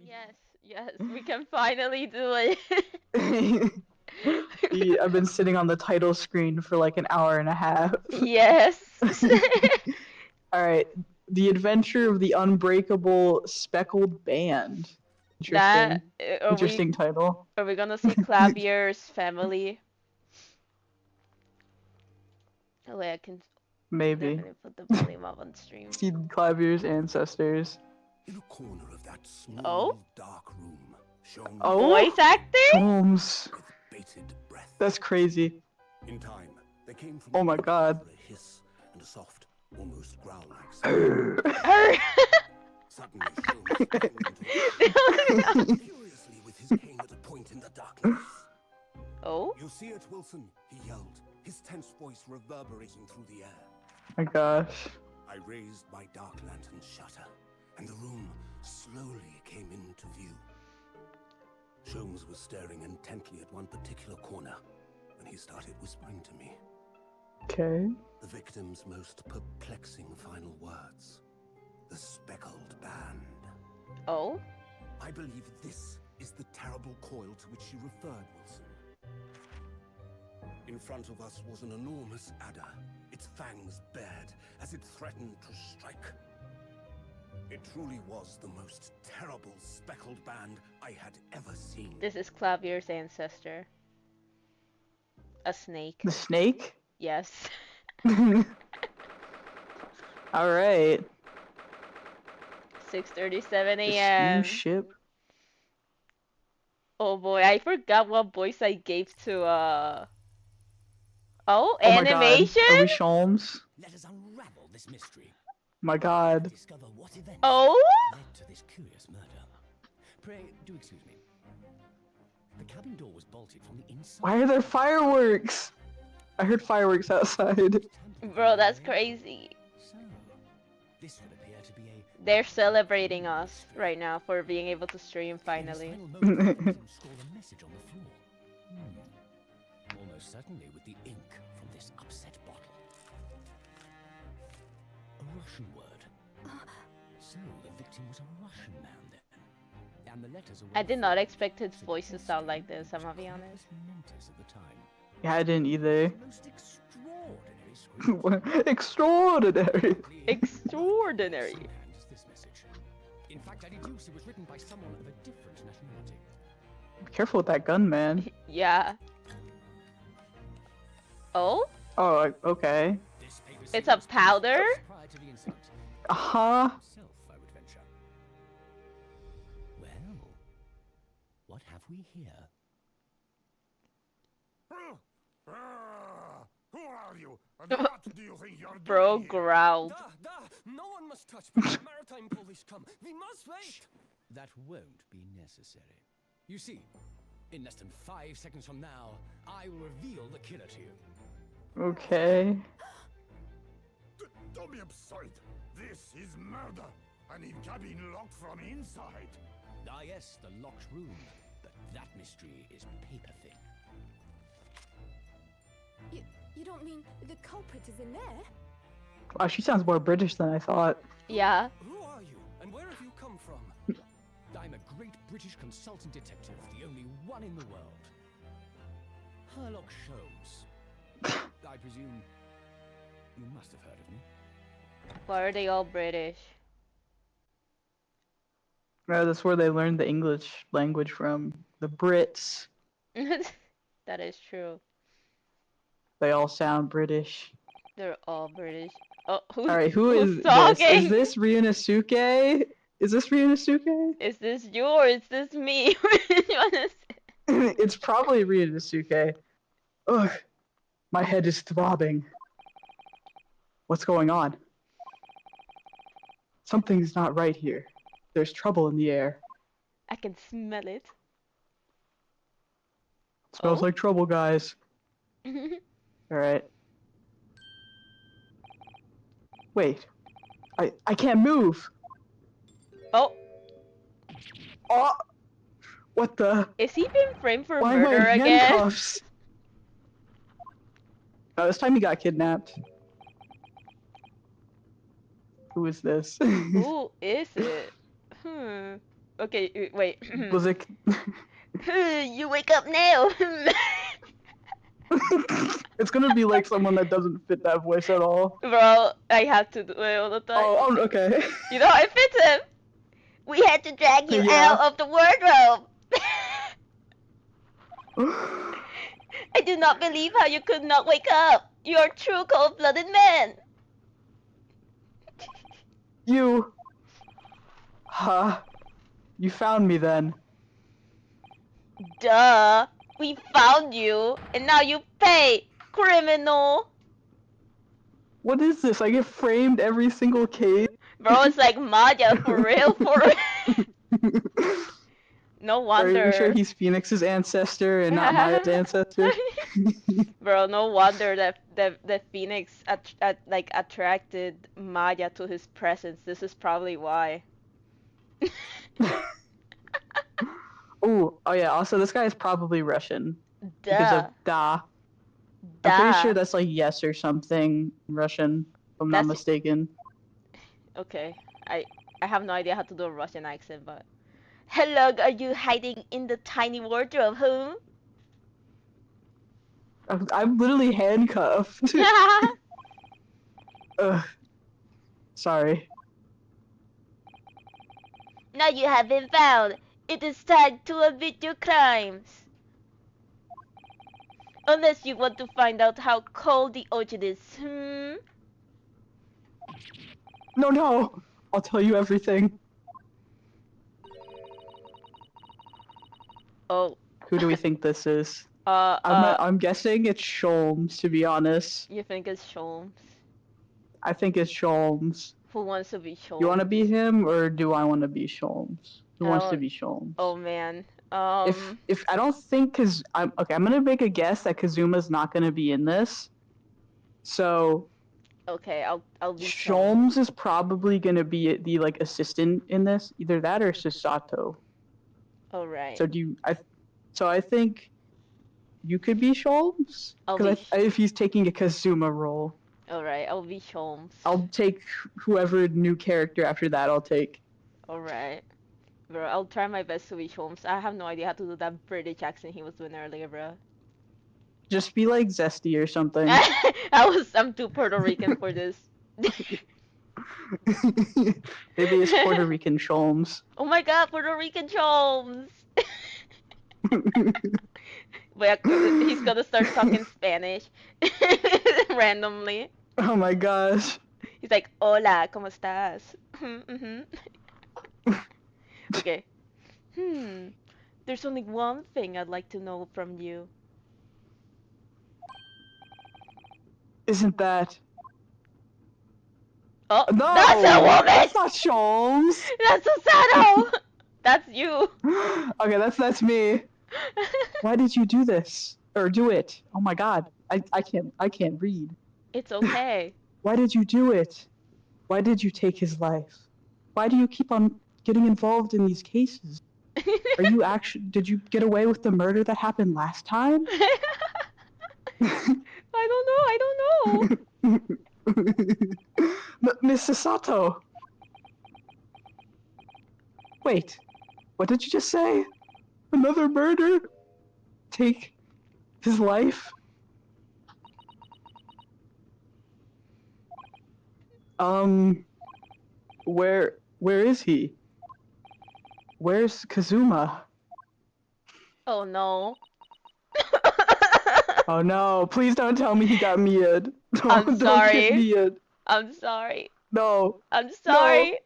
Yes, yes, we can finally do it. I've been sitting on the title screen for like an hour and a half. Yes. Alright. The Adventure of the Unbreakable Speckled Band. That Interesting. are we Interesting title. are we gonna see Clavier's family? Oh wait, I can Maybe. definitely put the volume up on stream. See Clavier's ancestors. In a corner of that small, Oh? dark room, shone Voice Oh! acting? Sholmes. with bated breath. That's crazy. In time, they came from Oh my god. a hiss and a soft, almost growl-like sound. Suddenly, Sholmes sprang into furiously with his cane at a point in the darkness. Oh? You see it, Wilson? He yelled, his tense voice reverberating through the air. My gosh. I raised my dark lantern shutter, and the room slowly came into view. Sholmes was staring intently at one particular corner when he started whispering to me. Okay. The victim's most perplexing final words. The speckled band. Oh? I believe this is the terrible coil to which you referred, Wilson. In front of us was an enormous adder, its fangs bared as it threatened to strike. It truly was the most terrible speckled band I had ever seen. This is Clavier's ancestor. A snake. The snake? Yes. Alright. 6:37 The a.m. steamship. Oh boy, I forgot what voice I gave to Oh, Oh my god. animation? Are we Sholmes? Let us unravel this mystery. My god. Discover what events Oh? led to this curious murder. Pray, do excuse me. The cabin door was bolted from the inside. Why are there fireworks? I heard fireworks outside. Bro, that's crazy. So, this would appear to be a They're celebrating us right now for being able to stream In his finally. final moment, the victim scrawled a message on the floor. Almost certainly with the ink from this upset bottle. A Russian word. So the victim was a Russian man then. And the letters I did not expect his voice to sound like this, I'm gonna be honest. Momentous at the time. Yeah, I didn't either. Most extraordinary script. Extraordinary. Extraordinary. Secondhand is this message. In fact, I deduce it was written by someone of a different nationality. Be careful with that gun, man. Yeah. Oh? Oh, okay. This paper It's a seems powder? prior to the incident. Uh-huh. Self, I would venture. Well, what have we here? Who are you? And what do you think you're Bro doing here? growled. No one must touch before the maritime police come. We must wait. That won't be necessary. You see, in less than 5 seconds from now, I will reveal the killer to you. Okay. Don't be absurd. This is murder. I need cabin locked from inside. Ah yes, the locked room. But that mystery is paper thin. You don't mean the culprit is in there? Wow, she sounds more British than I thought. Yeah. Who are you, and where have you come from? I'm a great British consultant detective, the only one in the world. Herlock Sholmes. I presume you must have heard of me. Why are they all British? Yeah, that's where they learned the English language from. The Brits. That is true. They all sound British. They're all British. Oh, who's, Alright, who's who's talking? this? Is this Ryunosuke? Is this Ryunosuke? Is this you or is this me? What do you wanna say? It's probably Ryunosuke. Ugh. My head is throbbing. What's going on? Something's not right here. There's trouble in the air. I can smell it. Smells Oh? like trouble, guys. Alright. Wait. I can't move! Oh, Oh! What the? is he being framed for Why am I murder in again? handcuffs? Oh, this time he got kidnapped. Who is this? Who is it? Okay, wait. Was it? You wake up now. It's gonna be like someone that doesn't fit that voice at all. Bro, I have to do it all the time. Oh, okay. You know, it fits him. We had to drag you Yeah. out of the wardrobe. I do not believe how you could not wake up. You're a true cold-blooded man. You. Huh? You found me then. Duh. We found you, and now you pay, criminal. What is this? I get framed every single case. Bro, it's like Maya, for real, for real. No Are wonder. you sure he's Phoenix's ancestor and not Maya's ancestor? Bro, no wonder that Phoenix attracted Maya to his presence. This is probably why. Oh yeah. Also, this guy is probably Russian because Duh. of da. Duh. I'm pretty sure that's like yes or something Russian, if I'm not That's- mistaken. Okay, I have no idea how to do a Russian accent, but hello, are you hiding in the tiny wardrobe, huh? I'm literally handcuffed. Ugh. Sorry. Now you have been found. It is time to admit your crimes. Unless you want to find out how cold the ocean is, No. I'll tell you everything. Oh. Who do we think this is? I'm guessing it's Sholmes, to be honest. You think it's Sholmes? I think it's Sholmes. Who wants to be Sholmes? You want to be him, or do I want to be Sholmes? Who wants Oh. to be Sholmes? Oh man. If I don't think, cause I'm gonna make a guess that Kazuma's not gonna be in this. So Okay, I'll be Sholmes is probably gonna be the like assistant in this, either that or Susato. All right. So I think you could be Sholmes, I'll because be if he's taking a Kazuma role. All right, I'll be Sholmes. I'll take whoever new character after that. I'll take. All right. Bro, I'll try my best to be Sholmes. I have no idea how to do that British accent he was doing earlier, bro. Just be like Zesty or something. I'm too Puerto Rican for this. Maybe it's Puerto Rican Sholmes. Oh my god, Puerto Rican Sholmes! But he's gonna start talking Spanish randomly. Oh my gosh. He's like, "Hola, ¿cómo estás?" Mhm. Okay. There's only one thing I'd like to know from you. Isn't that? Oh, No, that's a woman! That's not Sholmes. That's Susato! That's you. Okay, that's me. Why did you do this? Or do it? Oh my god. I can't read. It's okay. Why did you do it? Why did you take his life? Why do you keep on getting involved in these cases? Did you get away with the murder that happened last time? I don't know. Miss Sato. Wait, what did you just say? Another murder? Take his life? Where is he? Where's Kazuma? Oh no. Oh no, please don't tell me he got Mia'd. I'm Don't sorry. get Mia'd. I'm sorry. No. I'm sorry.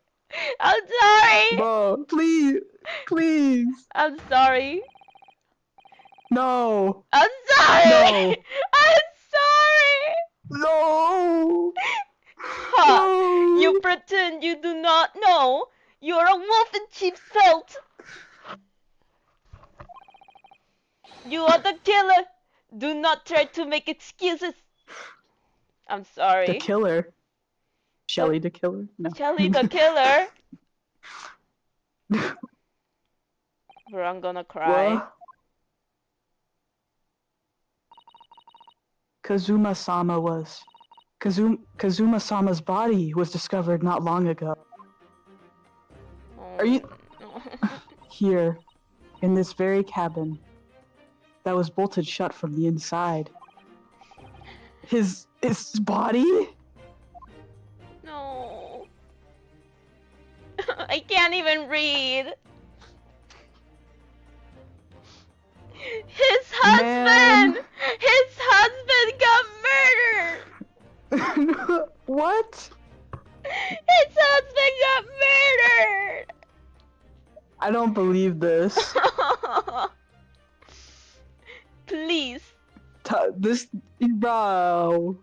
I'm sorry. No, please. I'm sorry. No. I'm sorry. No. I'm sorry. No. Huh. No. You pretend you do not know. You're a wolf in sheep's coat. You are the killer. Do not try to make excuses. I'm sorry. The killer. Shelly the killer? No. Shelly the killer? Bro, I'm gonna cry. What? Kazuma-sama was... Kazuma-sama's body was discovered not long ago. Are you... here, in this very cabin, that was bolted shut from the inside. His body? No. I can't even read. His husband! Man. His husband got murdered! What? His husband got murdered! I don't believe this. Please. This, bro.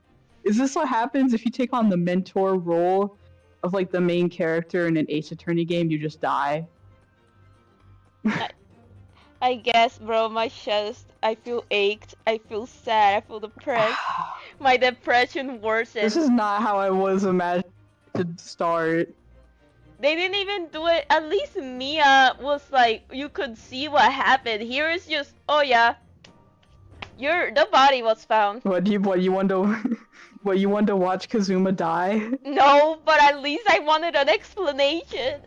Is this what happens if you take on the mentor role of like the main character in an Ace Attorney game? You just die. I guess, bro, my chest, I feel ached, I feel sad, I feel depressed. My depression worsened. This is not how I was imagining to start. They didn't even do it. At least Mia was like, you could see what happened. Here is just, oh yeah, the body was found. What you want to what you want to watch Kazuma die? No, but at least I wanted an explanation.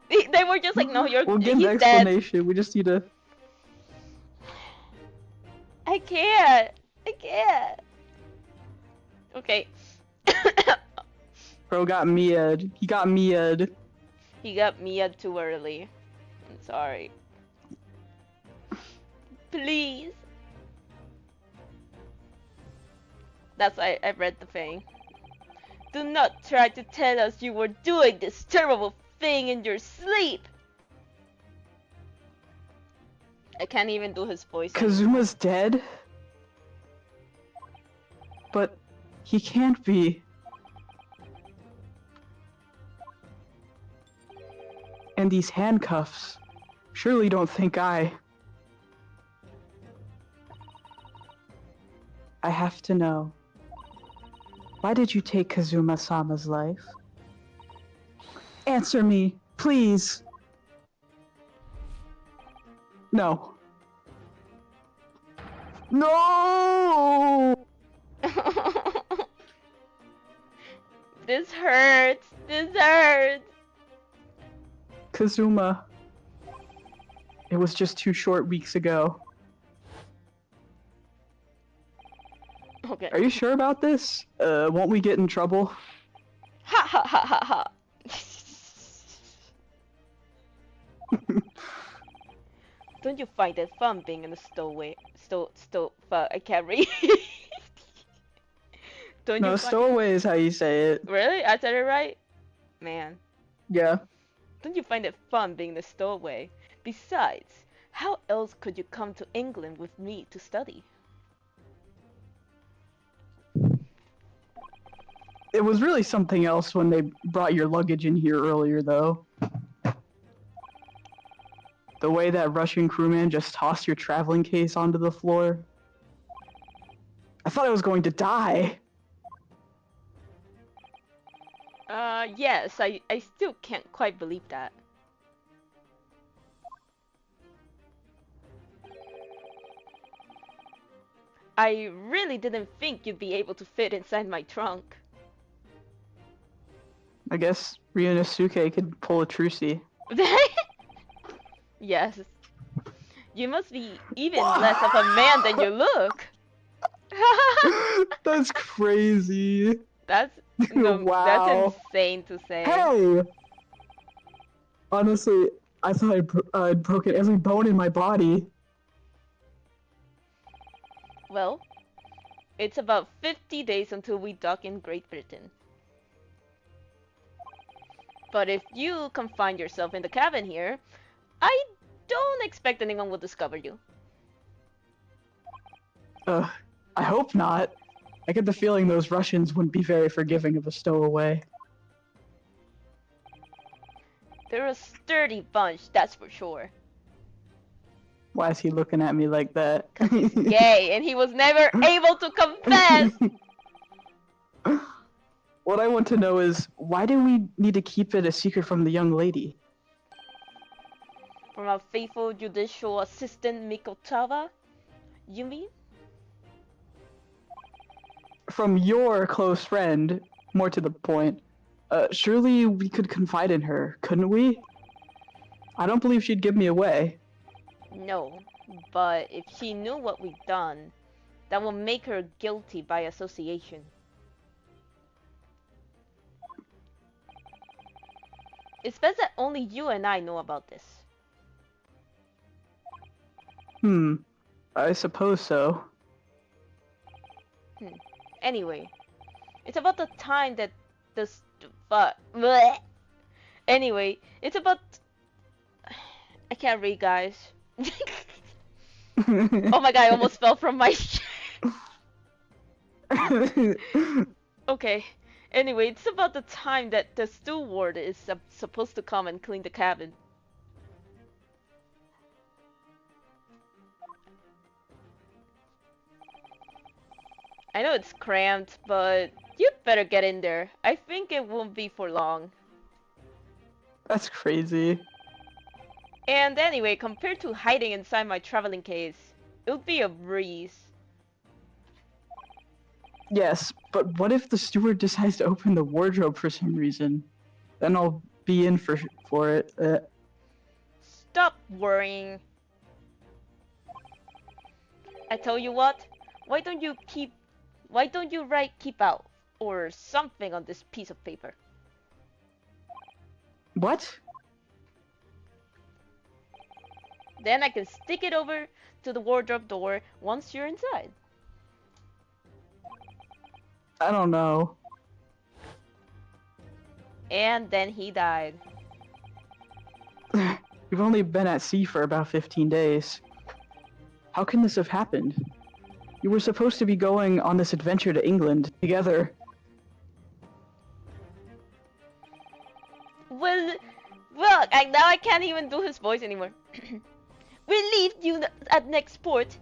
They were just like, no, We'll get an he's explanation. dead. We just need to. I can't. Okay. Bro got Mia'd. He got Mia'd. He got Mia too early. I'm sorry. Please. That's why I read the thing. Do not try to tell us you were doing this terrible thing in your sleep. I can't even do his voice. Kazuma's dead? But he can't be. And these handcuffs. Surely don't think I have to know. Why did you take Kazuma-sama's life? Answer me, please. No. No! This hurts. Kazuma. It was just 2 short weeks ago. Okay. Are you sure about this? Won't we get in trouble? Ha ha ha ha ha. Don't you find it fun being in a stowaway? Fuck, I can't read. Don't No, you stowaway is how you say it. Really? I said it right? Man. Yeah. Don't you find it fun being a stowaway? Besides, how else could you come to England with me to study? It was really something else when they brought your luggage in here earlier, though. The way that Russian crewman just tossed your traveling case onto the floor. I thought I was going to die. Yes, I still can't quite believe that. I really didn't think you'd be able to fit inside my trunk. I guess Ryunosuke could pull a trucy. Yes. You must be even less of a man than you look. That's crazy. That's Wow. That's insane to say. Hey! Honestly, I thought I'd broken every bone in my body. Well, it's about 50 days until we dock in Great Britain. But if you confine yourself in the cabin here, I don't expect anyone will discover you. I hope not. I get the feeling those Russians wouldn't be very forgiving of a stowaway. They're a sturdy bunch, that's for sure. Why is he looking at me like that? 'Cause he's gay and he was never able to confess! What I want to know is, why do we need to keep it a secret from the young lady? From our faithful judicial assistant Mikotawa? You mean? From your close friend, more to the point. Surely we could confide in her, couldn't we? I don't believe she'd give me away. No, but if she knew what we've done, that will make her guilty by association. It's best that only you and I know about this. I suppose so. Anyway, it's about the time that the bleh. Anyway, it's about. I can't read, guys. Oh my god, I almost fell from my Okay. Anyway, it's about the time that the steward is supposed to come and clean the cabin. I know it's cramped, but you'd better get in there. I think it won't be for long. That's crazy. And anyway, compared to hiding inside my traveling case, it would be a breeze. Yes, but what if the steward decides to open the wardrobe for some reason? Then I'll be in for it. Stop worrying. I tell you what, why don't you write keep out or something on this piece of paper? What? Then I can stick it over to the wardrobe door once you're inside. I don't know. And then he died. We've only been at sea for about 15 days. How can this have happened? You were supposed to be going on this adventure to England together. Well, now I can't even do his voice anymore. We'll leave you at next port.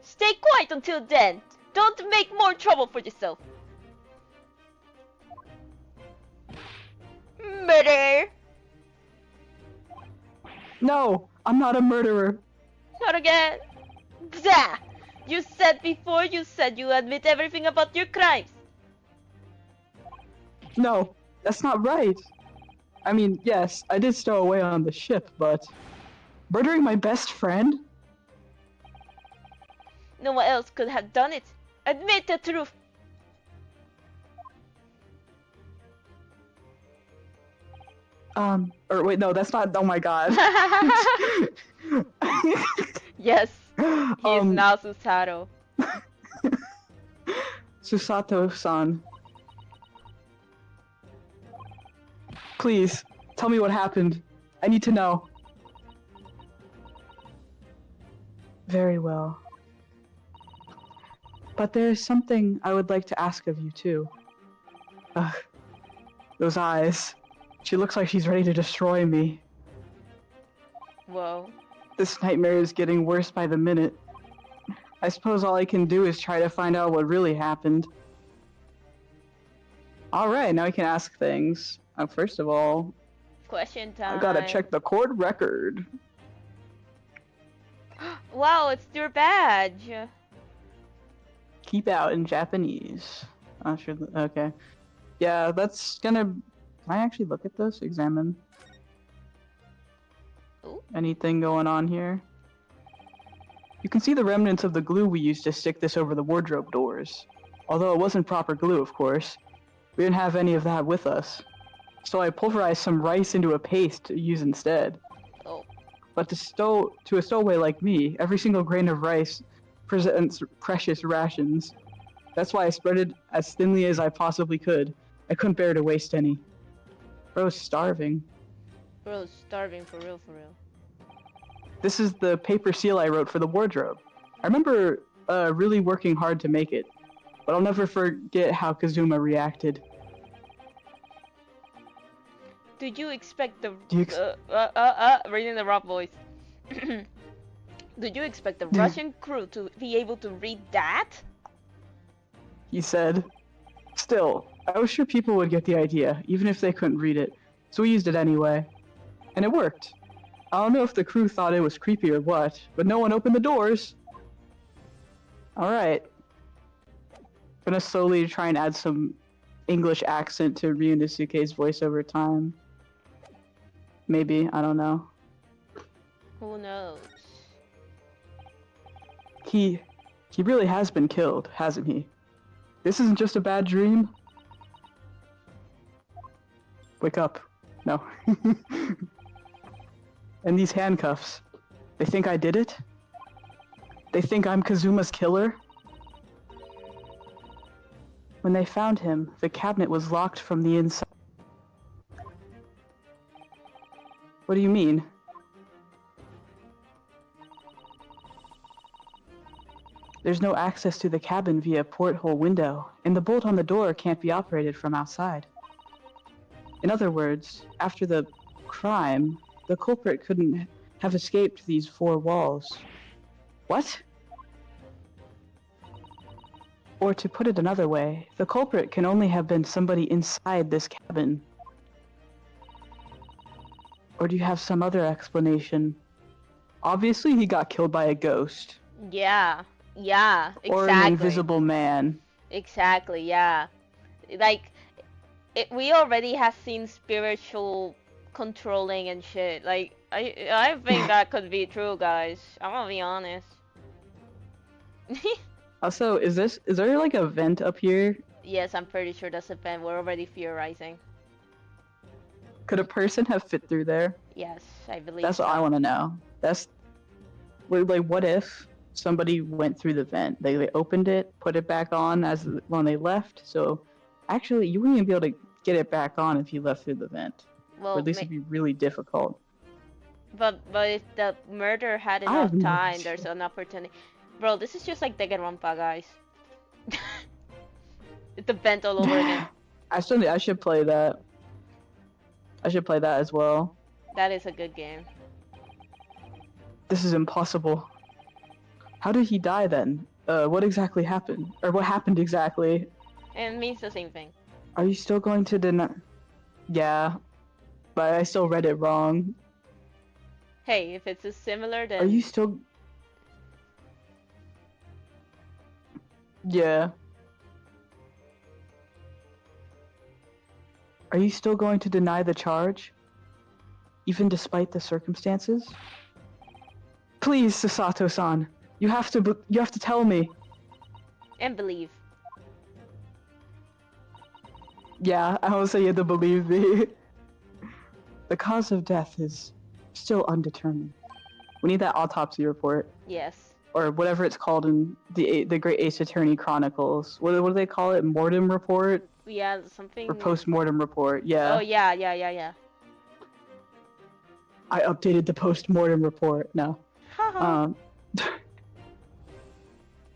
Stay quiet until then. Don't make more trouble for yourself. Murder! No, I'm not a murderer. Not again. Bzah! You said before you admit everything about your crimes. No, that's not right. I mean, yes, I did stow away on the ship, but murdering my best friend? No one else could have done it. Admit the truth. Or wait, no, that's not. Oh my god. Yes, he is now Susato. Susato-san. Please, tell me what happened. I need to know. Very well. But there's something I would like to ask of you, too. Ugh. Those eyes. She looks like she's ready to destroy me. Whoa. This nightmare is getting worse by the minute. I suppose all I can do is try to find out what really happened. Alright, now I can ask things. First of all, Question time. I gotta check the court record. Wow, it's your badge. Keep out in Japanese. Oh, sure. Okay. Yeah, that's gonna... Can I actually look at this? Examine. Ooh. Anything going on here? You can see the remnants of the glue we used to stick this over the wardrobe doors. Although it wasn't proper glue, of course. We didn't have any of that with us. So I pulverized some rice into a paste to use instead. Oh. But to a stowaway like me, every single grain of rice presents precious rations. That's why I spread it as thinly as I possibly could. I couldn't bear to waste any. Bro's starving. Bro's starving for real, for real. This is the paper seal I wrote for the wardrobe. I remember really working hard to make it, but I'll never forget how Kazuma reacted. Did you expect the reading the wrong voice? Did you expect the Russian crew to be able to read that? He said. Still, I was sure people would get the idea, even if they couldn't read it, so we used it anyway. And it worked. I don't know if the crew thought it was creepy or what, but no one opened the doors. Alright. Gonna slowly try and add some English accent to Ryunosuke's voice over time. Maybe, I don't know. Who knows? He really has been killed, hasn't he? This isn't just a bad dream. Wake up. No. And these handcuffs. They think I did it? They think I'm Kazuma's killer? When they found him, the cabinet was locked from the inside. What do you mean? There's no access to the cabin via porthole window, and the bolt on the door can't be operated from outside. In other words, after the crime, the culprit couldn't have escaped these four walls. What? Or to put it another way, the culprit can only have been somebody inside this cabin. Or do you have some other explanation? Obviously, he got killed by a ghost. Yeah. Yeah. Exactly. Or an invisible man. Exactly. Yeah. Like, we already have seen spiritual controlling and shit. Like, I think that could be true, guys. I'm gonna be honest. Also, is there like a vent up here? Yes, I'm pretty sure that's a vent. We're already theorizing. Could a person have fit through there? Yes, I believe That's so. what I want to know. Like, what if somebody went through the vent? They opened it, put it back on when they left. So, actually, you wouldn't even be able to get it back on if you left through the vent. Well, Or at least it'd be really difficult. But if the murder had I enough have no time, idea. there's an opportunity. Bro, this is just like Danganronpa, guys. It's the vent all over again. I should play that. I should play that as well. That is a good game. This is impossible. How did he die then? What exactly happened? Or what happened exactly? It means the same thing. Are you still going to deny? Yeah, but I still read it wrong. Hey, if it's similar, then Are you still? Yeah. Are you still going to deny the charge? Even despite the circumstances? Please, Sasato-san. You have to tell me. and believe. Yeah, I will say you have to believe me. The cause of death is still undetermined. We need that autopsy report. Yes. Or whatever it's called in the Great Ace Attorney Chronicles. What do they call it? Mortem report? Yeah, something. Or post-mortem report, yeah. Oh yeah. I updated the post-mortem report, no. Haha.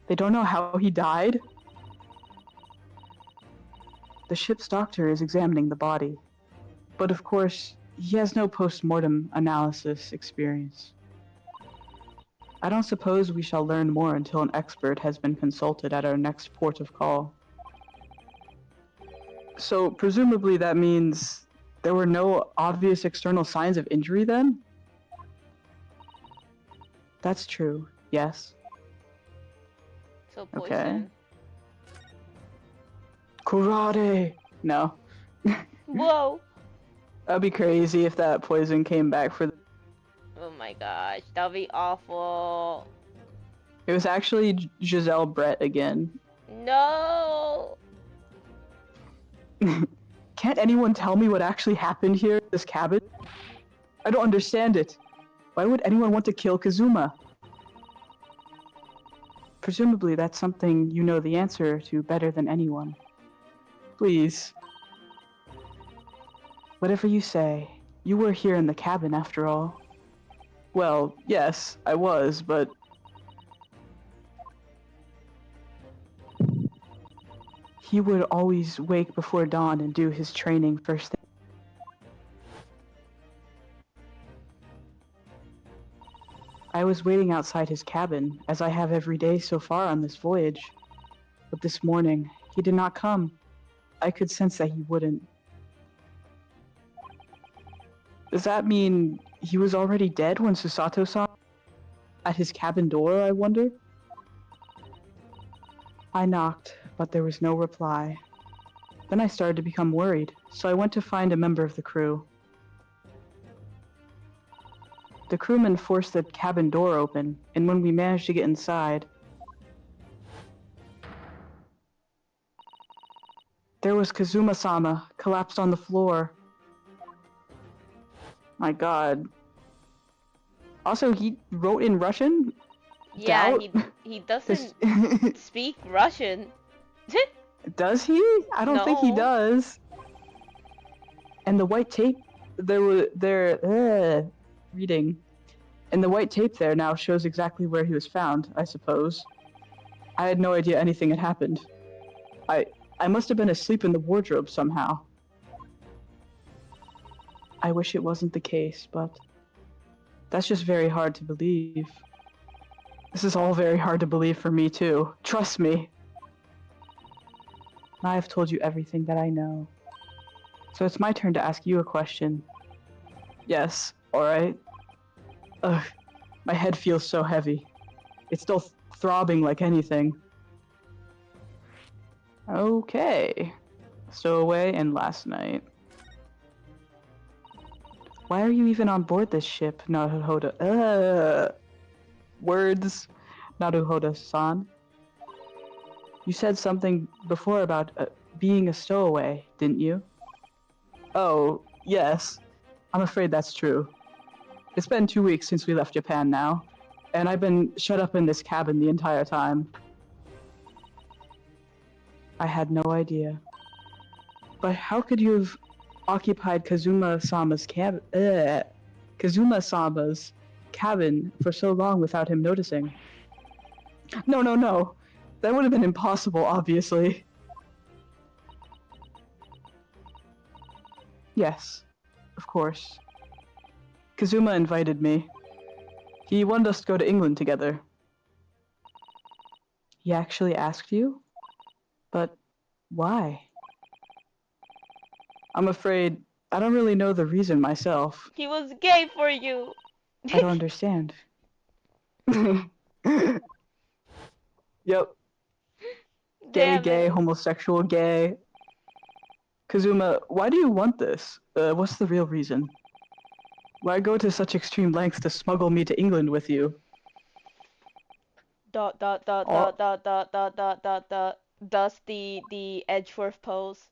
They don't know how he died? The ship's doctor is examining the body. But of course, he has no post-mortem analysis experience. I don't suppose we shall learn more until an expert has been consulted at our next port of call. So, presumably that means there were no obvious external signs of injury then? That's true, yes. So poison. Okay. Karate! No. Whoa. That'd be crazy if that poison came back for the... Oh my gosh, that'd be awful. It was actually Giselle Brett again. No. Can't anyone tell me what actually happened here at this cabin? I don't understand it. Why would anyone want to kill Kazuma? Presumably that's something you know the answer to better than anyone. Please. Whatever you say, you were here in the cabin after all. Well, yes, I was, but... He would always wake before dawn and do his training first thing. I was waiting outside his cabin, as I have every day so far on this voyage. But this morning, he did not come. I could sense that he wouldn't. Does that mean he was already dead when Susato saw him at his cabin door, I wonder? I knocked, but there was no reply. Then I started to become worried, so I went to find a member of the crew. The crewmen forced the cabin door open, and when we managed to get inside, there was Kazuma-sama, collapsed on the floor. My god. Also, he wrote in Russian? Yeah, Doubt? he doesn't speak Russian. Does he? I don't think he No. does. And the white tape, reading. And the white tape there now shows exactly where he was found, I suppose. I had no idea anything had happened. I must have been asleep in the wardrobe somehow. I wish it wasn't the case, but that's just very hard to believe. This is all very hard to believe for me too. Trust me. I've told you everything that I know. So it's my turn to ask you a question. Yes, alright. Ugh, my head feels so heavy. It's still throbbing like anything. Okay. Stowaway and last night. Why are you even on board this ship, Naruhodo? Words, Naruhodo-san. You said something before about being a stowaway, didn't you? Oh, yes. I'm afraid that's true. It's been 2 weeks since we left Japan now, and I've been shut up in this cabin the entire time. I had no idea. But how could you have occupied Kazuma-sama's cabin for so long without him noticing? No. That would have been impossible, obviously. Yes, of course. Kazuma invited me. He wanted us to go to England together. He actually asked you? But why? I'm afraid I don't really know the reason myself. He was gay for you. I don't understand. Yep. Damn Gay, it. homosexual, gay. Kazuma, why do you want this? What's the real reason? Why go to such extreme lengths to smuggle me to England with you? Dot dot dot Oh. dot dot dot dot dot dot dot. Does the Edgeworth pose?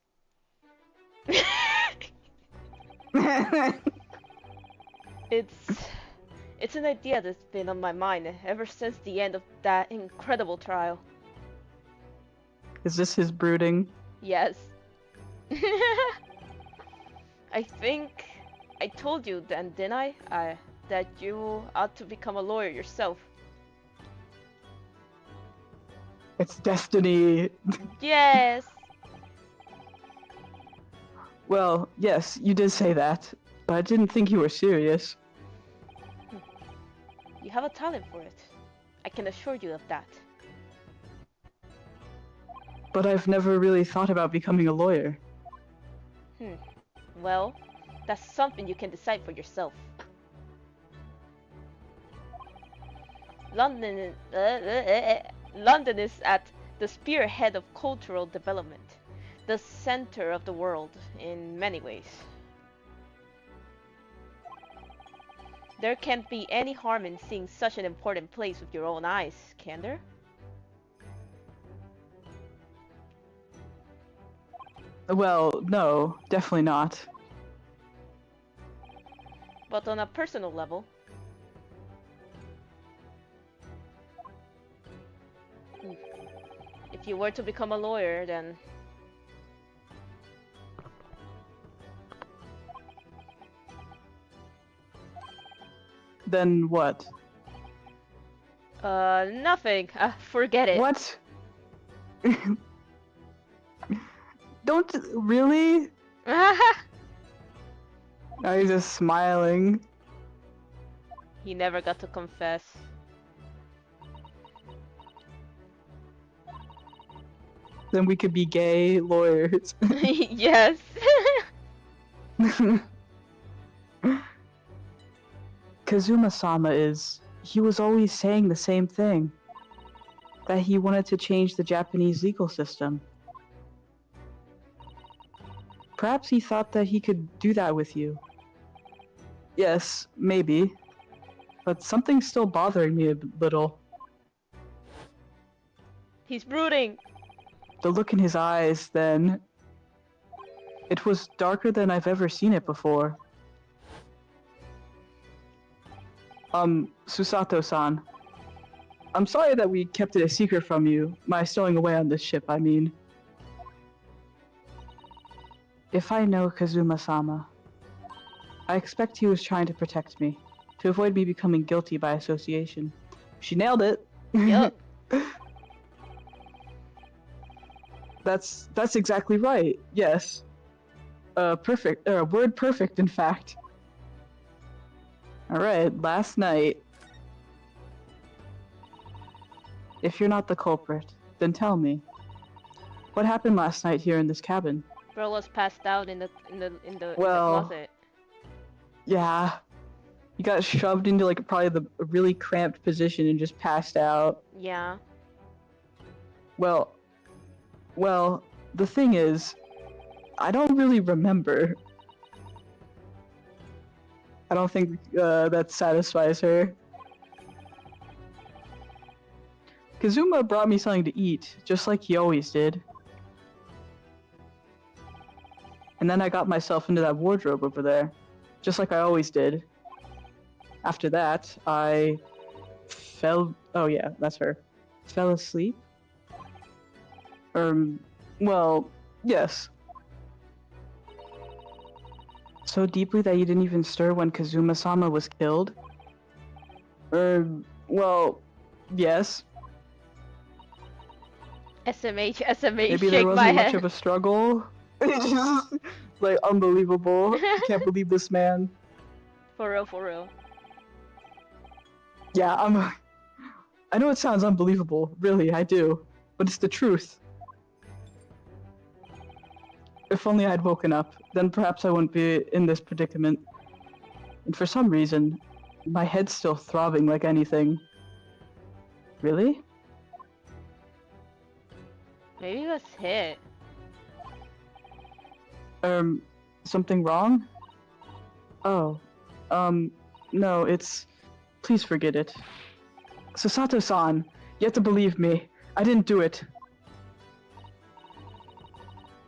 It's an idea that's been on my mind ever since the end of that incredible trial. Is this his brooding? Yes. I think I told you then, didn't I? That you ought to become a lawyer yourself. It's destiny. Yes. Well, yes, you did say that, but I didn't think you were serious. You have a talent for it. I can assure you of that. But I've never really thought about becoming a lawyer. Well, that's something you can decide for yourself. London is at the spearhead of cultural development, the center of the world in many ways. There can't be any harm in seeing such an important place with your own eyes, can there? Well, no, definitely not. But on a personal level, if you were to become a lawyer, then Then what? nothing. Forget it. What? Don't really? Now he's just smiling. He never got to confess. Then we could be gay lawyers. Yes. Kazuma-sama he was always saying the same thing. That he wanted to change the Japanese legal system. Perhaps he thought that he could do that with you. Yes, maybe. but something's still bothering me a little. He's brooding. The look in his eyes, then. It was darker than I've ever seen it before. Susato-san. I'm sorry that we kept it a secret from you, my stowing away on this ship, I mean. If I know Kazuma-sama, I expect he was trying to protect me, to avoid me becoming guilty by association. She nailed it! Yup. That's exactly right, yes. Perfect, word perfect, in fact. Alright, last night. If you're not the culprit, then tell me. What happened last night here in this cabin? Bro was passed out in the Well, closet. yeah. He got shoved into like probably a really cramped position and just passed out. Yeah. Well, the thing is, I don't really remember. I don't think that satisfies her. Kazuma brought me something to eat, just like he always did. And then I got myself into that wardrobe over there, just like I always did. After that, I fell... Oh yeah, that's her. Fell asleep? Well, yes. So deeply that you didn't even stir when Kazuma-sama was killed? Well, yes. SMH, Maybe there shake my wasn't much head. of a struggle. It's just, like, unbelievable. I can't believe this man. For real, for real. Yeah, I know it sounds unbelievable, really, I do. But it's the truth. If only I'd woken up, then perhaps I wouldn't be in this predicament. And for some reason, my head's still throbbing like anything. Really? Maybe he was hit. Something wrong? Oh, no, it's... Please forget it. Susato-san, you have to believe me. I didn't do it.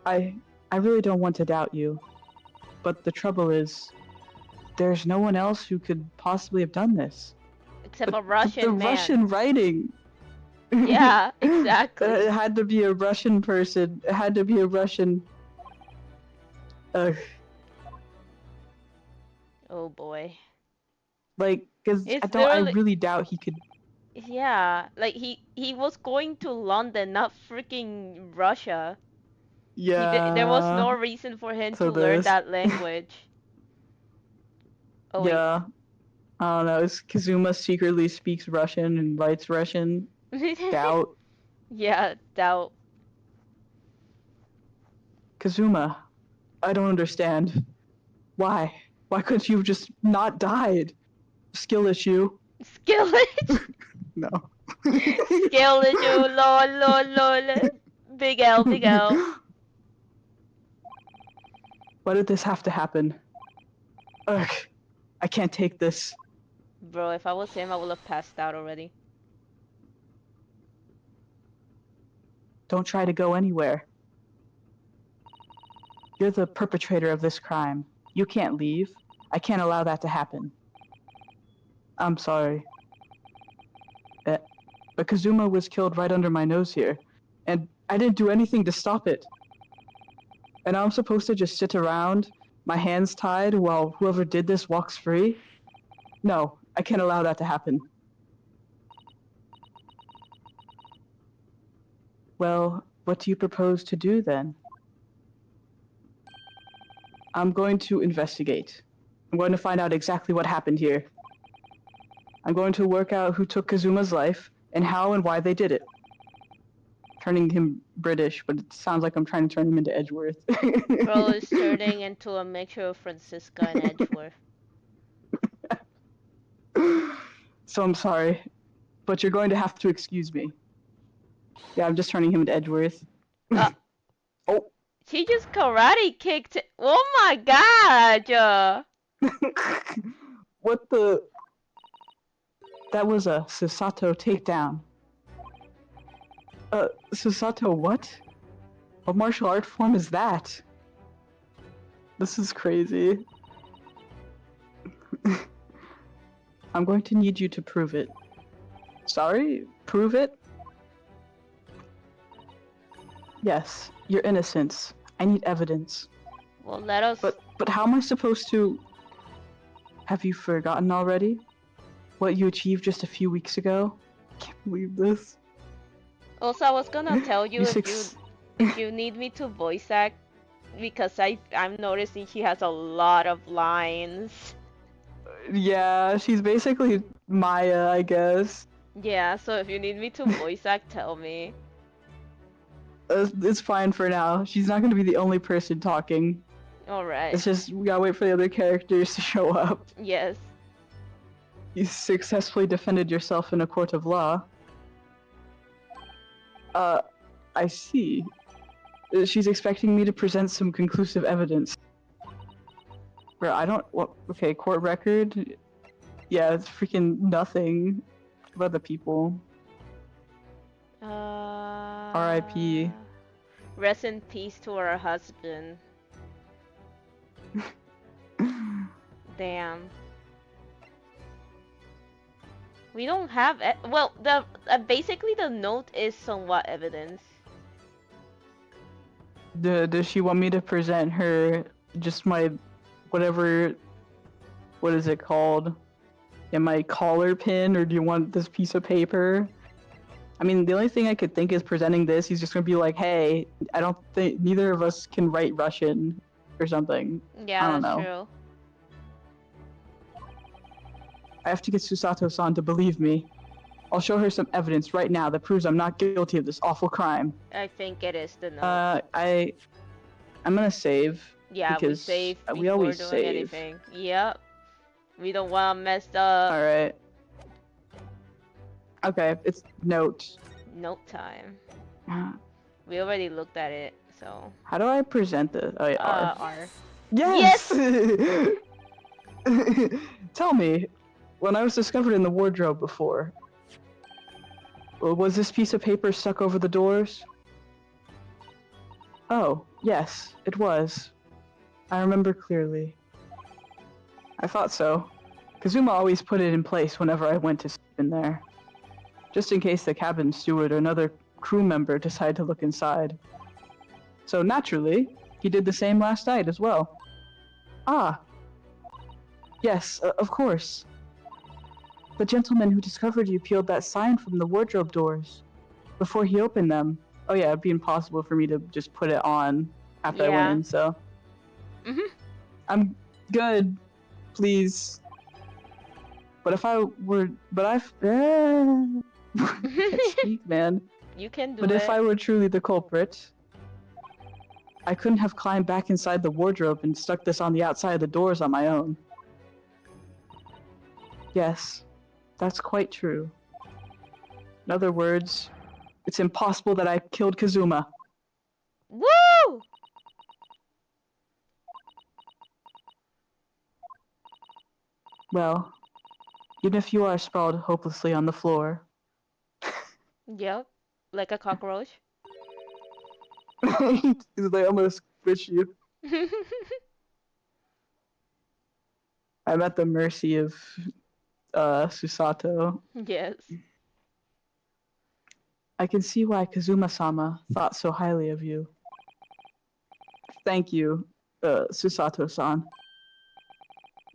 I really don't want to doubt you. But the trouble is, there's no one else who could possibly have done this. Except But a Russian the man. Russian writing. Yeah, exactly. It had to be a Russian person. It had to be a Russian. Ugh. Oh boy. Like, cause It's I literally... really doubt he could. Yeah, like he was going to London, not freaking Russia. Yeah. There was no reason for him So to learn there's. that language. Oh wait. Yeah. I don't know. Is Kazuma secretly speaks Russian and writes Russian? Doubt. Yeah, doubt. Kazuma, I don't understand. Why? Why couldn't you have just not died? Skill issue. Skill issue. No. Skill issue. Lol, lol, lol. Big L, big L. Why did this have to happen? Ugh. I can't take this. Bro, if I was him, I would have passed out already. Don't try to go anywhere. You're the perpetrator of this crime. You can't leave. I can't allow that to happen. I'm sorry. But Kazuma was killed right under my nose here, and I didn't do anything to stop it. And I'm supposed to just sit around, my hands tied, while whoever did this walks free? No, I can't allow that to happen. Well, what do you propose to do then? I'm going to investigate. I'm going to find out exactly what happened here. I'm going to work out who took Kazuma's life, and how and why they did it. Turning him British, but it sounds like I'm trying to turn him into Edgeworth. Bro is turning into a mixture of Francisca and Edgeworth. So I'm sorry, but you're going to have to excuse me. Yeah, I'm just turning him into Edgeworth. Oh. She just karate kicked. Oh my god! What the? that was a Susato takedown. Susato what? What martial art form is that? This is crazy. I'm going to need you to prove it. Sorry? Prove it? Yes, your innocence. I need evidence. Well, let us. But how am I supposed to... Have you forgotten already? What you achieved just a few weeks ago? I can't believe this. Also, I was gonna tell you You if you need me to voice act, because I'm noticing she has a lot of lines. Yeah, she's basically Maya, I guess. Yeah, so if you need me to voice act, tell me. It's fine for now. She's not gonna be the only person talking. Alright. It's just, we gotta wait for the other characters to show up. Yes. You successfully defended yourself in a court of law. I see. She's expecting me to present some conclusive evidence. Bro, I don't... What? Okay, court record? Yeah, it's freaking nothing about the people. R.I.P. Rest in peace to our husband. Damn. We don't have well, the basically the note is somewhat evidence. Does she want me to present her just my whatever, what is it called? Yeah, my collar pin, or do you want this piece of paper? I mean, the only thing I could think is presenting this. He's just gonna be like, "Hey, I don't think neither of us can write Russian, or something." Yeah, I don't that's know. true. I have to get Susato-san to believe me. I'll show her some evidence right now that proves I'm not guilty of this awful crime. I think it is the note. I'm gonna save. Yeah, we because save we before always doing save. anything. Yep. We don't want to mess up. Alright. Okay, it's note. Note time. We already looked at it, so. How do I present this? Oh yeah, R. R. Yes! Tell me, when I was discovered in the wardrobe before, was this piece of paper stuck over the doors? Oh, yes, it was. I remember clearly. I thought so. Kazuma always put it in place whenever I went to sleep in there. Just in case the cabin steward or another crew member decided to look inside. So naturally, he did the same last night as well. Ah. Yes, of course. The gentleman who discovered you peeled that sign from the wardrobe doors before he opened them. Oh yeah, it'd be impossible for me to just put it on after I went in, so. I'm good. Please. But if I were... But I can't speak, man. You can do But it. if I were truly the culprit, I couldn't have climbed back inside the wardrobe and stuck this on the outside of the doors on my own. Yes, that's quite true. In other words, it's impossible that I killed Kazuma. Woo! Well, even if you are sprawled hopelessly on the floor. Yep, like a cockroach. He's like, I'm gonna squish you. I'm at the mercy of Susato. Yes. I can see why Kazuma-sama thought so highly of you. Thank you, Susato-san.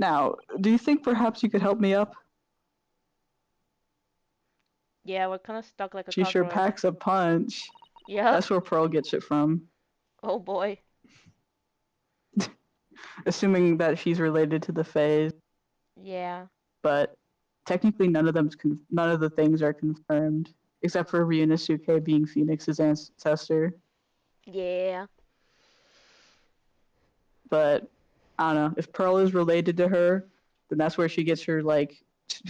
Now, do you think perhaps you could help me up? Yeah, we're kind of stuck like a She cockroach. sure packs a punch. Yeah. That's where Pearl gets it from. Oh boy. Assuming that she's related to the Fays. Yeah. But technically none of the things are confirmed. Except for Ryunosuke being Phoenix's ancestor. Yeah. But I don't know. If Pearl is related to her, then that's where she gets her like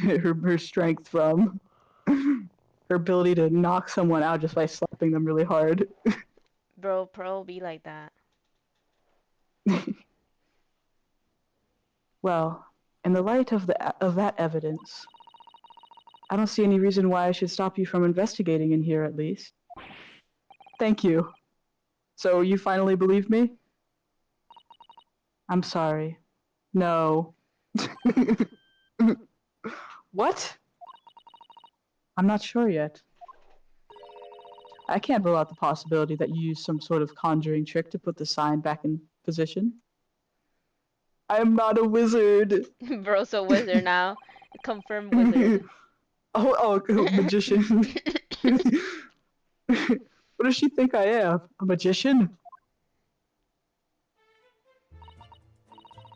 her strength from. Her ability to knock someone out just by slapping them really hard. Bro, Pearl be like that. Well, in the light of that evidence, I don't see any reason why I should stop you from investigating in here, at least. Thank you. So you finally believe me? I'm sorry. No. What? I'm not sure yet. I can't rule out the possibility that you used some sort of conjuring trick to put the sign back in position. I am not a wizard. Bro's a wizard now. Confirmed wizard. Magician. What does she think I am? A magician?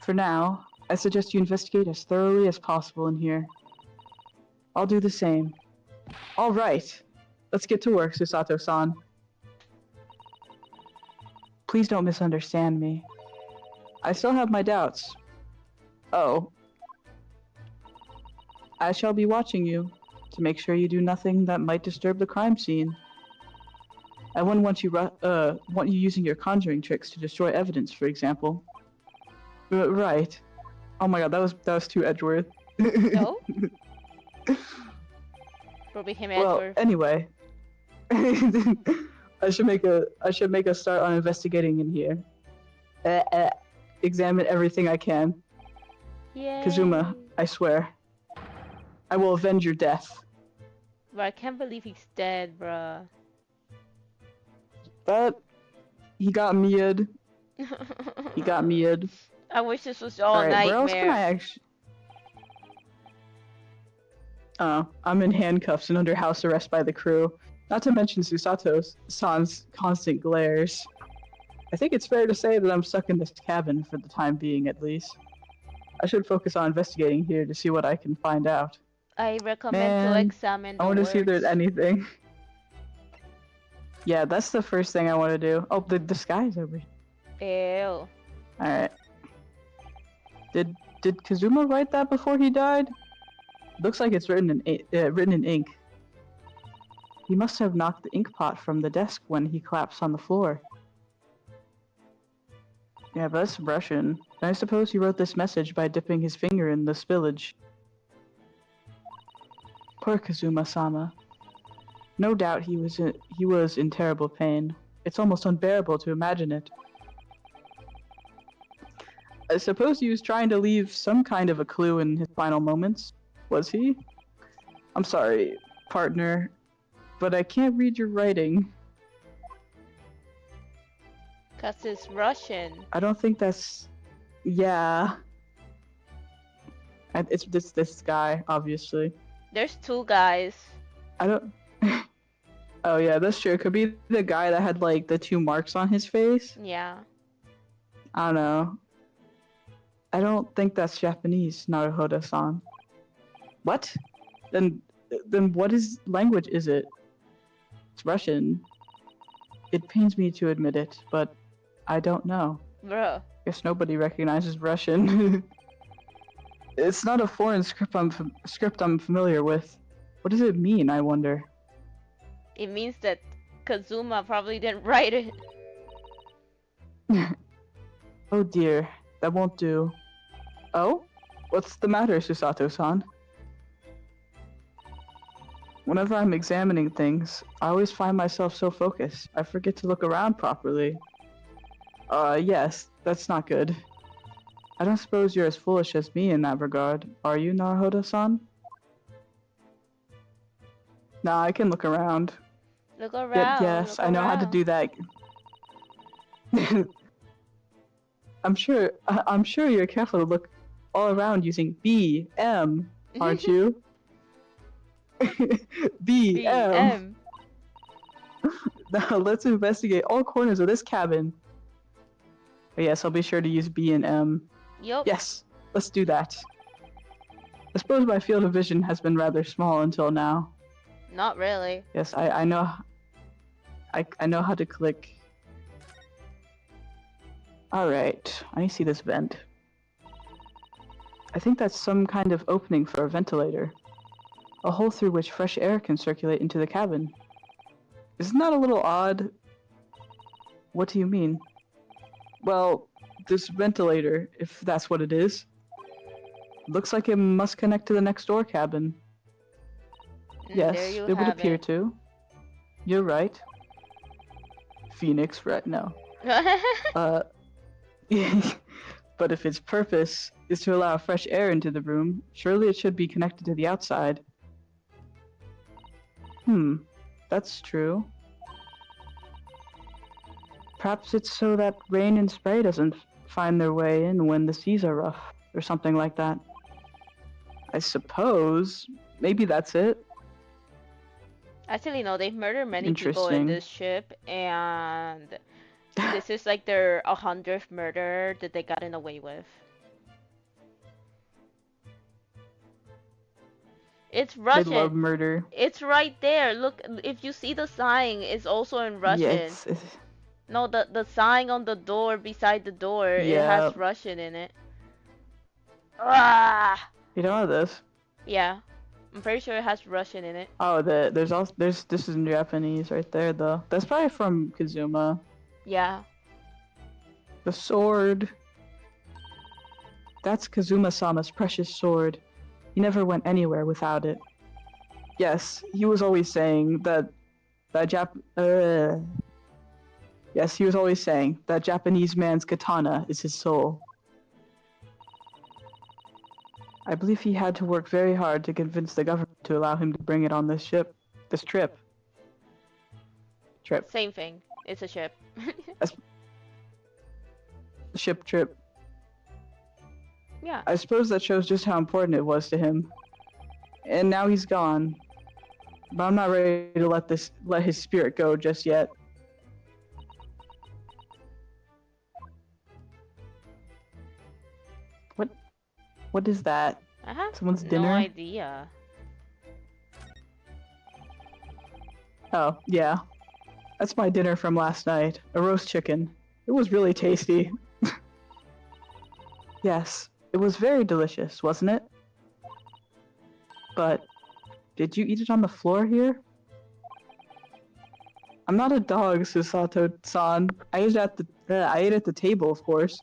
For now, I suggest you investigate as thoroughly as possible in here. I'll do the same. All right. Let's get to work, Susato-san. Please don't misunderstand me. I still have my doubts. Oh. I shall be watching you to make sure you do nothing that might disturb the crime scene. I wouldn't want you using your conjuring tricks to destroy evidence, for example. Right. Oh my god, that was too Edgeworth. No? Bro became Well, Edward. anyway. I should make a start on investigating in here. Examine everything I can. Yay. Kazuma, I swear. I will avenge your death. Bro, I can't believe he's dead, bruh. But he got me'd. He got me'd. I wish this was all Alright, where else can I nightmare. actually... Oh, I'm in handcuffs and under house arrest by the crew. Not to mention Susato-san's constant glares. I think it's fair to say that I'm stuck in this cabin for the time being, at least. I should focus on investigating here to see what I can find out. I recommend to Man, examine the I want to see if there's words. anything. Yeah, that's the first thing I want to do. Oh, the sky's over here. Ew. Alright. Did Kazuma write that before he died? Looks like it's written in ink. He must have knocked the ink pot from the desk when he collapsed on the floor. Yeah, but that's Russian. I suppose he wrote this message by dipping his finger in the spillage. Poor Kazuma-sama. No doubt he was in terrible pain. It's almost unbearable to imagine it. I suppose he was trying to leave some kind of a clue in his final moments. Was he? I'm sorry, partner, but I can't read your writing. 'Cause it's Russian. I don't think that's... Yeah. It's this guy, obviously. There's two guys. I don't... Oh yeah, that's true. It could be the guy that had like the two marks on his face. Yeah. I don't know. I don't think that's Japanese, Naruhodo-san. What? Then what language is it? It's Russian. It pains me to admit it, but I don't know. Bro. Guess nobody recognizes Russian. It's not a foreign script I'm familiar with. What does it mean, I wonder? It means that Kazuma probably didn't write it. Oh dear, that won't do. Oh? What's the matter, Susato-san? Whenever I'm examining things, I always find myself so focused, I forget to look around properly. Yes, that's not good. I don't suppose you're as foolish as me in that regard, are you, Naruhodo-san? Nah, I can look around. Look around. Yes, look I know how to around. do that. I'm sure you're careful to look all around using B-M, aren't you? B-M. Now let's investigate all corners of this cabin. But yes, I'll be sure to use B and M. Yup. Yes, let's do that. I suppose my field of vision has been rather small until now. Not really. Yes, I know. I know how to click. Alright, I see this vent. I think that's some kind of opening for a ventilator. A hole through which fresh air can circulate into the cabin. Isn't that a little odd? What do you mean? Well, this ventilator, if that's what it is, looks like it must connect to the next door cabin. There Yes, you it would have appear it. to. You're right. Phoenix, right now. Uh, but if its purpose is to allow fresh air into the room, surely it should be connected to the outside. That's true. Perhaps it's so that rain and spray doesn't find their way in when the seas are rough, or something like that. I suppose. Maybe that's it. Actually, no, they've murdered many people in Interesting. this ship, and this is like their 100th murder that they gotten away with. It's They Russian. love murder. It's right there. Look, if you see the sign, it's also in Russian. Yeah, No, the sign on the door beside the door, it yeah. has Russian in it. Ah! You know this? Yeah, I'm pretty sure it has Russian in it. Oh, there's this is in Japanese right there though. That's probably from Kazuma. Yeah. The sword. That's Kazuma-sama's precious sword. He never went anywhere without it. Yes, he was always saying that Yes, he was always saying that Japanese man's katana is his soul. I believe he had to work very hard to convince the government to allow him to bring it on this trip. Same thing. It's a ship. Ship trip. Yeah. I suppose that shows just how important it was to him. And now he's gone. But I'm not ready to let his spirit go just yet. What is that? I have Someone's no dinner? idea. Oh, yeah. That's my dinner from last night. A roast chicken. It was really tasty. Yes, it was very delicious, wasn't it? But, did you eat it on the floor here? I'm not a dog, Susato-san. I ate at the table, of course.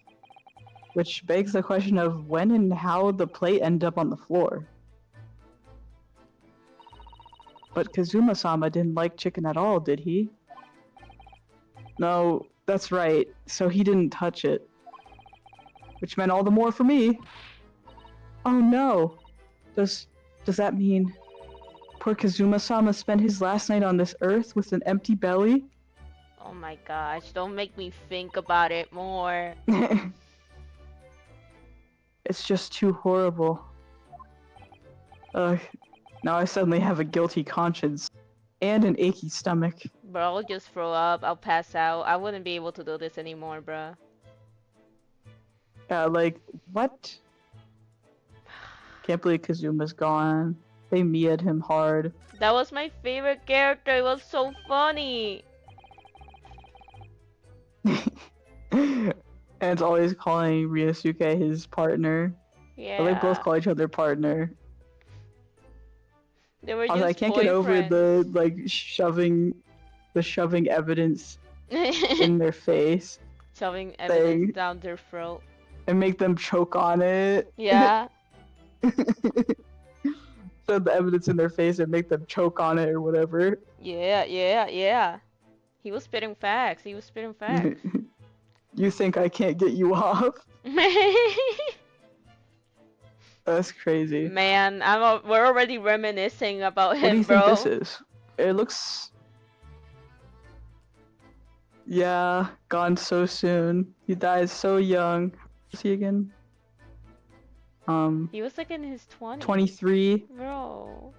Which begs the question of when and how the plate ended up on the floor. But Kazuma-sama didn't like chicken at all, did he? No, that's right. So he didn't touch it. Which meant all the more for me. Oh no! Does that mean poor Kazuma-sama spent his last night on this earth with an empty belly? Oh my gosh, don't make me think about it more. It's just too horrible. Ugh. Now I suddenly have a guilty conscience. And an achy stomach. Bro, I'll just throw up, I'll pass out. I wouldn't be able to do this anymore, bro. Like, what? Can't believe Kazuma's gone. They Mia'd him hard. That was my favorite character, it was so funny. And always calling Ryusuke his partner. Yeah. But they both call each other partner. They were Also, just I can't get over the boyfriends. like shoving evidence in their face Shoving evidence thing down their throat. and make them choke on it. Yeah. Shove the evidence in their face and make them choke on it or whatever. Yeah. He was spitting facts. He was spitting facts. You think I can't get you off? That's crazy. Man, we're already reminiscing about him, What do you bro. think this is? It looks... Yeah, gone so soon. He died so young. What's he again? He was like in his 20s. 23. Bro.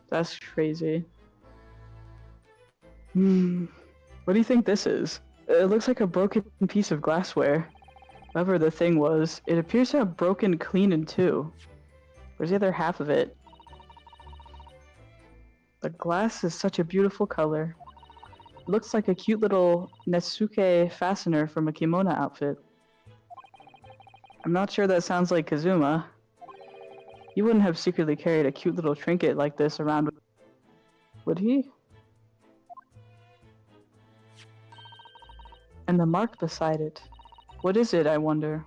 That's crazy. What do you think this is? It looks like a broken piece of glassware. Whatever the thing was, it appears to have broken clean in two. Where's the other half of it? The glass is such a beautiful color. It looks like a cute little Netsuke fastener from a kimono outfit. I'm not sure that sounds like Kazuma. He wouldn't have secretly carried a cute little trinket like this around, would he? And the mark beside it. What is it, I wonder?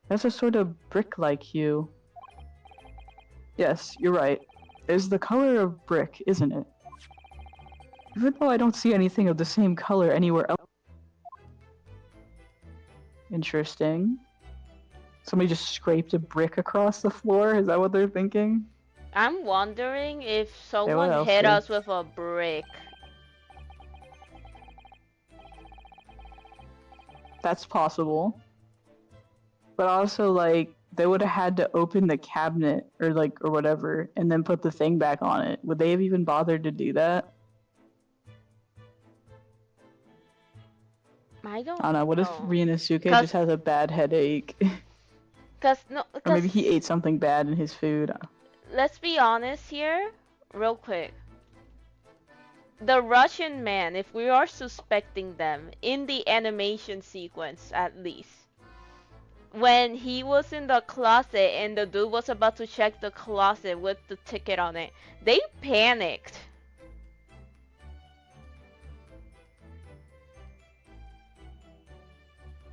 It has a sort of brick-like hue. Yes, you're right. It's the color of brick, isn't it? Even though I don't see anything of the same color anywhere else. Interesting. Somebody just scraped a brick across the floor? Is that what they're thinking? I'm wondering if what someone else hit us is- with a brick. That's possible. But also, like, they would have had to open the cabinet or whatever and then put the thing back on it. Would they have even bothered to do that? I don't I don't know. What if know. Ryunosuke 'Cause- just has a bad headache? Or maybe he ate something bad in his food. Let's be honest here, real quick. The Russian man, if we are suspecting them, in the animation sequence at least, when he was in the closet and the dude was about to check the closet with the ticket on it, they panicked.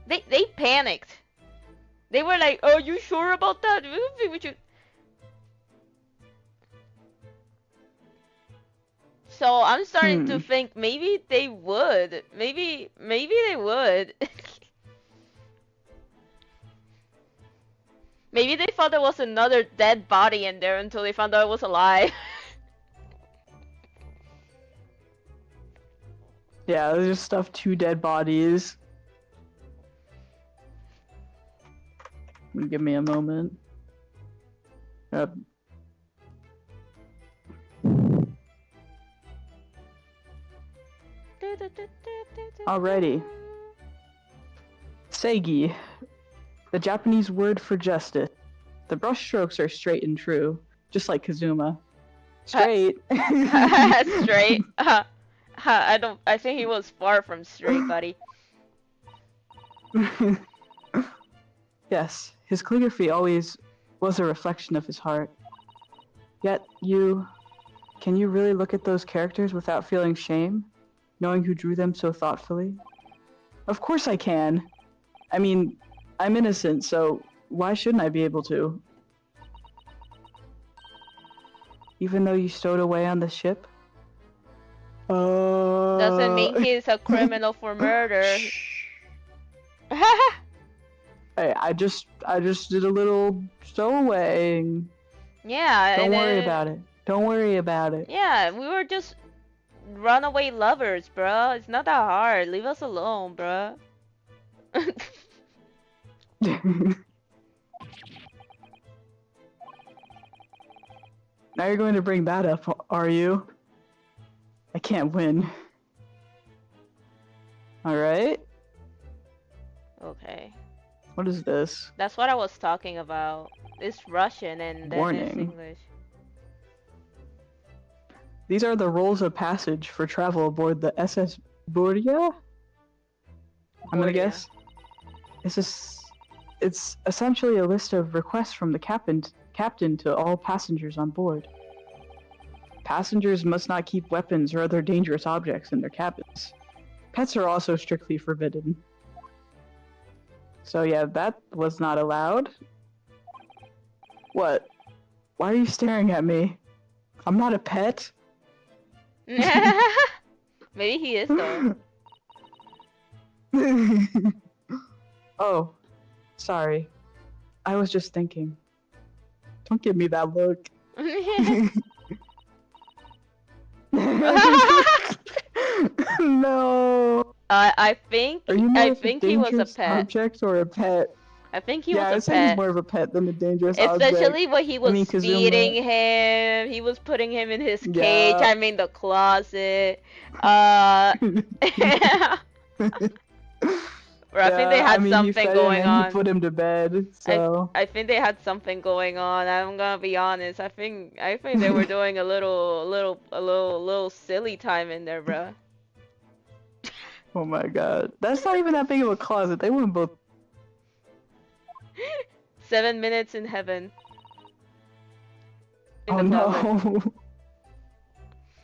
They panicked. They were like, "Are you sure about that? We should..." So I'm starting to think maybe they would. Maybe they would. Maybe they thought there was another dead body in there until they found out it was alive. Yeah, they just stuffed 2 dead bodies. Give me a moment. Alrighty. Seigi, the Japanese word for justice. The brushstrokes are straight and true, just like Kazuma. Straight. Straight. I think he was far from straight, buddy. Yes, his calligraphy always was a reflection of his heart. Yet can you really look at those characters without feeling shame, knowing who drew them so thoughtfully? Of course I can. I mean, I'm innocent, so why shouldn't I be able to? Even though you stowed away on the ship? Doesn't mean he's a criminal for murder. Hey, I just did a little stowaway. Yeah. Don't worry about it. Don't worry about it. Yeah, we were just runaway lovers, bro. It's not that hard. Leave us alone, bro. Now you're going to bring that up, are you? I can't win. Alright. Okay. What is this? That's what I was talking about. It's Russian and then it's Warning. English. These are the rules of passage for travel aboard the SS Buria? I'm gonna guess. It's essentially a list of requests from the captain to all passengers on board. Passengers must not keep weapons or other dangerous objects in their cabins. Pets are also strictly forbidden. So yeah, that was not allowed. What? Why are you staring at me? I'm not a pet. Maybe he is though. Oh, sorry. I was just thinking. Don't give me that look. No. I think Are you more I of think a he was a dangerous pet. object or a pet? I think he Yeah, I would was a say he's pet. more of a pet than a dangerous object. Especially when he was mean, Kazuma- feeding him, he was putting him in his cage. Yeah. I mean the closet. Or I think they had he something fed him going and on. He put him to bed. So I think they had something going on. I'm gonna be honest. I think they were doing a little silly time in there, bro. oh my god, that's not even that big of a closet. They wouldn't both. 7 minutes in heaven. In Oh the closet.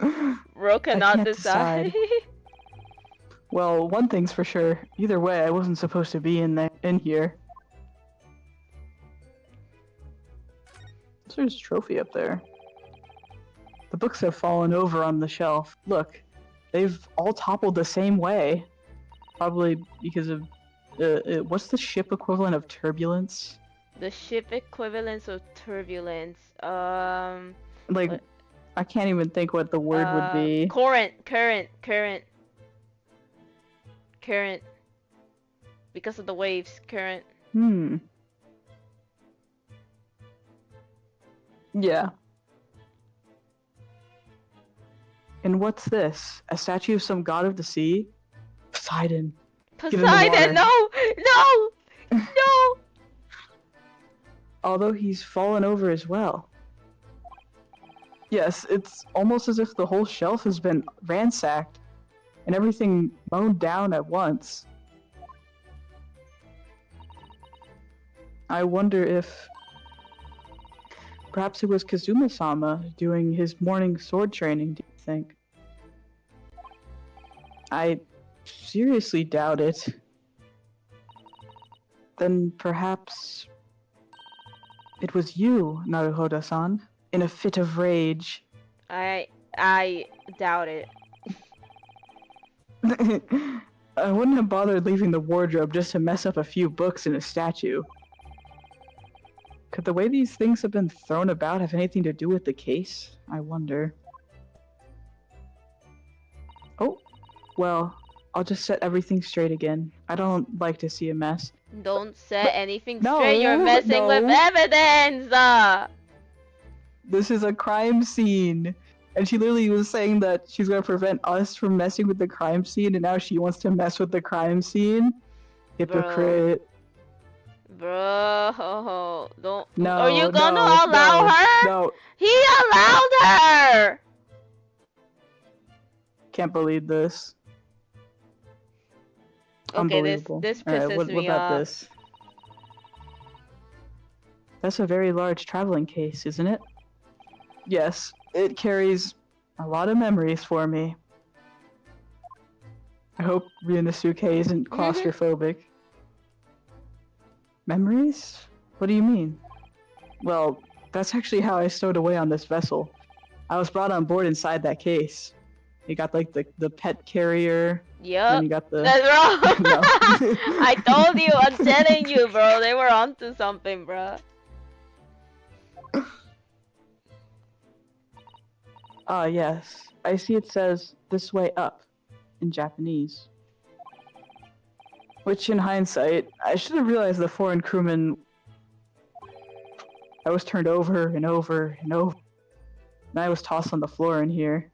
no. Ro cannot can't decide. Well, one thing's for sure. Either way, I wasn't supposed to be in here. So there's a trophy up there. The books have fallen over on the shelf. Look, they've all toppled the same way. Probably because of what's the ship equivalent of turbulence? The ship equivalence of turbulence. Like, what- I can't even think what the word would be. Current. Because of the waves, current. Yeah. And what's this? A statue of some god of the sea? Poseidon. Get in the Poseidon, water. no! Although he's fallen over as well. Yes, it's almost as if the whole shelf has been ransacked and everything mown down at once. I wonder if perhaps it was Kazuma-sama doing his morning sword training, do you think? I seriously doubt it. Then perhaps it was you, Naruhodo-san, in a fit of rage. I doubt it. I wouldn't have bothered leaving the wardrobe just to mess up a few books and a statue. Could the way these things have been thrown about have anything to do with the case? I wonder. Oh, well, I'll just set everything straight again. I don't like to see a mess. Don't set anything No, straight. You're messing with no. evidence. This is a crime scene. And she literally was saying that she's going to prevent us from messing with the crime scene, and now she wants to mess with the crime scene? Hypocrite. Bro, don't. No, Are you gonna no, allow no, her? No, He allowed her. can't believe this. Okay, Unbelievable. this Alright, pisses what me about off. this? That's a very large traveling case, isn't it? Yes, it carries a lot of memories for me. I hope Ryunosuke isn't claustrophobic. Memories? What do you mean? Well, that's actually how I stowed away on this vessel. I was brought on board inside that case. You got like the pet carrier. Yep. Then you got the That's wrong. No. I told you, I'm telling you, bro. They were onto something, bro. Ah, yes. I see it says this way up in Japanese. Which, in hindsight, I should have realized the foreign crewman. I was turned over and over and over. And I was tossed on the floor in here.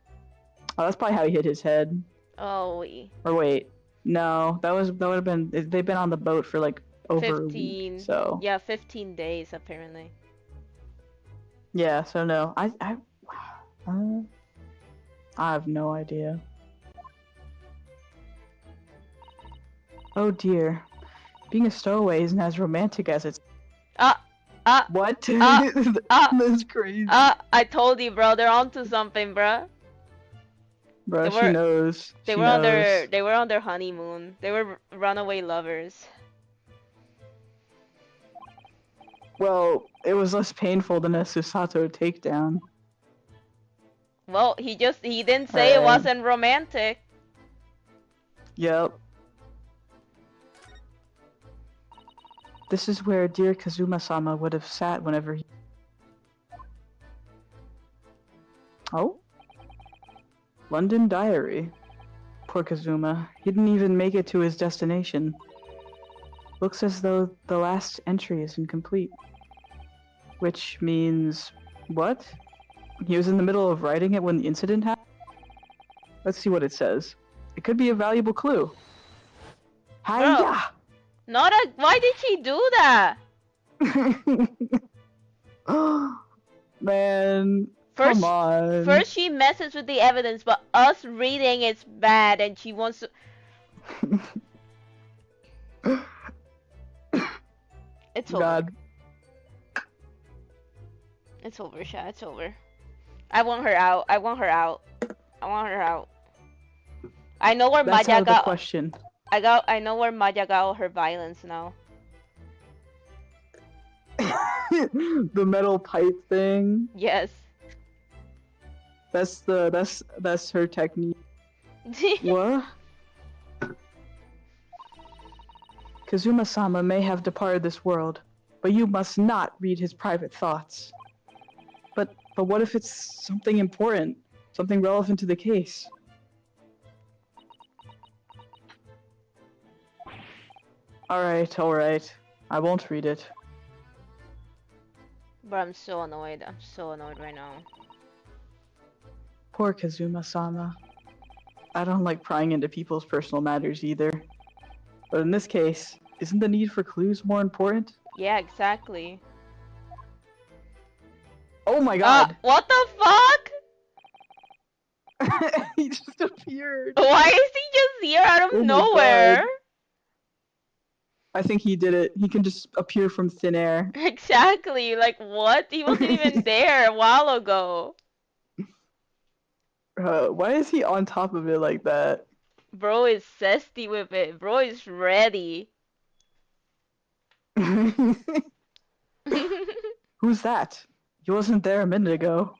Oh, that's probably how he hit his head. Oh, Or wait, no, that would have been. They've been on the boat for like over 15. a week, so Yeah, 15 days apparently. yeah. So no, I have no idea. Oh dear, being a stowaway isn't as romantic as it's. What? That's crazy. I told you, bro. They're onto something, bro. Bro, They she knows. They She were on knows. their honeymoon. They were runaway lovers. Well, it was less painful than a Susato takedown. Well, he didn't say it Alright. wasn't romantic. Yep. This is where dear Kazuma-sama would have sat whenever he... Oh? London Diary. Poor Kazuma. He didn't even make it to his destination. Looks as though the last entry is incomplete. Which means... what? He was in the middle of writing it when the incident happened? Let's see what it says. It could be a valuable clue. Hiya! Why did she do that? Man, First, come on. First she messes with the evidence, but us reading it's bad and she wants to... It's over. God. It's over, Sha. It's over. I want her out. I want her out. I want her out. I know where That's Maya out of the got... question. I know where Maya got all her violence now. The metal pipe thing. Yes. That's her technique. What? Kazuma-sama may have departed this world, but you must not read his private thoughts. But what if it's something important? Something relevant to the case? Alright. I won't read it. But I'm so annoyed. I'm so annoyed right now. Poor Kazuma-sama. I don't like prying into people's personal matters either. But in this case, isn't the need for clues more important? Yeah, exactly. Oh my god! What the fuck? He just appeared! Why is he just here out of Oh my nowhere? God. I think he did it. He can just appear from thin air. Exactly. Like, what? He wasn't even there a while ago. Why is he on top of it like that? Bro is zesty with it. Bro is ready. Who's that? He wasn't there a minute ago.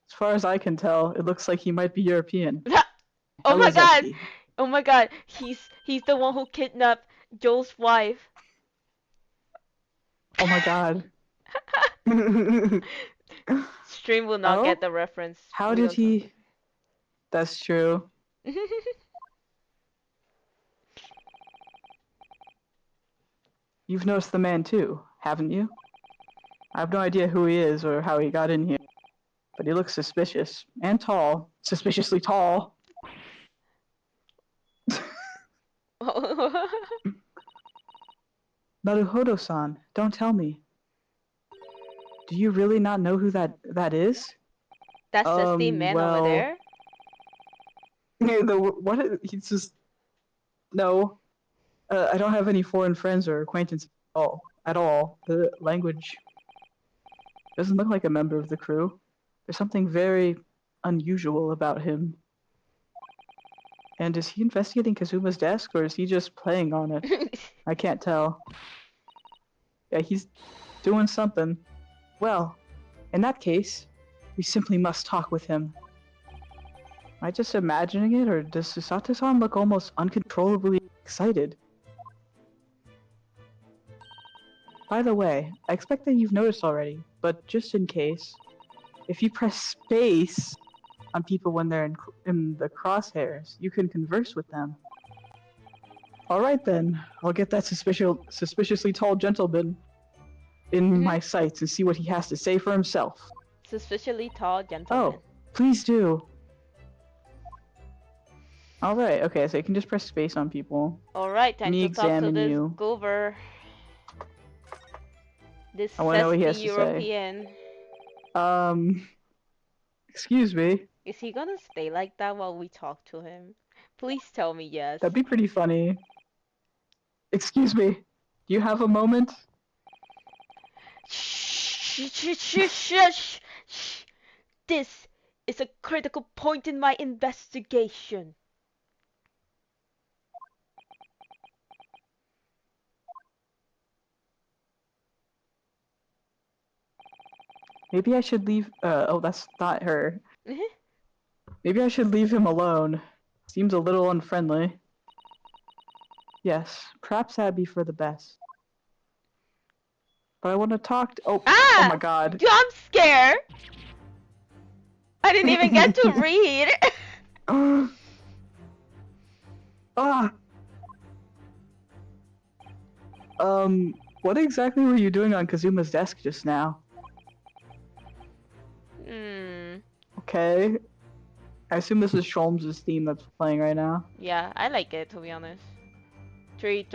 As far as I can tell, it looks like he might be European. Oh my Hello, god! Zesty. Oh my god! He's the one who kidnapped Joel's wife. Oh my god. Stream will not Oh? get the reference. How We did don't he... That's true. talk- You've noticed the man too, haven't you? I have no idea who he is or how he got in here. But he looks suspicious. And tall. Suspiciously tall. Naruhodo-san, don't tell me. Do you really not know who that is? That's zesty man over there? He's just... No. I don't have any foreign friends or acquaintances at all. The language doesn't look like a member of the crew. There's something very unusual about him. And is he investigating Kazuma's desk, or is he just playing on it? I can't tell. Yeah, he's doing something. Well, in that case, we simply must talk with him. Am I just imagining it, or does Susato-san look almost uncontrollably excited? By the way, I expect that you've noticed already, but just in case, if you press space on people when they're in the crosshairs, you can converse with them. Alright then, I'll get that suspiciously tall gentleman in my sights and see what he has to say for himself. Suspiciously tall gentleman. Oh, please do. Alright, okay, so you can just press space on people. Alright, time Me to talk to examine this you. goober. This I wanna know what he has zesty to say. European. Excuse me. Is he gonna stay like that while we talk to him? Please tell me yes. That'd be pretty funny. Excuse me. Do you have a moment? Shh. This is a critical point in my investigation. Maybe I should leave. Oh, that's not her. Maybe I should leave him alone. Seems a little unfriendly. Yes, perhaps that'd be for the best. But I want to talk to. Oh my god. Jump scare! I didn't even get to read. What exactly were you doing on Kazuma's desk just now? Okay. I assume this is Sholmes' theme that's playing right now. Yeah, I like it, to be honest. 3 ...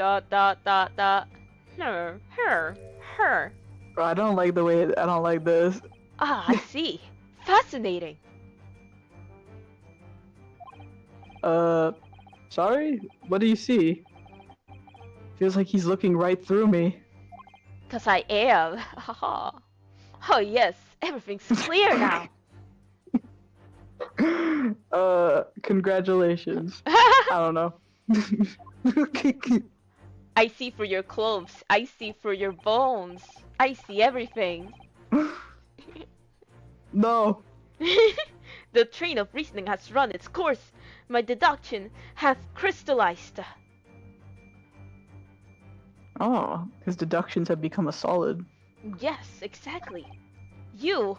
Her. Bro, I don't like the way. I don't like this. Ah, I see. Fascinating. Sorry? What do you see? Feels like he's looking right through me. 'Cause I am. Haha. Oh yes, everything's clear now. Congratulations. I don't know. I see through your clothes. I see through your bones. I see everything. No. The train of reasoning has run its course. My deduction hath crystallized. Oh, his deductions have become a solid. Yes, exactly. You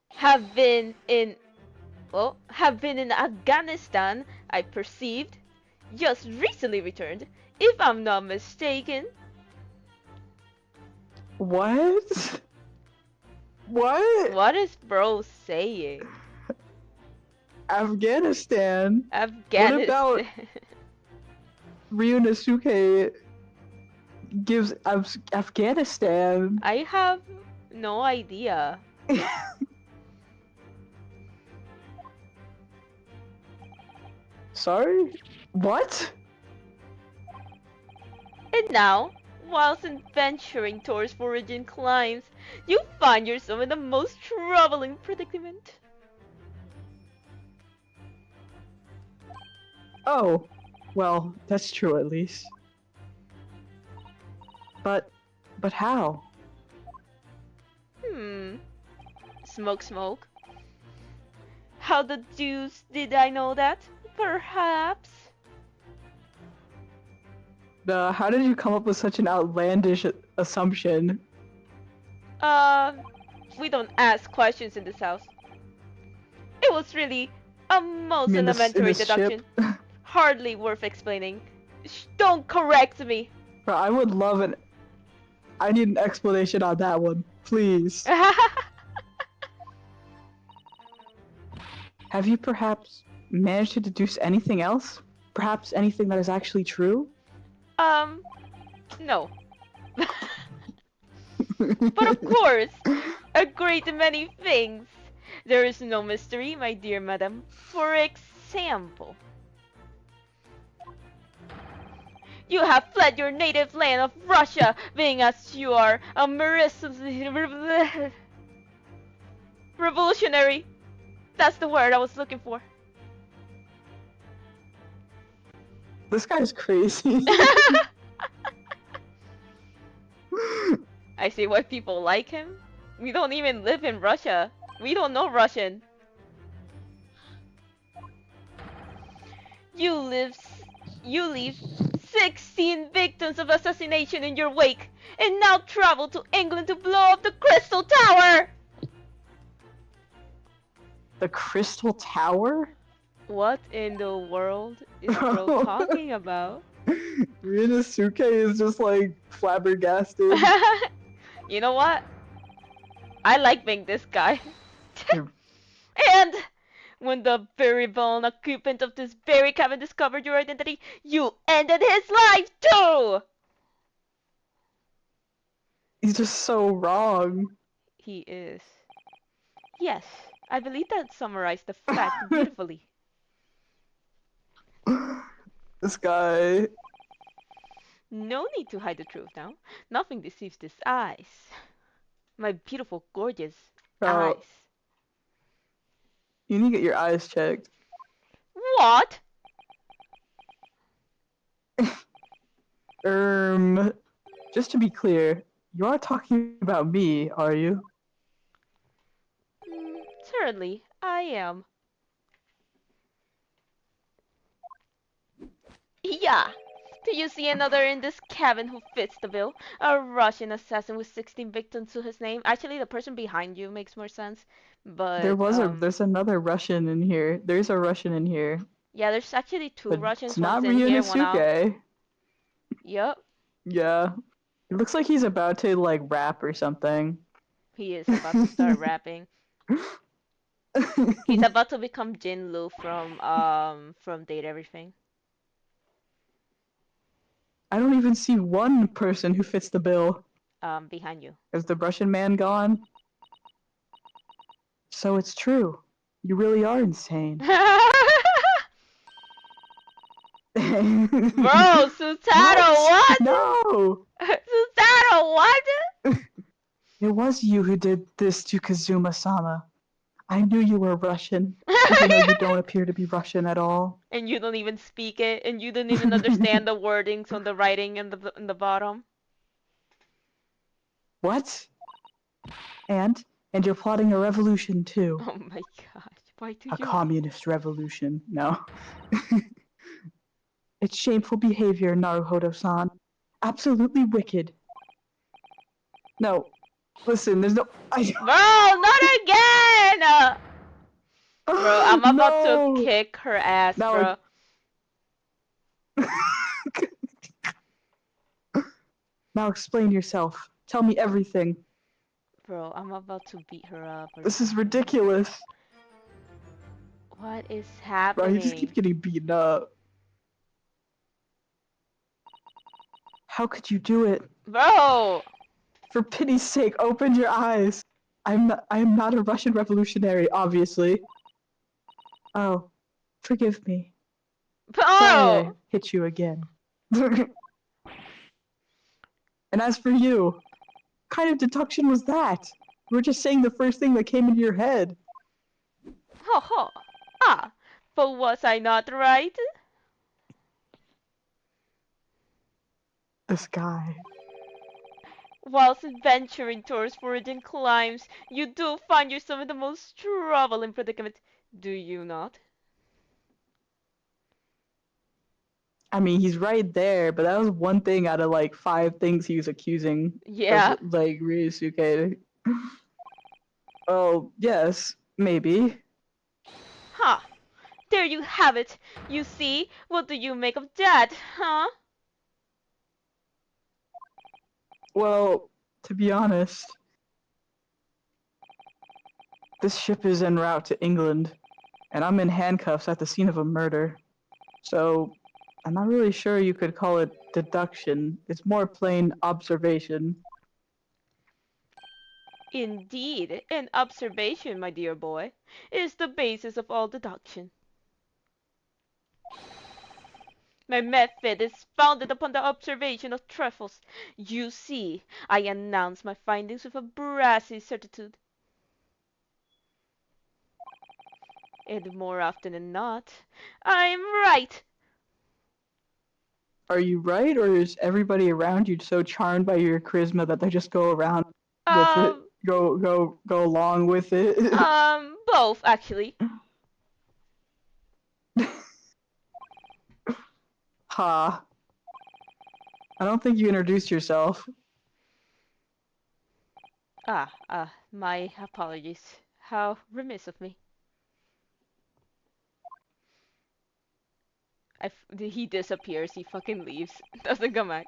have been in Afghanistan, I perceived. Just recently returned, if I'm not mistaken. What? What? What is bro saying? Afghanistan? Afghanistan. What about Ryunosuke gives Afghanistan? I have no idea. Sorry? What? And now, whilst adventuring towards foraging climes, you find yourself in the most troubling predicament. Oh, well, that's true at least. But how? Smoke, smoke. How the deuce did I know that? Perhaps? How did you come up with such an outlandish assumption? We don't ask questions in this house. It was really a most You mean elementary this deduction. ship? Hardly worth explaining. Don't correct me. Bro, I would love an... I need an explanation on that one, please. Have you perhaps managed to deduce anything else? Perhaps anything that is actually true? No. But of course, a great many things. There is no mystery, my dear madam. For example, you have fled your native land of Russia, being as you are a revolutionary. That's the word I was looking for. This guy's crazy. I see why people like him. We don't even live in Russia. We don't know Russian. You leave 16 victims of assassination in your wake, and now travel to England to blow up the Crystal Tower! The Crystal Tower? What in the world is bro talking about? Ryunosuke is just like flabbergasted. You know what? I like being this guy. You're- And when the very bone occupant of this very cabin discovered your identity, you ended his life too! He's just so wrong. He is. Yes, I believe that summarized the fact beautifully. This guy. No need to hide the truth now. Nothing deceives these eyes. My beautiful, gorgeous Bro, eyes. you need to get your eyes checked. What? Just to be clear, you are talking about me, are you? Certainly, I am. Yeah. Do you see another in this cabin who fits the bill? A Russian assassin with 16 victims to his name. Actually, the person behind you makes more sense. But There's another Russian in here. There's a Russian in here. yeah, there's actually two But Russians. it's not One's in here, one out. Ryunosuke. Yep, Yeah. It looks like he's about to like rap or something. he is about to start rapping. He's about to become Jinlu from Date Everything. I don't even see one person who fits the bill. Behind you. Is the Russian man gone? So it's true. You really are insane. Bro, Susato, what? No! Susato, what? It was you who did this to Kazuma-sama. I knew you were Russian, even though you don't appear to be Russian at all. And you don't even speak it, and you don't even understand the wordings on the writing in the bottom. What? And you're plotting a revolution too. Oh my gosh, why do A you? communist revolution. No. It's shameful behavior, Naruhodo-san. Absolutely wicked. No. Listen, there's no... Bro, not again! Bro, I'm about to No! kick her ass, Now... bro. Now explain yourself. Tell me everything. Bro, I'm about to beat her up. This is ridiculous. What is Bro, happening? you just keep getting beaten up. How could you do it? Bro! For pity's sake, open your eyes. I am not a Russian revolutionary, obviously. Oh, forgive me. Sorry I Bro! hit you again. And as for you, what kind of deduction was that? You were just saying the first thing that came into your head. Ho ho! Ah, but was I not right? This guy. Whilst adventuring towards forbidden climes, you do find yourself in the most troubling predicament, do you not? I mean, he's right there, but that was one thing out of like 5 things he was accusing Yeah. of, like, Ryusuke. Oh, yes, maybe. Huh. There you have it. You see? What do you make of that, huh? Well, to be honest, this ship is en route to England, and I'm in handcuffs at the scene of a murder. So, I'm not really sure you could call it deduction. It's more plain observation. Indeed, an observation, my dear boy, is the basis of all deduction. My method is founded upon the observation of trifles. You see, I announce my findings with a brassy certitude. And more often than not, I'm right. Are you right, or is everybody around you so charmed by your charisma that they just go around with it? Um, Go along with it? Both actually. Ha. I don't think you introduced yourself. My apologies. How remiss of me. He disappears, he fucking leaves. Doesn't come back.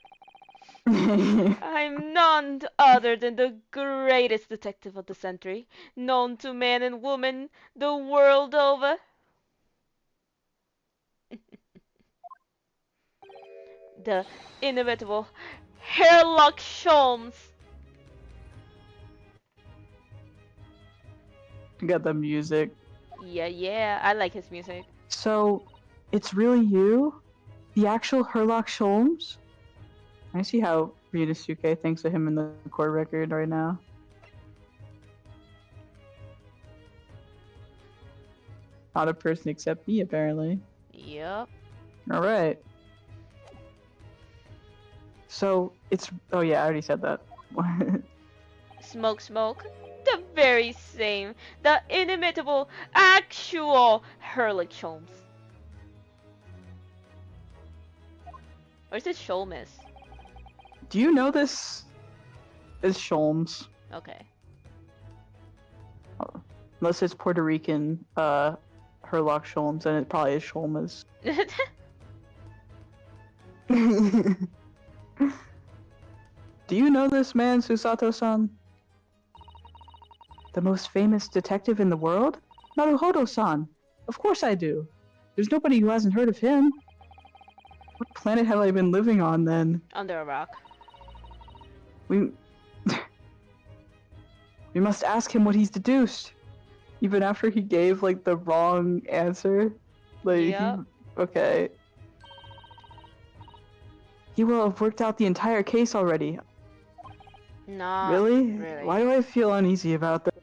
I'm none other than the greatest detective of the century, known to man and woman the world over. The inimitable Sherlock Holmes. Got the music. Yeah, I like his music. So, it's really you? The actual Sherlock Holmes? I see how Ryusuke thinks of him in the court record right now. Not a person except me, apparently. Yep. Alright. So, it's... Oh yeah, I already said that. Smoke. The very same. The inimitable, actual Sherlock Holmes. Or is it Sholmes? Do you know this is Sholmes? Okay. Unless it's Puerto Rican, Sherlock Holmes, and it probably is Sholmes. Do you know this man, Susato-san? The most famous detective in the world? Naruhodo-san! Of course I do. There's nobody who hasn't heard of him. What planet have I been living on, then? Under a rock. We... we must ask him what he's deduced. Even after he gave, like, the wrong answer? Like, Yep. Okay. He will have worked out the entire case already. Nah. Really? Really. Why do I feel uneasy about that?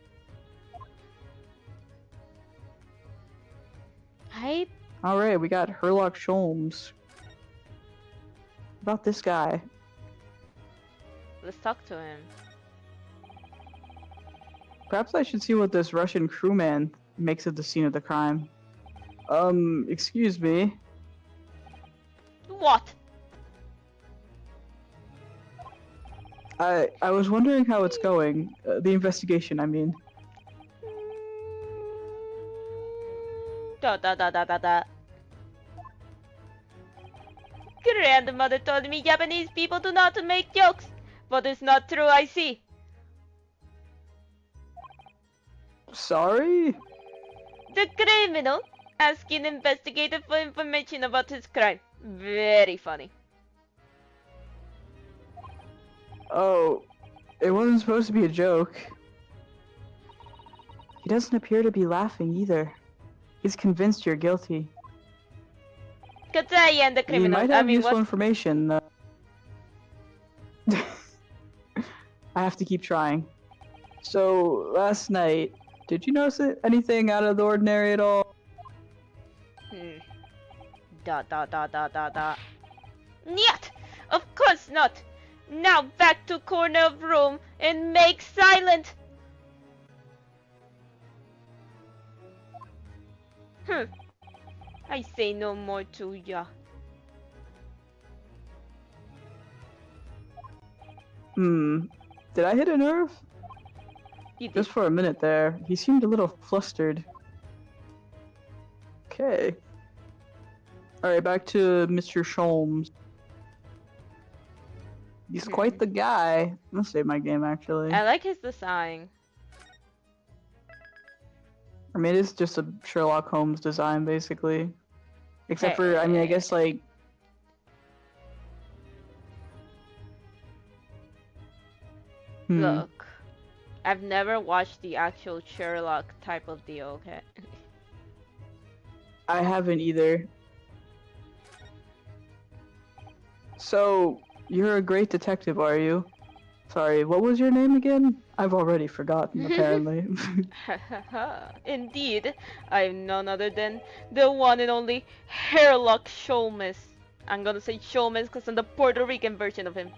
Alright, we got Sherlock Sholmes. About this guy. Let's talk to him. Perhaps I should see what this Russian crewman makes of the scene of the crime. Excuse me. What? I was wondering how it's going. The investigation, I mean. Da da da da da da. Grandmother told me Japanese people do not make jokes, but it's not true, I see. Sorry? The criminal asking investigator for information about his crime. Very funny. Oh, it wasn't supposed to be a joke. He doesn't appear to be laughing either. He's convinced you're guilty. Cause I am the You criminal. might I have mean, useful what? information. I have to keep trying. So, last night, did you notice anything out of the ordinary at all? Da da da da da da. Niet! Of course not! Now back to corner of room and make silent! I say no more to ya. Did I hit a nerve? You did. Just for a minute there. He seemed a little flustered. Okay. Alright, back to Mr. Sholmes. He's quite the guy. I'm gonna save my game, actually. I like his design. I mean, it's just a Sherlock Holmes design, basically. Except for, I mean, I guess, like... Look, I've never watched the actual Sherlock type of deal, okay? I haven't either. So, you're a great detective, are you? Sorry, what was your name again? I've already forgotten, apparently. Indeed, I'm none other than the one and only Sherlock Sholmes. I'm gonna say Sholmes because I'm the Puerto Rican version of him.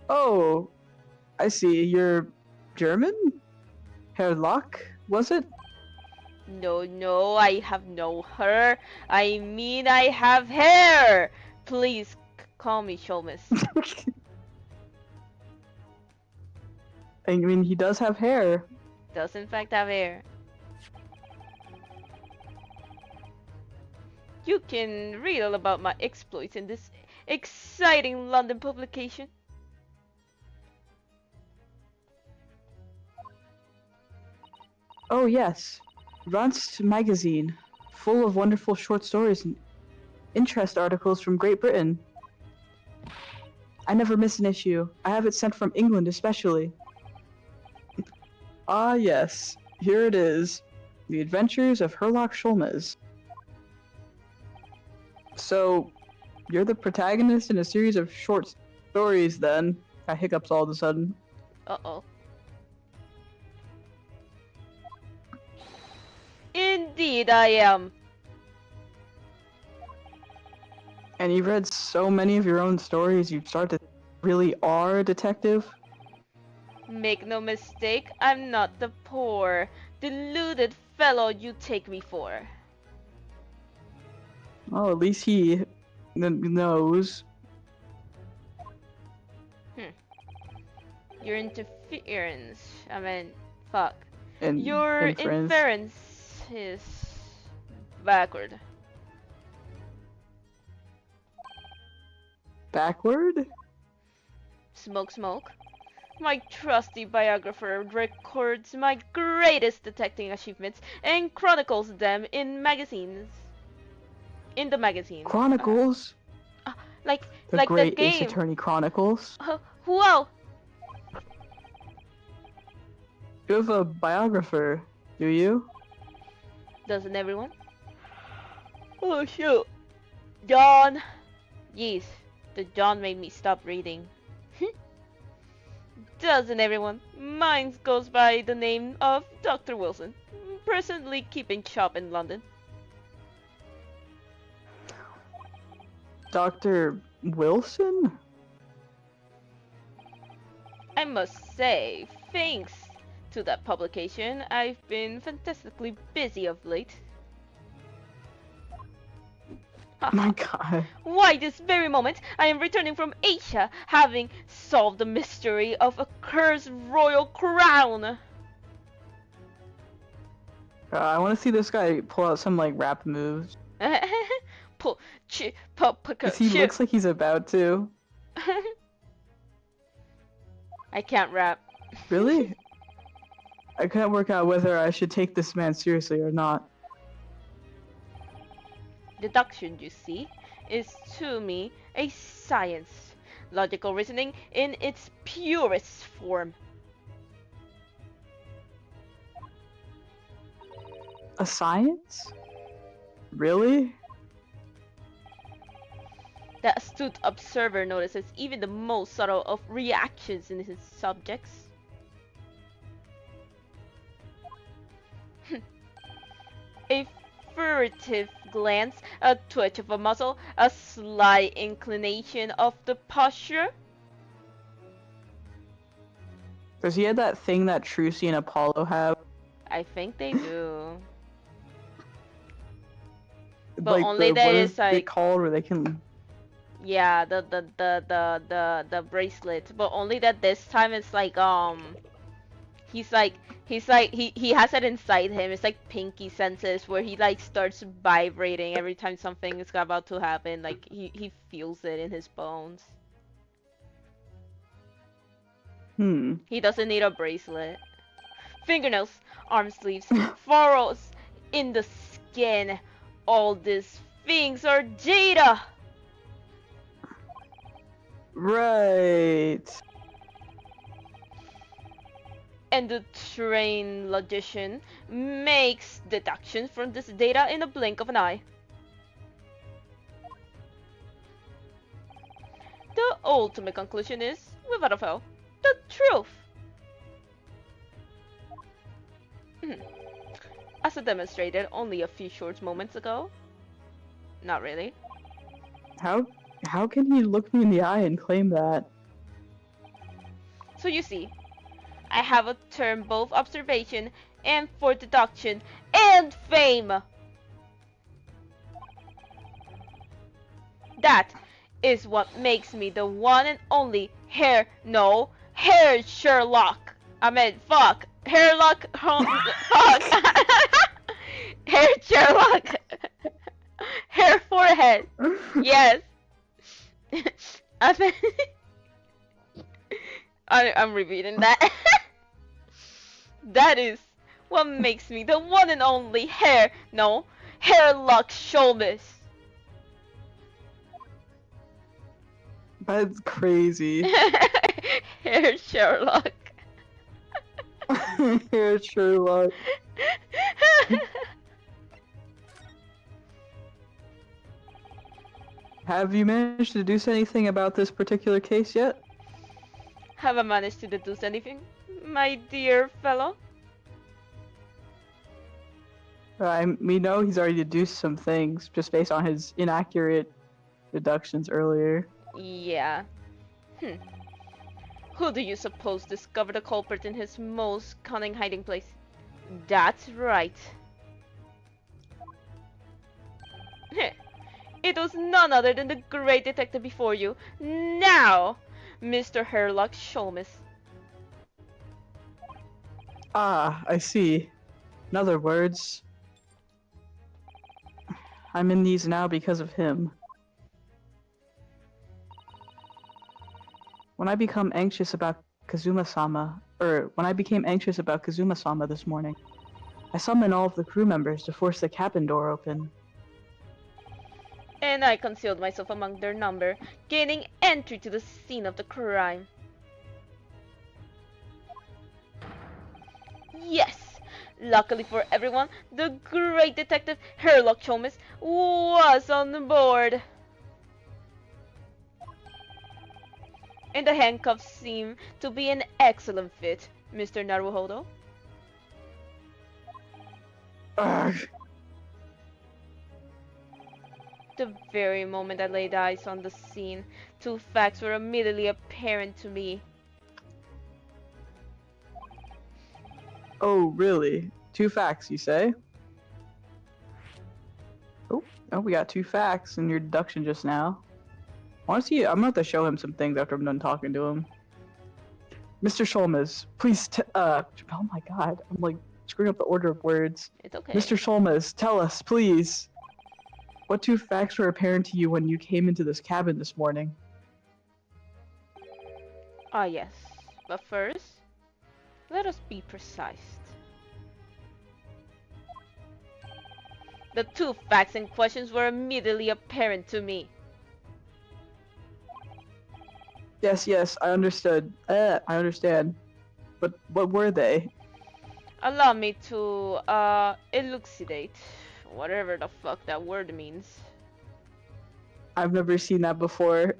Oh, I see. You're German? Sherlock, was it? No, I have no hair. I mean, I have hair. Please call me Sholmes. I mean, he does have hair. Does in fact have hair. You can read all about my exploits in this exciting London publication. Oh, yes. Runst magazine, full of wonderful short stories and interest articles from Great Britain. I never miss an issue. I have it sent from England especially. Ah, yes. Here it is. The Adventures of Sherlock Sholmes. So, you're the protagonist in a series of short stories, then? I hiccups all of a sudden. Uh-oh. Indeed I am. And you've read so many of your own stories, you start to really are a detective? Make no mistake, I'm not the poor, deluded fellow you take me for. Oh, at least he knows. Your interference, I mean, fuck. And Your inference is backward. Backward? Smoke, smoke. My trusty biographer records my greatest detecting achievements and chronicles them in magazines. In the magazine. Chronicles? Like Great the Ace game. Attorney Chronicles? Whoa! You have a biographer, do you? Doesn't everyone? Oh shoot. John. Yes, the John made me stop reading. Doesn't everyone? Mine goes by the name of Dr. Wilson. presently keeping shop in London. Dr. Wilson? I must say, thanks to that publication, I've been fantastically busy of late. My god. Why, this very moment, I am returning from Asia, having solved the mystery of a cursed royal crown. I want to see this guy pull out some, like, rap moves. Pull, Because he looks like he's about to. I can't rap. Really? I can't work out whether I should take this man seriously or not. Deduction, you see, is to me a science. Logical reasoning in its purest form. A science? Really? The astute observer notices even the most subtle of reactions in his subjects. A furtive glance, a twitch of a muscle, a slight inclination of the posture. Does he have that thing that Trucy and Apollo have? I think they do. But like only the, that what is is like it called where they can... Yeah, the bracelet. But only that this time it's like he has it inside him. It's like pinky senses where he like starts vibrating every time something is about to happen. Like he feels it in his bones. He doesn't need a bracelet. Fingernails, arm sleeves, furrows in the skin. All these things are data. Right. And the trained logician makes deductions from this data in a blink of an eye. The ultimate conclusion is, without a fail, the truth. As I demonstrated only a few short moments ago. Not really. How can he look me in the eye and claim that? So you see, I have a term both observation and for deduction and fame. That is what makes me the one and only hair Sherlock. I meant fuck. Hairlock fuck. Hair Sherlock. Hair forehead. Yes. I'm repeating that. That is what makes me the one and only Hairlock Sholmes. That's crazy. Hair Sherlock. Hair Sherlock. Have you managed to deduce anything about this particular case yet? Have I managed to deduce anything, my dear fellow? We know he's already deduced some things just based on his inaccurate deductions earlier. Yeah. Who do you suppose discovered the culprit in his most cunning hiding place? That's right. It was none other than the great detective before you, now, Mr. Hairlock Sholmes. Ah, I see. In other words, I'm in these now because of him. When I became anxious about Kazuma-sama this morning, I summoned all of the crew members to force the cabin door open. And I concealed myself among their number, gaining entry to the scene of the crime. Yes! Luckily for everyone, the great detective Hairlock Sholmes was on board. And the handcuffs seem to be an excellent fit, Mr. Naruhodo. Ugh. The very moment I laid eyes on the scene, two facts were immediately apparent to me. Oh, really? 2 facts, you say? Oh, we got 2 facts in your deduction just now. I'm gonna have to show him some things after I'm done talking to him. Mr. Sholmes, please oh my god, I'm like screwing up the order of words. It's okay. Mr. Sholmes, tell us, please. What 2 facts were apparent to you when you came into this cabin this morning? Ah, yes. But first, let us be precise. The 2 facts in questions were immediately apparent to me. Yes, I understood. I understand. But what were they? Allow me to, elucidate. Whatever the fuck that word means. I've never seen that before.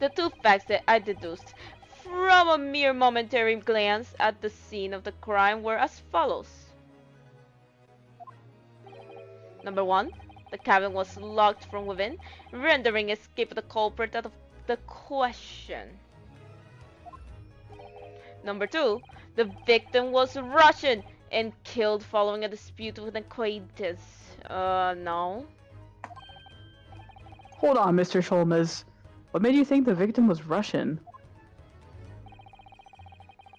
The 2 facts that I deduced from a mere momentary glance at the scene of the crime were as follows. Number 1, the cabin was locked from within, rendering escape of the culprit out of the question. Number 2, the victim was Russian and killed following a dispute with an acquaintance. No. Hold on, Mr. Sholmes. What made you think the victim was Russian?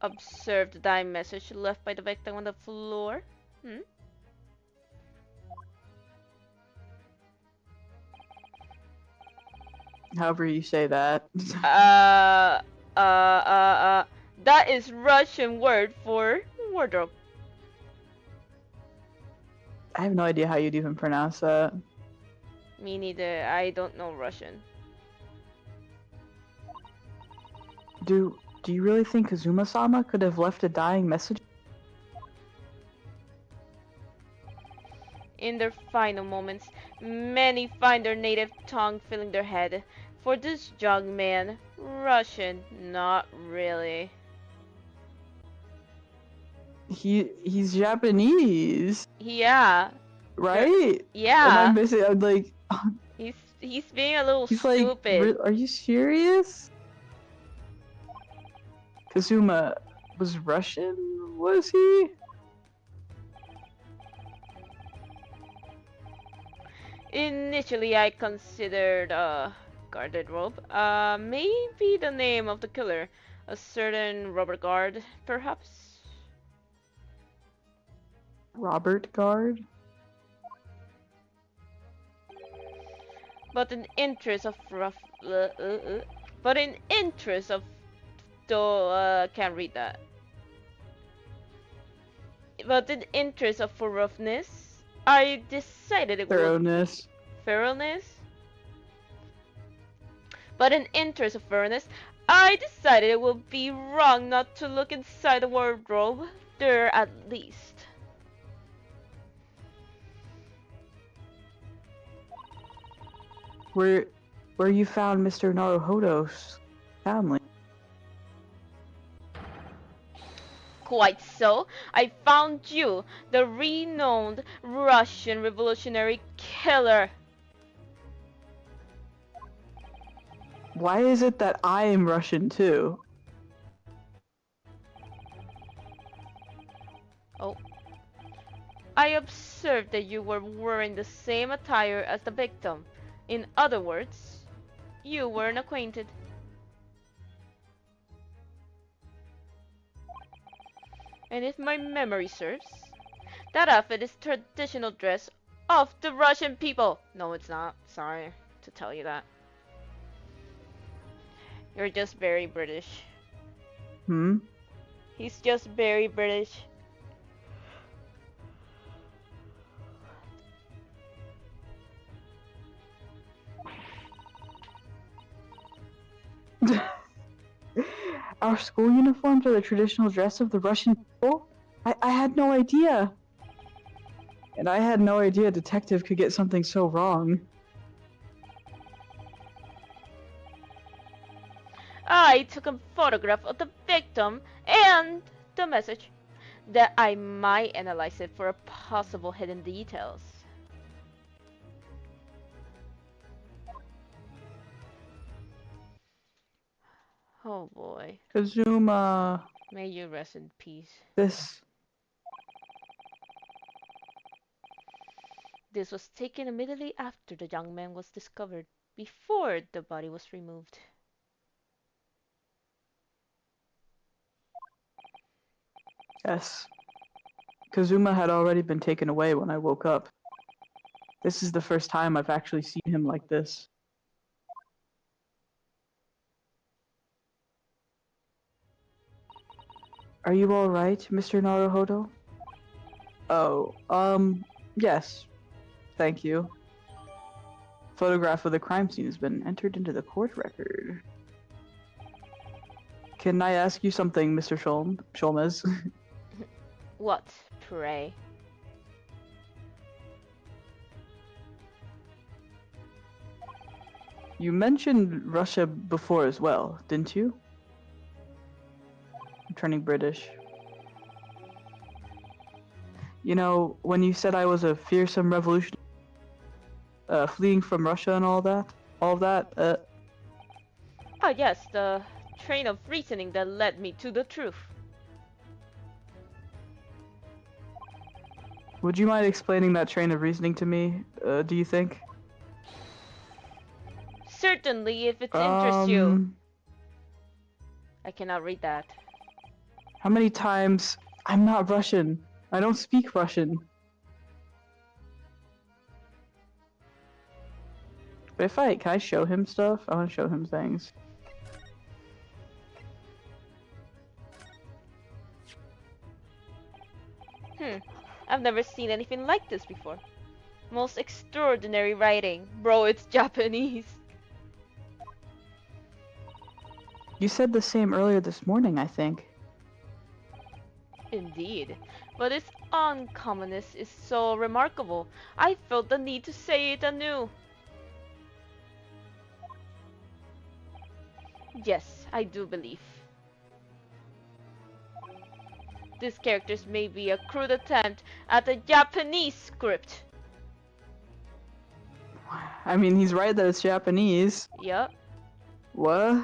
Observed the dying message left by the victim on the floor. However you say that. That is Russian word for wardrobe. I have no idea how you'd even pronounce that. Me neither. I don't know Russian. Do you really think Kazuma-sama could have left a dying message? In their final moments, many find their native tongue filling their head. For this young man, Russian, not really. He's Japanese, Yeah. right? Yeah. Am I missing? I'm like, He's being a little he's like, stupid. are you serious? Kazuma was Russian, was he? Initially, I considered guarded robe. Maybe the name of the killer, a certain Robert Guard, perhaps. Robert Guard? But in interest of though can't read that. But in interest of roughness, I decided it would Thoroughness. thoroughness. But in interest of fairness, I decided it would be wrong not to look inside the wardrobe there at least. Where you found Mr. Naruhodo's family? Quite so. I found you, the renowned Russian revolutionary killer. Why is it that I am Russian too? Oh. I observed that you were wearing the same attire as the victim. In other words, you weren't acquainted. And if my memory serves, that outfit is traditional dress of the Russian people. No, it's not. Sorry to tell you that. You're just very British. He's just very British. Our school uniforms are the traditional dress of the Russian people? I had no idea. And I had no idea a detective could get something so wrong. I took a photograph of the victim and the message. that I might analyze it for possible hidden details. Oh boy. Kazuma. May you rest in peace. This. This was taken immediately after the young man was discovered, before the body was removed. Yes. Kazuma had already been taken away when I woke up. This is the first time I've actually seen him like this. Are you alright, Mr. Naruhodo? Oh, yes. Thank you. Photograph of the crime scene has been entered into the court record. Can I ask you something, Mr. Sholmes? What, pray? You mentioned Russia before as well, didn't you? I'm turning British. You know, when you said I was a fearsome revolutionary, fleeing from Russia and all that, Ah, yes, the train of reasoning that led me to the truth. would you mind explaining that train of reasoning to me, do you think? Certainly, if it interests you. Um, I cannot read that. how many times? I'm not Russian. I don't speak Russian. But can I show him stuff? I want to show him things. I've never seen anything like this before. Most extraordinary writing. Bro, it's Japanese. You said the same earlier this morning, I think. Indeed. But its uncommonness is so remarkable. I felt the need to say it anew. Yes, I do believe. These characters may be a crude attempt at a Japanese script. I mean, he's right that it's Japanese. Yup. What?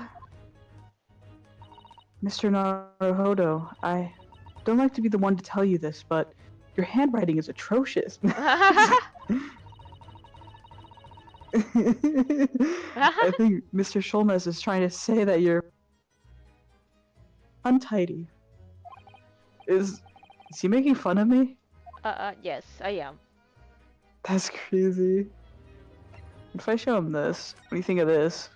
Mr. Naruhodo, I don't like to be the one to tell you this, but your handwriting is atrocious. I think Mr. Sholmes is trying to say that you're untidy. Is he making fun of me? Yes, I am. That's crazy. If I show him this, what do you think of this?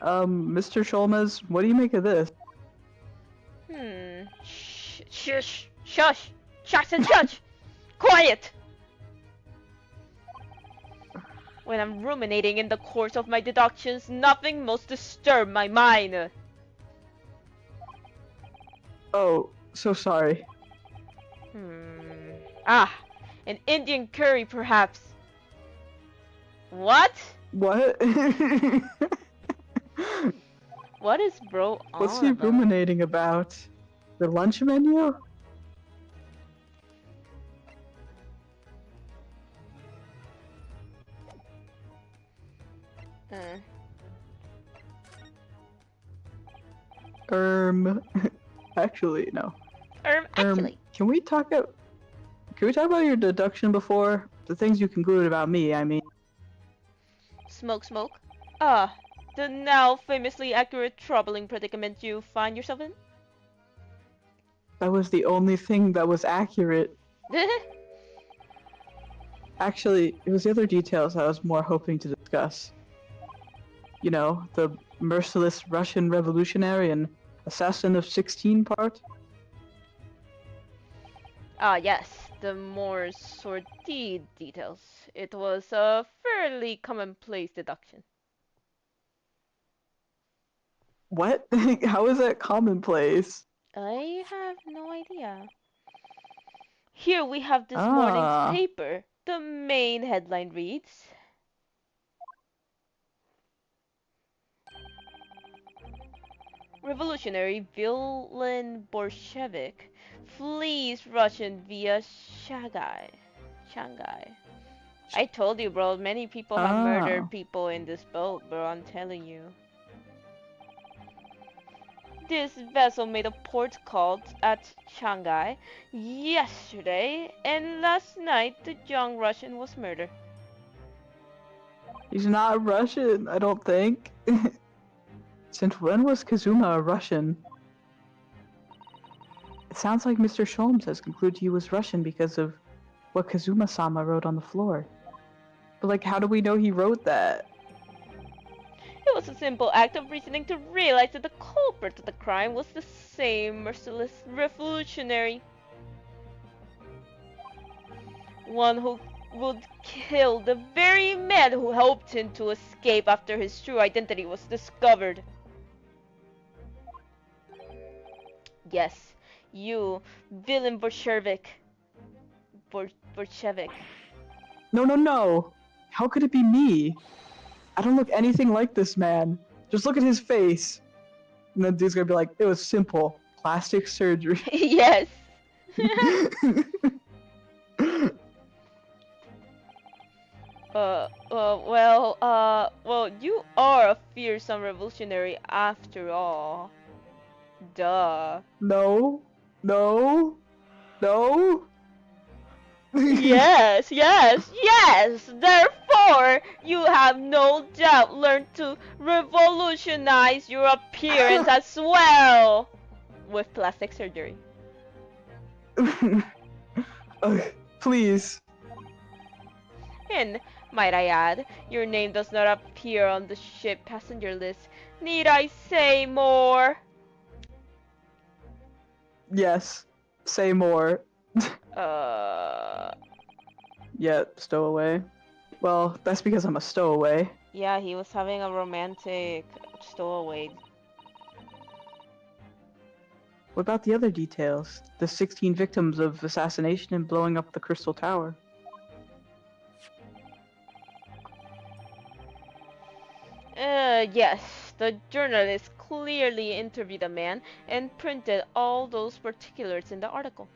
Mr. Sholmes, what do you make of this? Shush! Shush! Shush and shush! Quiet! When I'm ruminating in the course of my deductions, nothing most disturb my mind. Oh, so sorry. Ah, an Indian curry perhaps. What? What? What is bro on What's he about? ruminating about? The lunch menu? Actually, no. Actually. Can we talk about your deduction before? The things you concluded about me, I mean. Smoke, smoke. Ah, the now famously accurate troubling predicament you find yourself in? That was the only thing that was accurate. Actually, it was the other details I was more hoping to discuss. You know, the merciless Russian revolutionary and assassin of 16 part? Ah, yes, the more sordid details. It was a fairly commonplace deduction. What? How is that commonplace? I have no idea. Here we have this morning's Ah. paper. The main headline reads, Revolutionary villain Bolshevik flees Russian via Shanghai. Shanghai. I told you, bro. Many people have murdered people in this boat, bro. I'm telling you. This vessel made a port call at Shanghai yesterday, and last night the young Russian was murdered. He's not Russian, I don't think. Since when was Kazuma a Russian? It sounds like Mr. Sholmes has concluded he was Russian because of what Kazuma-sama wrote on the floor. But like, how do we know he wrote that? It was a simple act of reasoning to realize that the culprit of the crime was the same merciless revolutionary. One who would kill the very man who helped him to escape after his true identity was discovered. Yes, you, villain Bolshevik. Bolshevik. No. How could it be me? I don't look anything like this man. Just look at his face. And then dude's gonna be like, it was simple. Plastic surgery. Yes. Well, you are a fearsome revolutionary after all. Duh. No. Yes. Therefore, you have no doubt learned to revolutionize your appearance as well with plastic surgery. Please. And, might I add, your name does not appear on the ship passenger list. Need I say more? Yes. Say more. Yeah, stowaway. Well, that's because I'm a stowaway. Yeah, he was having a romantic stowaway. What about the other details? The 16 victims of assassination and blowing up the Crystal Tower. Yes, the journalist clearly interviewed a man and printed all those particulars in the article.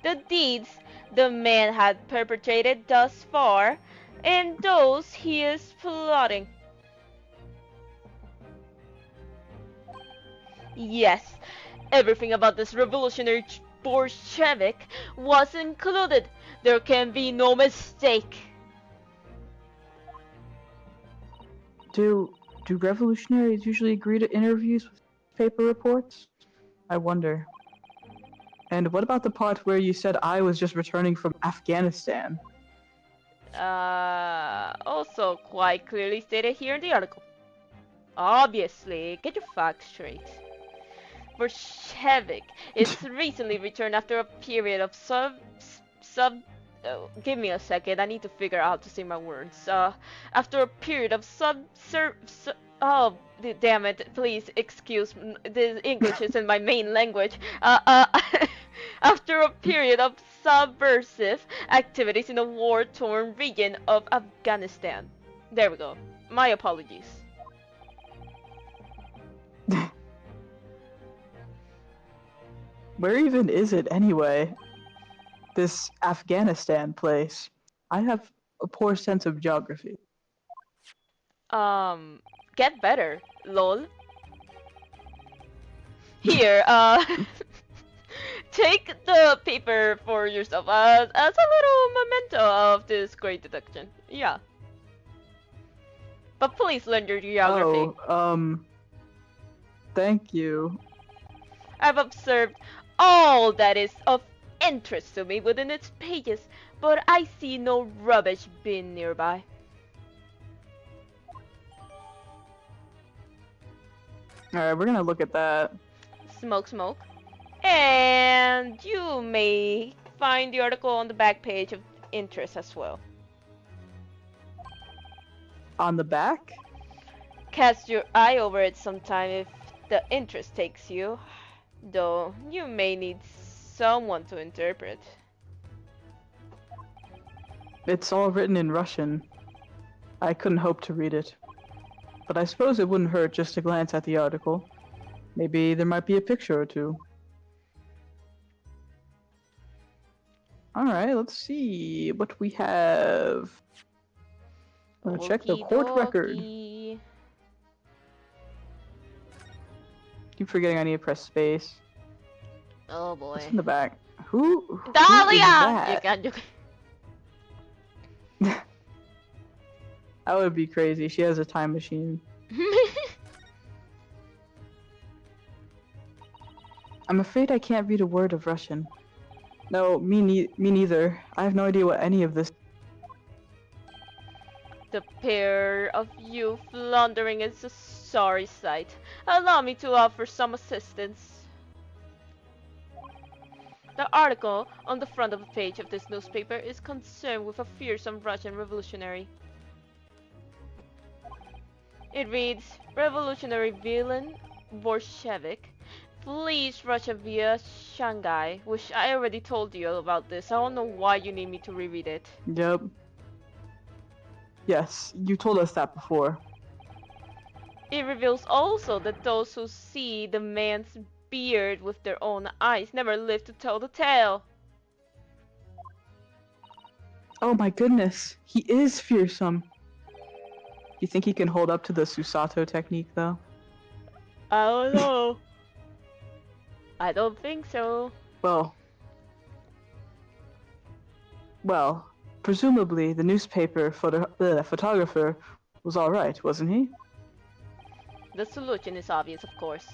The deeds the man had perpetrated thus far, and those he is plotting. Yes, everything about this revolutionary Bolshevik was included. There can be no mistake. Do revolutionaries usually agree to interviews with paper reports? I wonder. And what about the part where you said I was just returning from Afghanistan? Also quite clearly stated here in the article. Obviously, get your facts straight. Bolshevik is recently returned after a period of give me a second, I need to figure out how to say my words. After a period of oh, damn it, please excuse me, the English isn't my main language. After a period of subversive activities in the war-torn region of Afghanistan. There we go. My apologies. Where even is it anyway? This Afghanistan place. I have a poor sense of geography. Get better, lol. Here, take the paper for yourself as a little memento of this great deduction. Yeah. But please learn your geography. Thank you. I've observed all that is of interest to me within its pages, but I see no rubbish bin nearby. Alright, we're gonna look at that. Smoke. And you may find the article on the back page of interest as well. On the back? Cast your eye over it sometime if the interest takes you. Though you may need someone to interpret. It's all written in Russian. I couldn't hope to read it. but I suppose it wouldn't hurt just to glance at the article. Maybe there might be a picture or two. Alright, let's see what we have. I'm gonna check the court record. Okie Keep forgetting I need to press space. Oh boy. What's in the back? Who is Dahlia! You that? can't do That would be crazy. She has a time machine. I'm afraid I can't read a word of Russian. No, me neither. I have no idea what any of this. The pair of you floundering is a sorry sight. Allow me to offer some assistance. The article on the front of the page of this newspaper is concerned with a fearsome Russian revolutionary. It reads, Revolutionary villain Bolshevik flees Russia via Shanghai, which I already told you about this. I don't know why you need me to reread it. Yep. Yes, you told us that before. It reveals also that those who see the man's beard with their own eyes never live to tell the tale. Oh my goodness, he is fearsome. You think he can hold up to the Susato technique, though? I don't know. I don't think so. Well, presumably the newspaper photographer was alright, wasn't he? The solution is obvious, of course.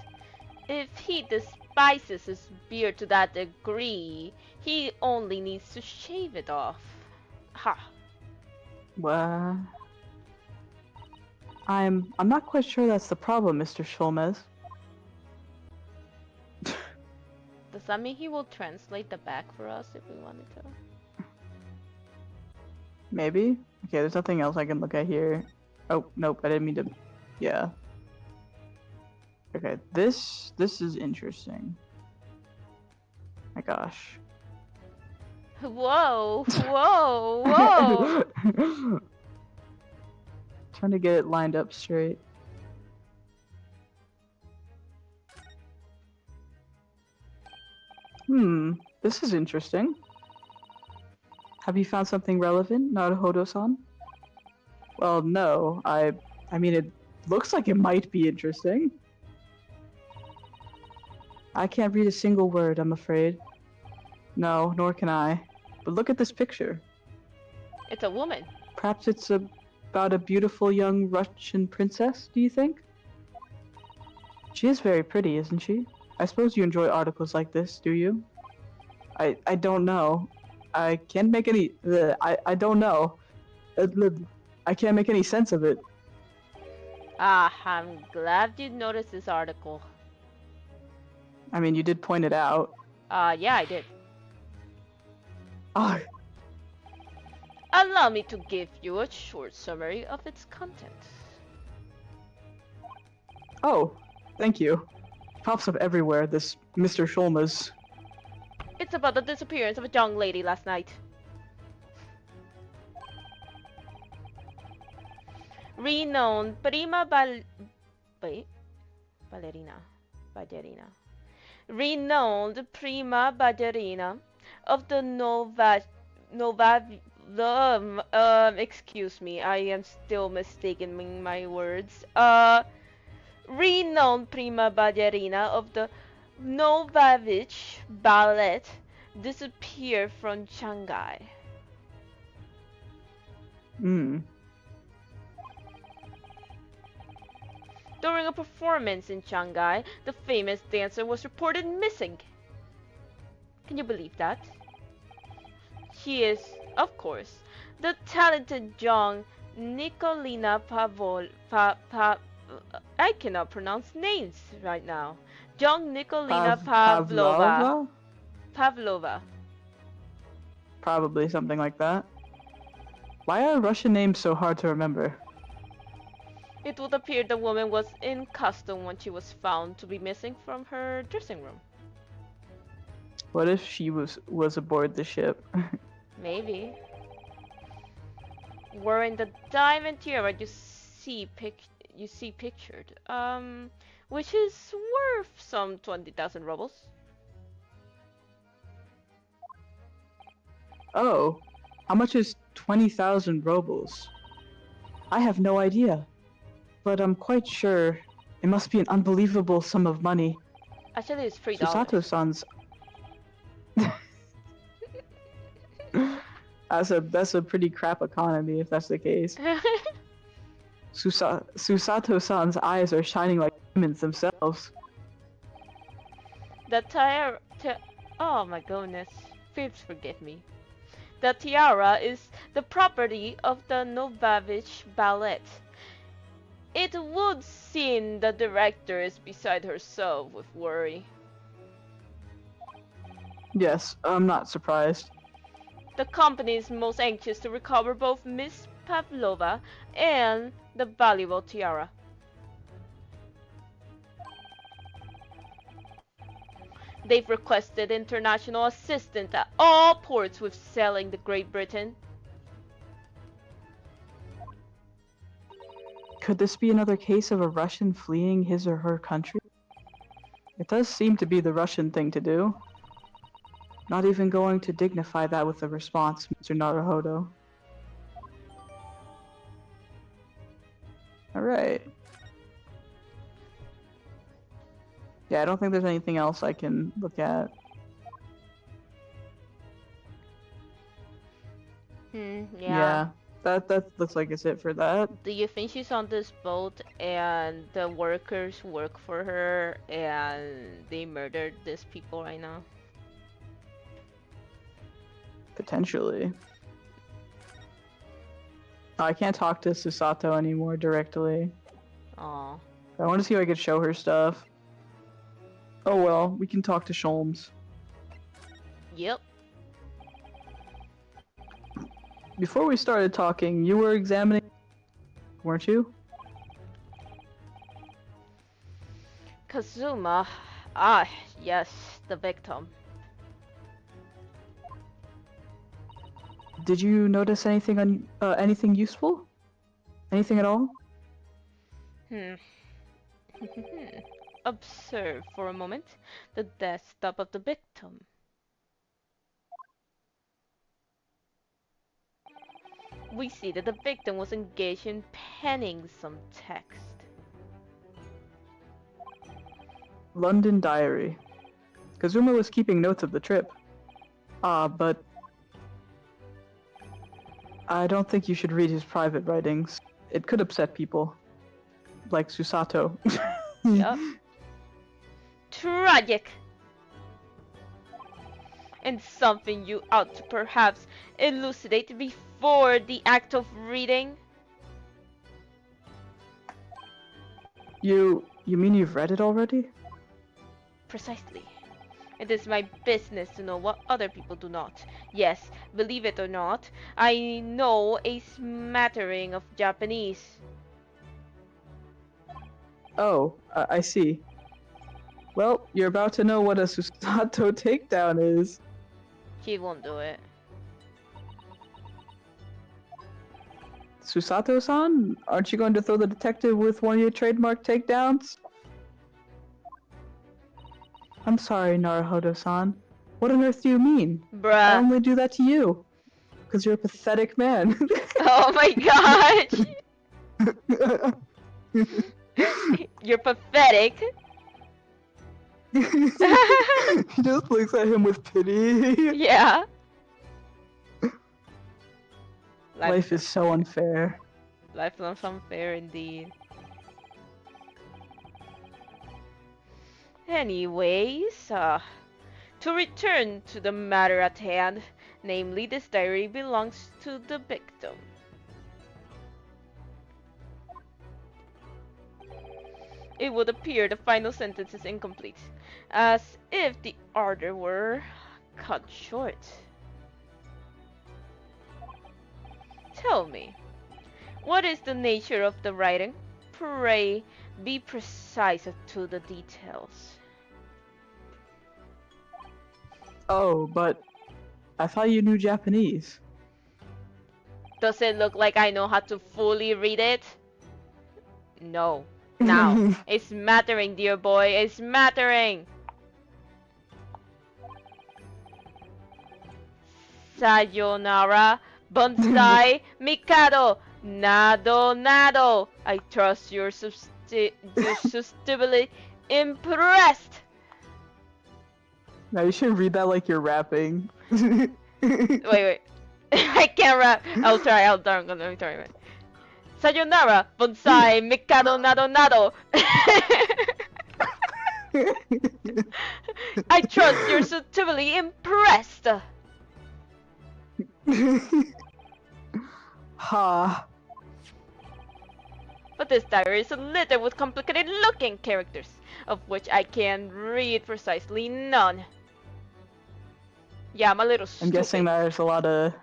If he despises his beard to that degree, he only needs to shave it off. Ha. Well, I'm not quite sure that's the problem, Mr. Sholmez. Does that mean he will translate the back for us if we wanted to? Maybe? Okay, there's nothing else I can look at here. Oh, nope, I didn't mean to... Yeah. Okay, this is interesting. My gosh. Whoa! Whoa! Whoa! Trying to get it lined up straight. This is interesting. Have you found something relevant, Naruhodo-san? Well, no. I mean, it looks like it might be interesting. I can't read a single word, I'm afraid. No, nor can I. But look at this picture. It's a woman. Perhaps it's about a beautiful young Russian princess, do you think? She is very pretty, isn't she? I suppose you enjoy articles like this, do you? I don't know. I can't make any... I don't know. I can't make any sense of it. Ah, I'm glad you noticed this article. I mean, you did point it out. Yeah, I did. Ah, Allow me to give you a short summary of its contents. oh, thank you. Pops up everywhere, this Mr. Sholmez. It's about the disappearance of a young lady last night. Renowned Renowned prima ballerina of the excuse me, I am still mistaking my words. Renowned prima ballerina of the Novavich Ballet disappeared from Shanghai. During a performance in Shanghai, the famous dancer was reported missing. Can you believe that? She is, of course, the talented young Nikolina I cannot pronounce names right now. Young Nikolina Pavlova. Probably something like that. Why are Russian names so hard to remember? It would appear the woman was in costume when she was found to be missing from her dressing room. What if she was aboard the ship? Maybe. Wearing the diamond tiara you see pictured, which is worth some 20,000 rubles. Oh, how much is 20,000 rubles? I have no idea, but I'm quite sure it must be an unbelievable sum of money. Actually, it's $3. Susato-san's... that's a pretty crap economy if that's the case. Susato-san's eyes are shining like diamonds themselves. The tiara. Oh my goodness. Please forgive me. The tiara is the property of the Novavich Ballet. It would seem the director is beside herself with worry. Yes, I'm not surprised. The company is most anxious to recover both Miss Pavlova and the valuable tiara. They've requested international assistance at all ports with selling the Great Britain. Could this be another case of a Russian fleeing his or her country? It does seem to be the Russian thing to do. Not even going to dignify that with a response, Mr. Naruhodo. Alright. Yeah, I don't think there's anything else I can look at. Yeah. That looks like it's it for that. Do you think she's on this boat and the workers work for her and they murdered these people right now? Potentially. I can't talk to Susato anymore directly. Aw. I want to see if I could show her stuff. Oh well, we can talk to Sholmes. Yep. Before we started talking, you were examining, weren't you? Kazuma. Ah, yes, the victim. Did you notice anything anything useful? Anything at all? Observe for a moment the desktop of the victim. We see that the victim was engaged in penning some text. London diary. Kazuma was keeping notes of the trip. But I don't think you should read his private writings. It could upset people. Like Susato. Yup. Tragic! And something you ought to perhaps elucidate before the act of reading. You mean you've read it already? Precisely. It is my business to know what other people do not. Yes, believe it or not, I know a smattering of Japanese. Oh, I see. Well, you're about to know what a Susato takedown is. He won't do it. Susato-san, aren't you going to throw the detective with one of your trademark takedowns? I'm sorry, Naruhodo-san. What on earth do you mean? I Bruh. only do that to you. Because you're a pathetic man. Oh my gosh! You're pathetic. He just looks at him with pity. Yeah. Life is so unfair. Life is unfair indeed. Anyways, to return to the matter at hand, namely this diary belongs to the victim. It would appear the final sentence is incomplete, as if the order were cut short. Tell me, what is the nature of the writing? Pray, be precise as to the details. Oh, but I thought you knew Japanese. Does it look like I know how to fully read it? No. Now. It's mattering, dear boy. It's mattering. Sayonara, bonsai, mikado, nado. I trust you're susceptibly impressed. Now you should read that like you're rapping. Wait. I can't rap. I'll try. I'm gonna try. Wait. Sayonara, bonsai, mikado, nado. I trust you're suitably impressed. Ha. But this diary is littered with complicated looking characters, of which I can read precisely none. Yeah, I'm a little stupid. I'm guessing there's a lot of...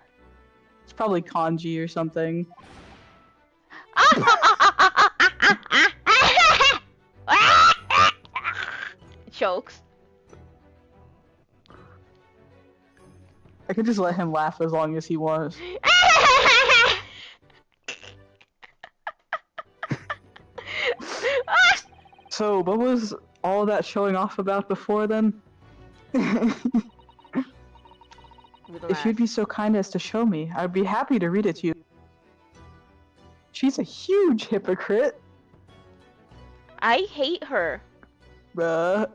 It's probably kanji or something. Chokes. I could just let him laugh as long as he wants. So, what was all that showing off about before then? If you'd be so kind as to show me, I'd be happy to read it to you. She's a huge hypocrite. I hate her. Bruh.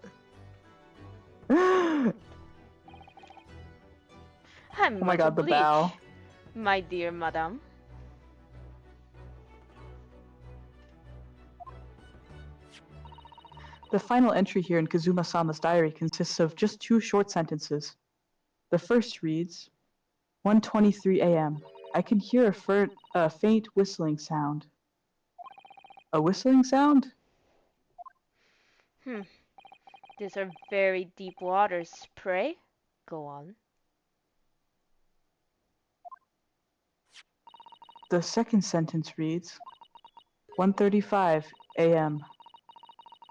I'm Oh my god, the bow. My dear madam. The final entry here in Kazuma-sama's diary consists of just 2 short sentences. The first reads, 1:23 a.m. I can hear a faint whistling sound. A whistling sound? These are very deep waters. Pray, go on. The second sentence reads, 1:35 a.m.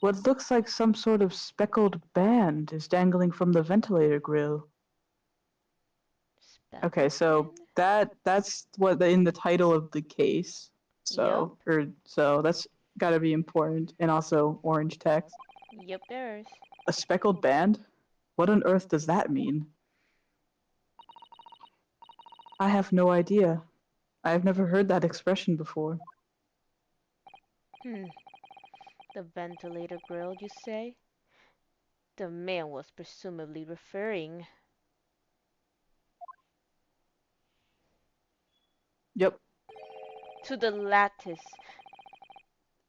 What looks like some sort of speckled band is dangling from the ventilator grill. Okay, so that's what in the title of the case. So that's gotta be important, and also orange text. Yep, there is. A speckled band? What on earth does that mean? I have no idea. I have never heard that expression before. The ventilator grill, you say? The man was presumably referring. Yep. To the lattice.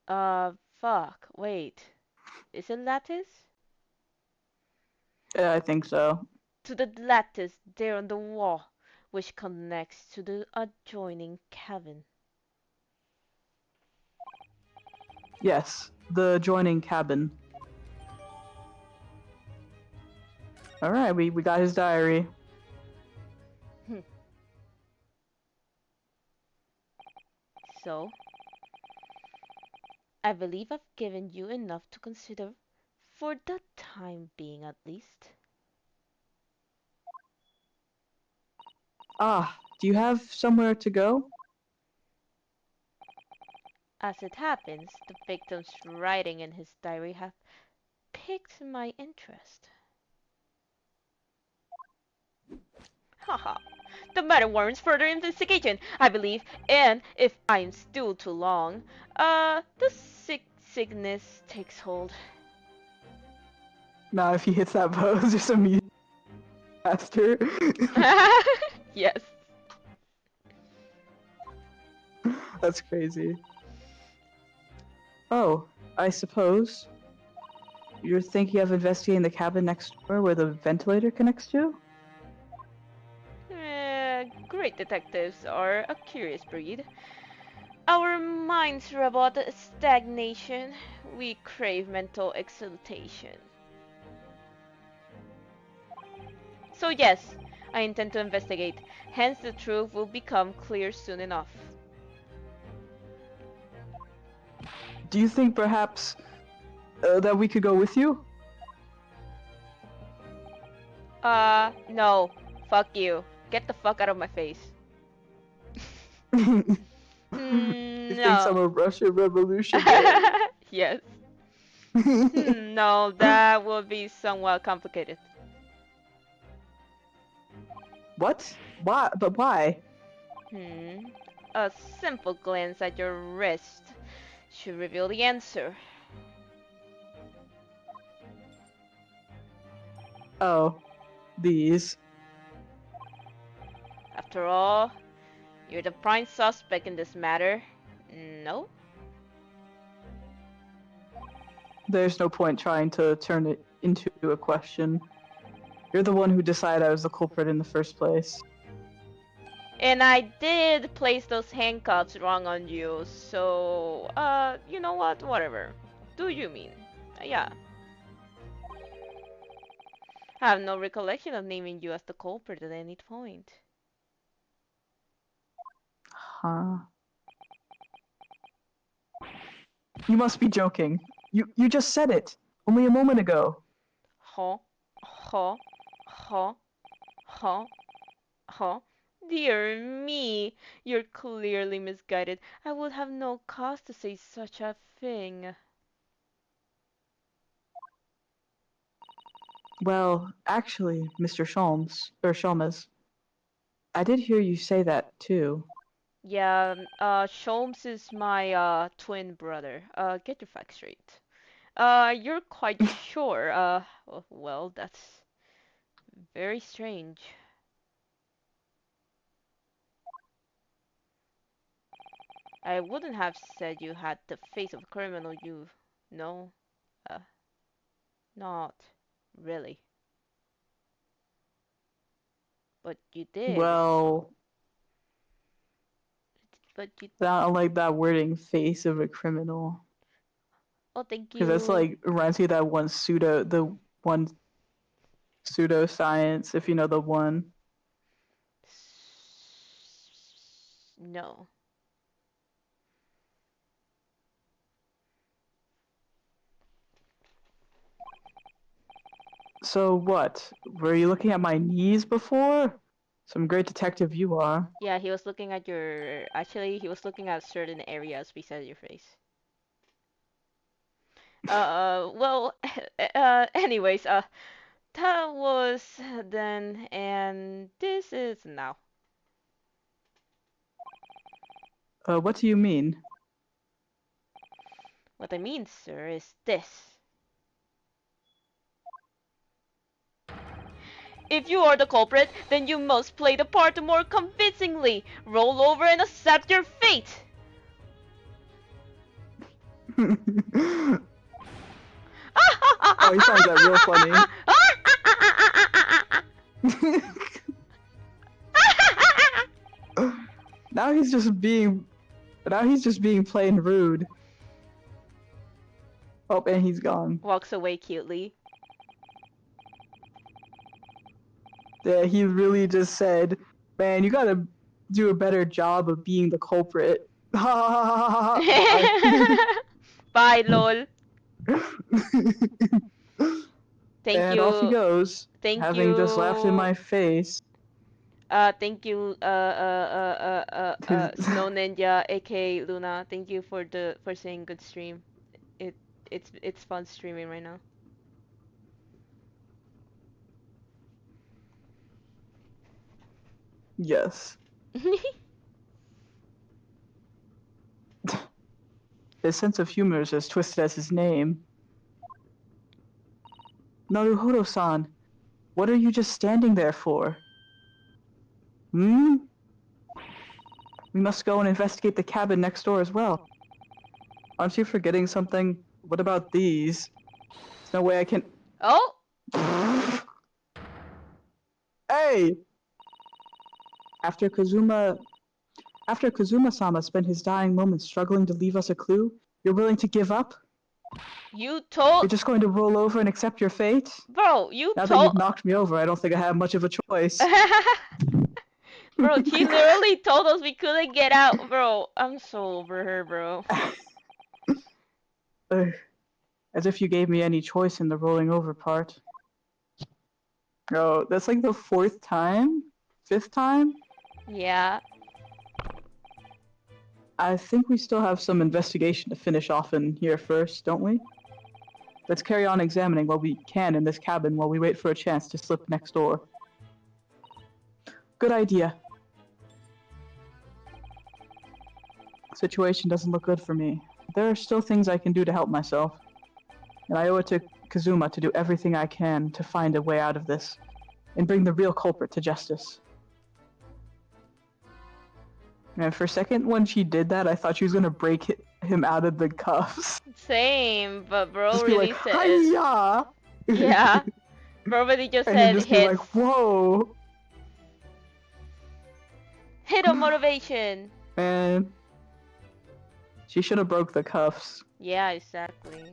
Fuck. Wait. Is it lattice? Yeah, I think so. To the lattice there on the wall, which connects to the adjoining cabin. Yes, the adjoining cabin. Alright, we got his diary. So, I believe I've given you enough to consider, for the time being at least. Ah, do you have somewhere to go? As it happens, the victim's writing in his diary have piqued my interest. Haha. The matter warrants further investigation, I believe, and if I'm still too long, the sickness takes hold. Nah, if he hits that pose, just immediately faster. Yes. That's crazy. Oh, I suppose you're thinking of investigating the cabin next door where the ventilator connects to? Great detectives are a curious breed. Our minds robot stagnation. We crave mental exaltation. So yes, I intend to investigate. Hence the truth will become clear soon enough. Do you think perhaps that we could go with you? No. Fuck you. Get the fuck out of my face. He thinks I'm No. a Russian revolutionary. Yes. No, that would be somewhat complicated. What? Why? But why? A simple glance at your wrist should reveal the answer. Oh, these. After all, you're the prime suspect in this matter. No? There's no point trying to turn it into a question. You're the one who decided I was the culprit in the first place. And I did place those handcuffs wrong on you, so, you know what? Whatever. Do you mean? Yeah. I have no recollection of naming you as the culprit at any point. Huh. You must be joking. You just said it only a moment ago. Huh? Huh? Huh? Huh? Huh? Dear me, you're clearly misguided. I would have no cause to say such a thing. Well, actually, Mr. Sholmes, I did hear you say that too. Yeah, Sholmes is my, twin brother. Get your facts straight. You're quite sure. Well, that's very strange. I wouldn't have said you had the face of a criminal, you know. Uh, Not really. But you did. Well, But you. not unlike that wording, face of a criminal. Oh, thank Because that's you. like, reminds me of that the one pseudoscience, if you know the one. No. So what? Were you looking at my knees before? Some great detective you are. Yeah, he was looking at your. Actually, he was looking at certain areas beside your face. Well, anyways, that was then, and this is now. What do you mean? What I mean, sir, is this. If you are the culprit, then you must play the part more convincingly. Roll over and accept your fate. Oh, he finds that real funny. Now he's just being plain rude. Oh, and he's gone. Walks away cutely. Yeah, he really just said, "Man, you gotta do a better job of being the culprit." Ha ha ha ha ha ha. Bye, lol. Bye. Thank And off he you. goes, Thank having just laughed in you. my face. Thank you, His Snow Ninja, aka Luna. Thank you for saying good stream. It it's fun streaming right now. yes. His sense of humor is as twisted as his name. Naruhodo-san, what are you just standing there for? Hmm? We must go and investigate the cabin next door as well. Aren't you forgetting something? What about these? There's no way I can... Oh, Hey! After Kazuma-sama spent his dying moments struggling to leave us a clue, you're willing to give up? you told, You're just going to roll over and accept your fate? bro. You Now that told. you've knocked me over, I don't think I have much of a choice. Bro, she literally told us we couldn't get out, bro. I'm so over her, bro. Ugh. As if you gave me any choice in the rolling over part. Oh, that's like the fifth time? Yeah. I think we still have some investigation to finish off in here first, don't we? Let's carry on examining what we can in this cabin while we wait for a chance to slip next door. Good idea. Situation doesn't look good for me. There are still things I can do to help myself. And I owe it to Kazuma to do everything I can to find a way out of this, and bring the real culprit to justice. And for a second, when she did that, I thought she was gonna break him out of the cuffs. Same, but bro Just be really like, said. "Hiya!" Yeah. Bro really just And then said just be hits. like, "Whoa!" Hit on motivation. Man, she should have broke the cuffs. Yeah, exactly.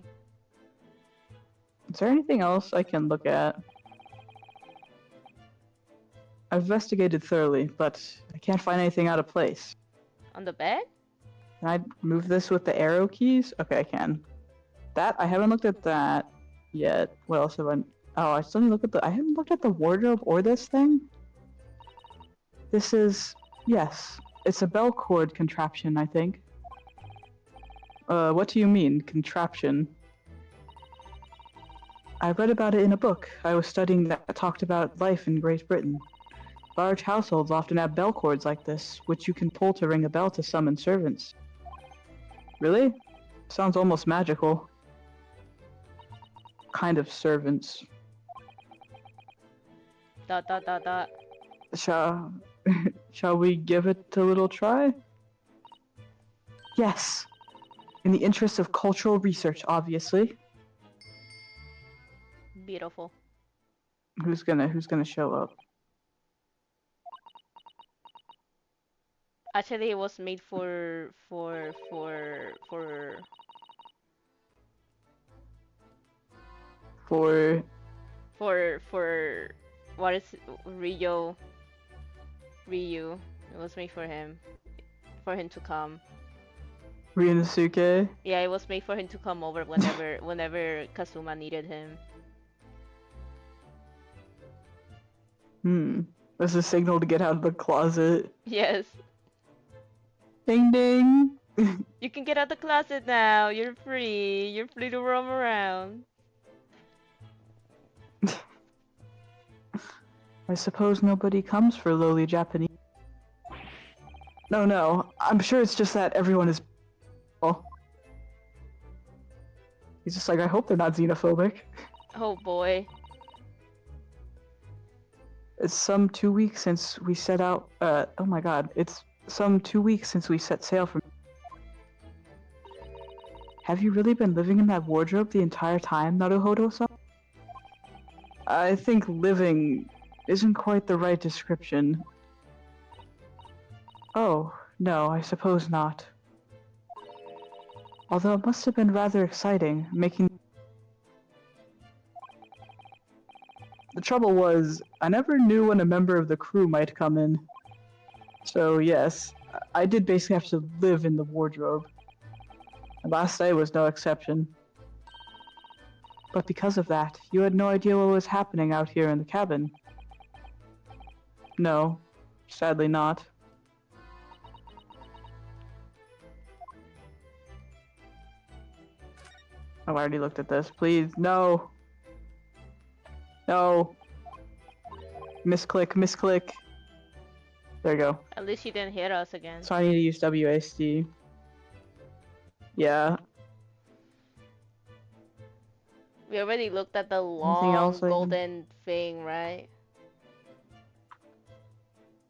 Is there anything else I can look at? I've investigated thoroughly, but I can't find anything out of place. On the bed? Can I move this with the arrow keys? Okay, I can. That, I haven't looked at that yet. What else have I... Oh, I still need to look at the... I haven't looked at the wardrobe or this thing. This is... Yes. It's a bell cord contraption, I think. What do you mean, contraption? I read about it in a book I was studying that talked about life in Great Britain. Large households often have bell cords like this, which you can pull to ring a bell to summon servants. Really? Sounds almost magical. Kind of servants. Dot dot dot dot. Shall we give it a little try? Yes. In the interest of cultural research, obviously. Beautiful. Who's gonna show up? Actually, it was made for what is Ryu? Ryu. It was made for him to come. Ryunosuke? Yeah, it was made for him to come over whenever Kazuma needed him. That's a signal to get out of the closet. Yes. Ding ding! You can get out the closet now. You're free. You're free to roam around. I suppose nobody comes for lowly Japanese. No, I'm sure it's just that everyone is... Oh. He's just like, I hope they're not xenophobic. Oh boy. It's some 2 weeks since we set out, oh my god, it's some 2 weeks since we set sail from... Have you really been living in that wardrobe the entire time, Naruhodo-san? I think living isn't quite the right description. Oh, no, I suppose not. Although it must have been rather exciting, making... The trouble was, I never knew when a member of the crew might come in. So yes, I did basically have to live in the wardrobe. And last day was no exception. But because of that, you had no idea what was happening out here in the cabin. No, sadly not. Oh, I already looked at this. Please, no! No! Misclick. There you go. At least he didn't hit us again. So I need to use WASD. Yeah. We already looked at the Anything else long golden thing, right?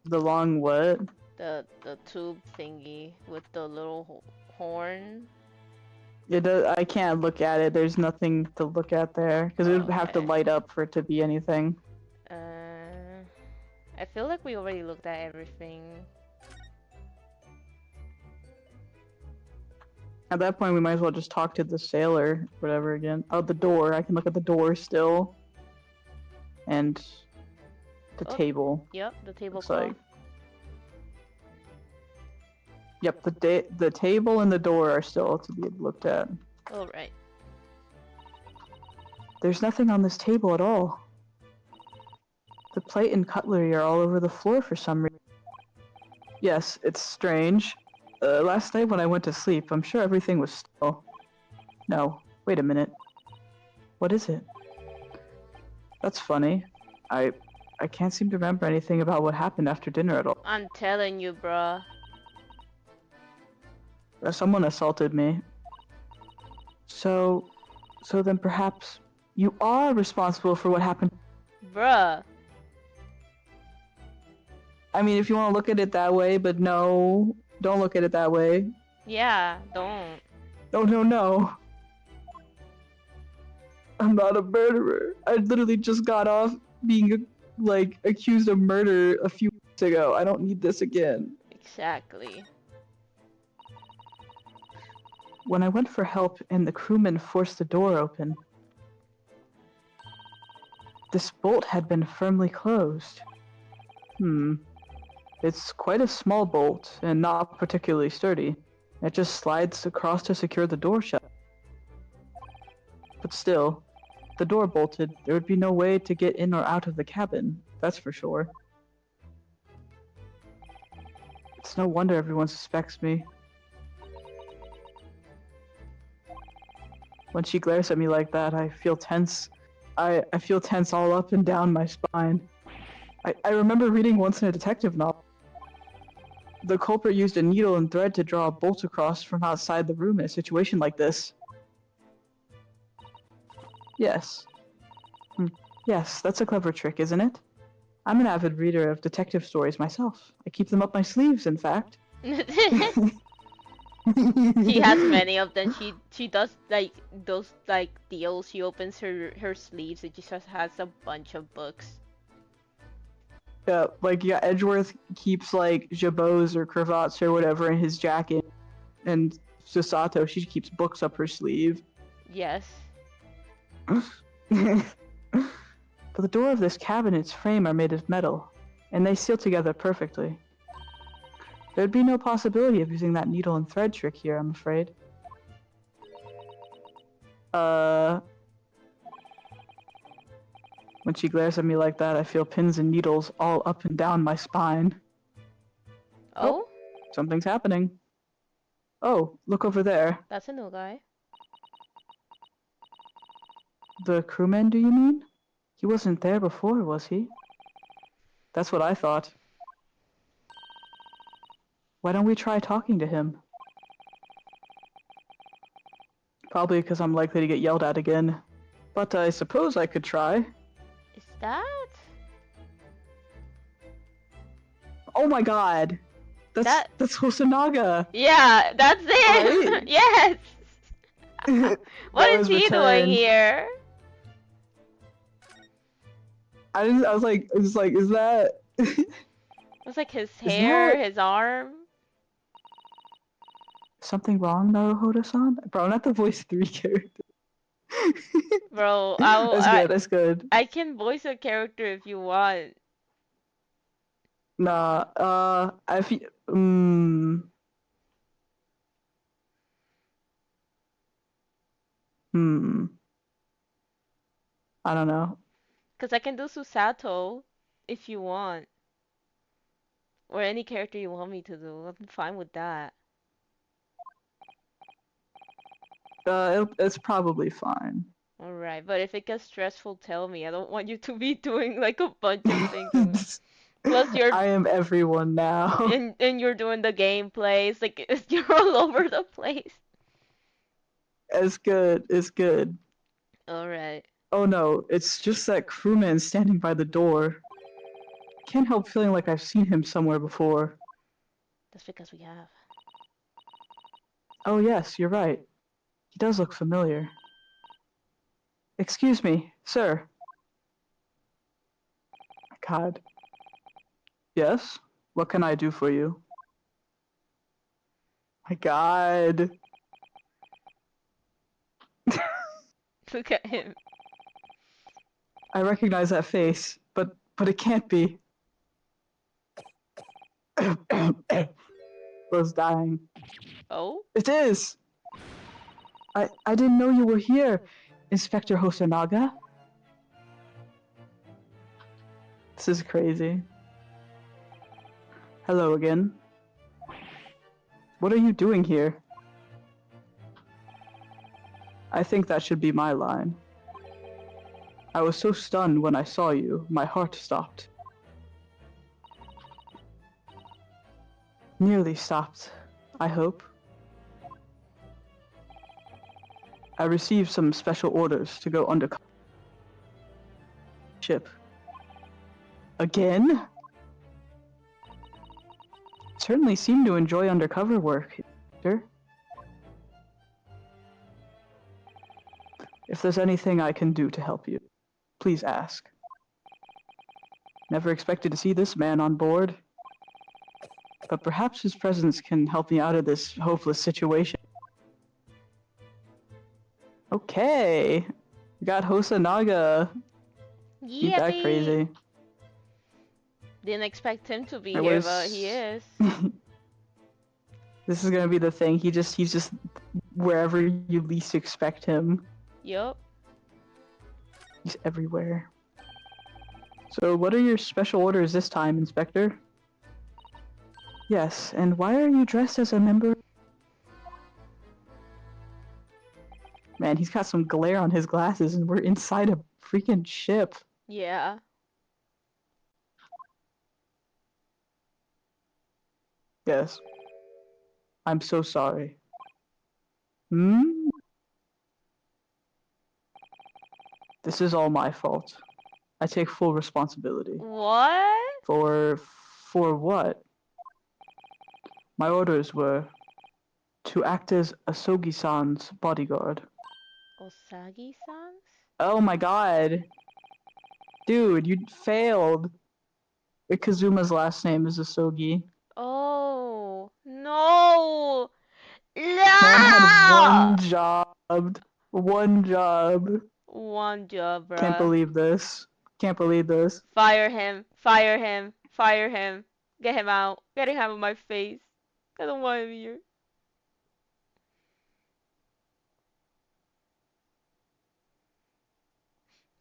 The long what? The tube thingy with the little horn. It does, I can't look at it. There's nothing to look at there because it would have to Okay. light up for it to be anything. I feel like we already looked at everything. At that point, we might as well just talk to the sailor, whatever again. Oh, the door. I can look at the door still. And the Oh. table. Yep, the Looks tablecloth. like. Yep, the table and the door are still to be looked at. Oh, right. There's nothing on this table at all. The plate and cutlery are all over the floor for some reason. Yes, it's strange. Last night when I went to sleep, I'm sure everything was still. No, wait a minute. What is it? That's funny. I can't seem to remember anything about what happened after dinner at all. I'm telling you, bruh. Someone assaulted me. So then perhaps you are responsible for what happened. Bruh. I mean, if you want to look at it that way, but no, don't look at it that way. Yeah, don't. No. I'm not a murderer. I literally just got off being, like, accused of murder a few weeks ago. I don't need this again. Exactly. When I went for help and the crewman forced the door open, this bolt had been firmly closed. It's quite a small bolt and not particularly sturdy. It just slides across to secure the door shut. But still, the door bolted, there would be no way to get in or out of the cabin, that's for sure. It's no wonder everyone suspects me. When she glares at me like that, I feel tense. I feel tense all up and down my spine. I remember reading once in a detective novel. The culprit used a needle and thread to draw a bolt across from outside the room in a situation like this. Yes. Yes, that's a clever trick, isn't it? I'm an avid reader of detective stories myself. I keep them up my sleeves, in fact. She has many of them. She does like those like deals. She opens her sleeves and she just has a bunch of books. Yeah, like Edgeworth keeps like jabots or cravats or whatever in his jacket, and Susato, she keeps books up her sleeve. Yes. But the door of this cabinet's frame are made of metal, and they seal together perfectly. There'd be no possibility of using that needle and thread trick here, I'm afraid. When she glares at me like that, I feel pins and needles all up and down my spine. Oh? Something's happening. Oh, look over there. That's a new guy. The crewman, do you mean? He wasn't there before, was he? That's what I thought. Why don't we try talking to him? Probably because I'm likely to get yelled at again. But I suppose I could try. Is that? Oh my god! That's Hosonaga! Yeah, that's it! Right? Yes! What That is was he doing returned. here? I was like, is that... It's like his Is hair, that- his arm. Something wrong, Naruhodo-san? Bro, not the voice 3 character. Bro, That's good. I can voice a character if you want. Nah, I feel, I don't know. Cause I can do Susato if you want. Or any character you want me to do. I'm fine with that. It's probably fine. Alright, but if it gets stressful, tell me. I don't want you to be doing like a bunch of things. Plus I am everyone now. and you're doing the gameplay. It's like you're all over the place. It's good. Alright. Oh no, it's just that crewman standing by the door. Can't help feeling like I've seen him somewhere before. That's because we have. Oh yes, you're right. He does look familiar. Excuse me, sir. God. Yes? What can I do for you? My god. Look at him. I recognize that face, but it can't be. Was dying. Oh? It is! I didn't know you were here, Inspector Hosonaga. This is crazy. Hello again. What are you doing here? I think that should be my line. I was so stunned when I saw you, my heart stopped. Nearly stopped, I hope. I received some special orders to go undercover ship. Again? Certainly seem to enjoy undercover work, sir. If there's anything I can do to help you, please ask. Never expected to see this man on board. But perhaps his presence can help me out of this hopeless situation. Okay. We got Hosanaga. Ain't that Yippee! crazy? Didn't expect him to be It here, was- but he is. This is gonna be the thing. He's just wherever you least expect him. Yup. He's everywhere. So what are your special orders this time, Inspector? Yes, and why are you dressed as a member? Man, he's got some glare on his glasses and we're inside a freaking ship. Yeah. Yes. I'm so sorry. Hmm? This is all my fault. I take full responsibility. What? For what? My orders were to act as Asogi-san's bodyguard. Osagi-sans? Oh my god. Dude, you failed. Kazuma's last name is Asogi. Oh no! Man had No! one job. One job. One job, Can't bruh. believe this. Can't believe this. Fire him! Fire him! Fire him! Get him out! Get him out of my face! I don't want him here.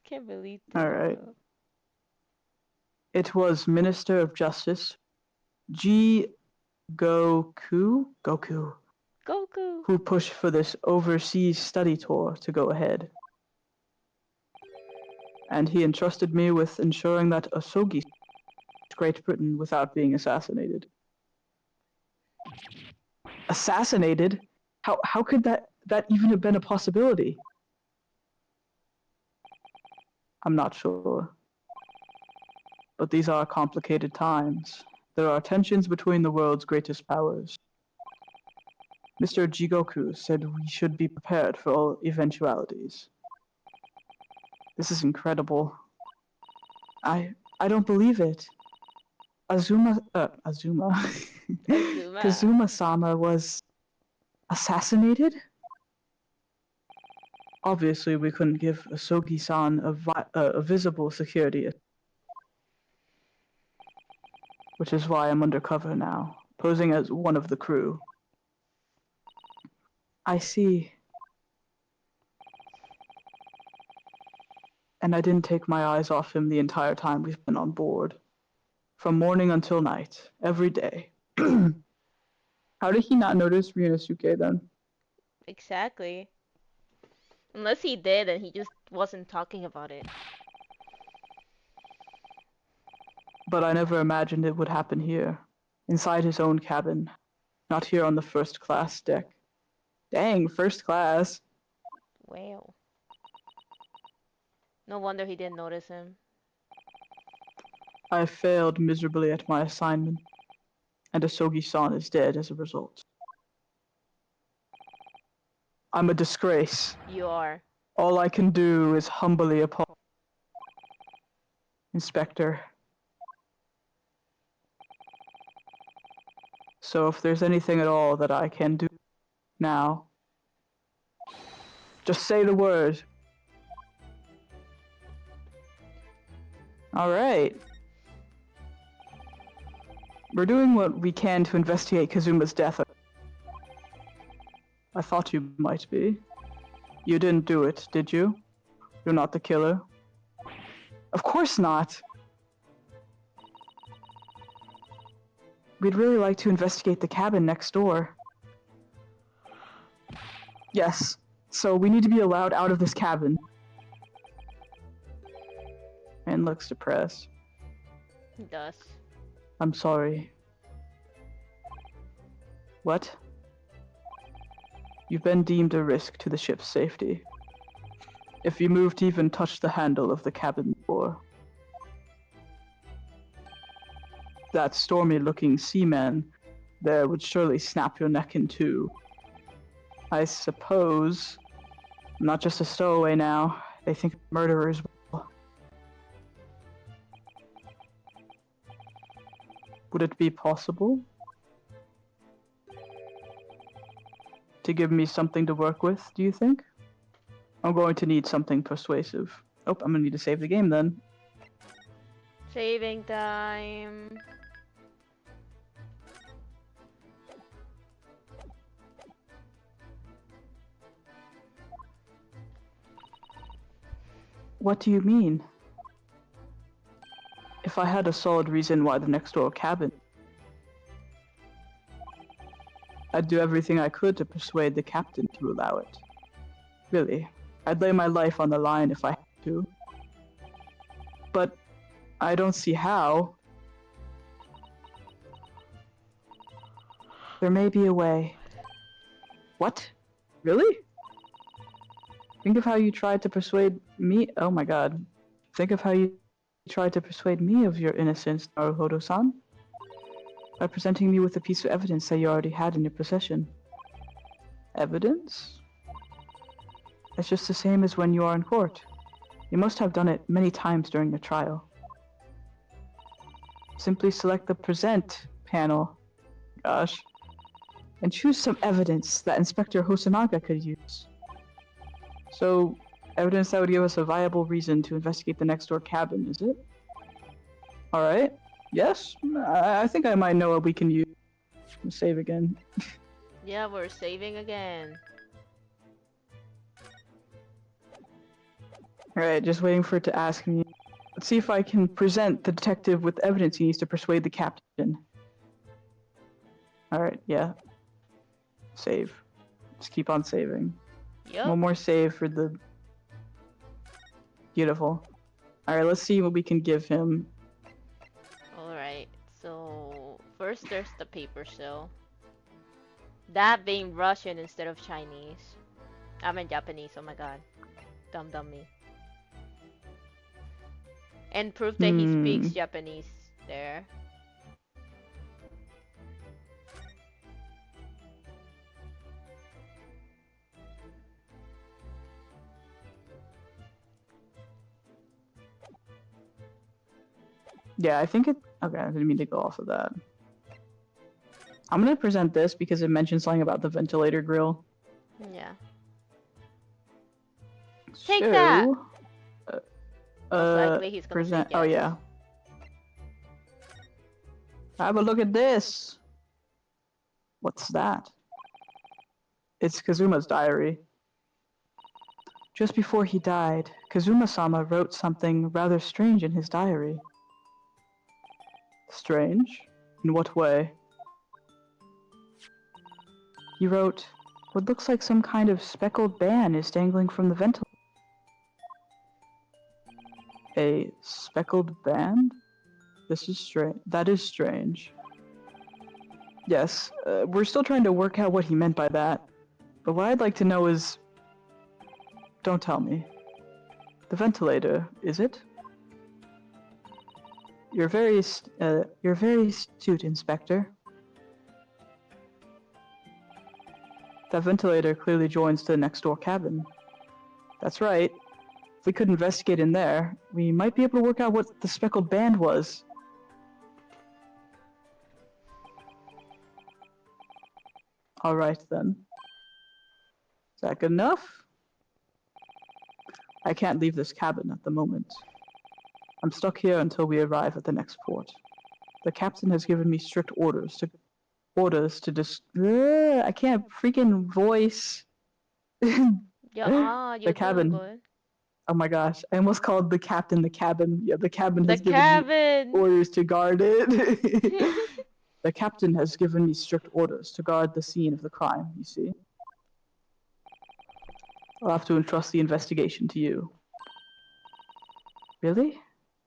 Can't believe this. Alright. Bro. It was Minister of Justice G. Goku Goku! who pushed for this overseas study tour to go ahead. And he entrusted me with ensuring that Asogi reached Great Britain without being assassinated. Assassinated? How could that even have been a possibility? I'm not sure. But these are complicated times. There are tensions between the world's greatest powers. Mr. Jigoku said we should be prepared for all eventualities. This is incredible. I don't believe it. Azuma. Azuma. Kazuma-sama was assassinated? Obviously, we couldn't give Asogi-san a visible security, which is why I'm undercover now, posing as one of the crew. I see. And I didn't take my eyes off him the entire time we've been on board. From morning until night, every day. How did he not notice Ryunosuke then? Exactly. Unless he did and he just wasn't talking about it. But I never imagined it would happen here, inside his own cabin, not here on the first class deck. Dang, first class. Wow. No wonder he didn't notice him. I failed miserably at my assignment, and Asogi-san is dead as a result. I'm a disgrace. You are. All I can do is humbly apologize. Inspector. So if there's anything at all that I can do now, just say the word. Alright. We're doing what we can to investigate Kazuma's death. I thought you might be. You didn't do it, did you? You're not the killer. Of course not! We'd really like to investigate the cabin next door. Yes. So we need to be allowed out of this cabin. And looks depressed. He does. I'm sorry. What? You've been deemed a risk to the ship's safety. If you move to even touch the handle of the cabin door, that stormy-looking seaman there would surely snap your neck in two. I suppose I'm not just a stowaway now. They think murderers. Would it be possible to give me something to work with, do you think? I'm going to need something persuasive. Oh, I'm gonna need to save the game then. Saving time. What do you mean? If I had a solid reason why the next door cabin, I'd do everything I could to persuade the captain to allow it. Really, I'd lay my life on the line if I had to. But I don't see how. There may be a way. What? Really? Think of how you tried to persuade me. Oh my god. Think of how you tried to persuade me of your innocence, Naruhodo-san. By presenting me with a piece of evidence that you already had in your possession. Evidence? It's just the same as when you are in court. You must have done it many times during your trial. Simply select the present panel. Gosh. And choose some evidence that Inspector Hosonaga could use. So, evidence that would give us a viable reason to investigate the next door cabin, is it? Alright. Yes? I think I might know what we can use. Save again. Yeah, we're saving again. Alright, just waiting for it to ask me. Let's see if I can present the detective with evidence he needs to persuade the captain. Alright, yeah. Save. Just keep on saving. Yup. One more save for the... Beautiful. Alright, let's see what we can give him. Alright, so first there's the paper show. That being Russian instead of Chinese. I mean Japanese, oh my god. Dumb me. And proof that he speaks Japanese there. Yeah, I think it... Okay, I didn't mean to go off of that. I'm gonna present this because it mentions something about the ventilator grill. Yeah. Take that! Most likely he's gonna present... say yes. Oh, yeah. Have a look at this! What's that? It's Kazuma's diary. Just before he died, Kazuma-sama wrote something rather strange in his diary. Strange? In what way? He wrote, what looks like some kind of speckled band is dangling from the ventilator. A speckled band? This is strange. That is strange. Yes, we're still trying to work out what he meant by that. But what I'd like to know is... Don't tell me. The ventilator, is it? You're very astute, Inspector. That ventilator clearly joins to the next door cabin. That's right. If we could investigate in there, we might be able to work out what the speckled band was. Alright then. Is that good enough? I can't leave this cabin at the moment. I'm stuck here until we arrive at the next port. The captain has given me strict orders to I can't freaking voice. Yeah, you're The cabin. doing good. Oh my gosh, I almost called the captain the cabin. Yeah, the cabin The has given me cabin! orders to guard it. The captain has given me strict orders to guard the scene of the crime, you see. I'll have to entrust the investigation to you. Really?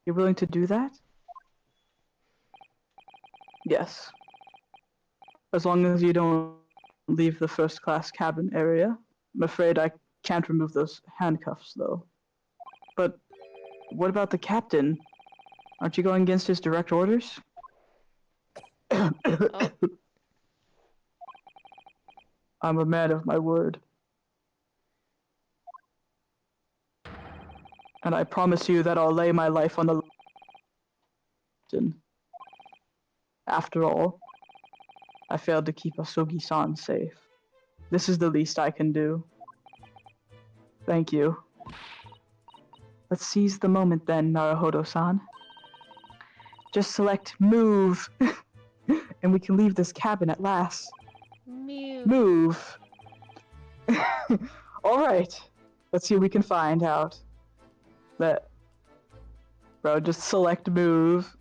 You're willing to do that? Yes. As long as you don't leave the first-class cabin area. I'm afraid I can't remove those handcuffs, though. But what about the captain? Aren't you going against his direct orders? Oh, I'm a man of my word. And I promise you that I'll lay my life on the line. After all, I failed to keep Asogi-san safe. This is the least I can do. Thank you. Let's seize the moment then, Naruhodo-san. Just select move, and we can leave this cabin at last. mew. Move! Alright, let's see what we can find out. Bro, just select move.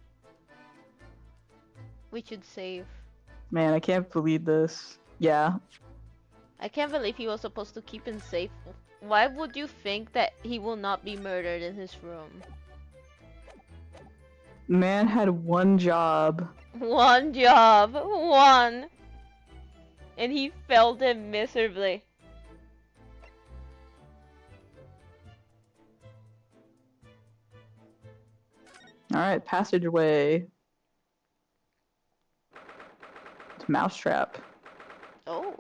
We should save. Man, I can't believe this. Yeah. I can't believe he was supposed to keep him safe. Why would you think that he will not be murdered in his room? Man had one job. One job. One. And he failed it miserably. Alright, passageway. It's Mousetrap. Oh.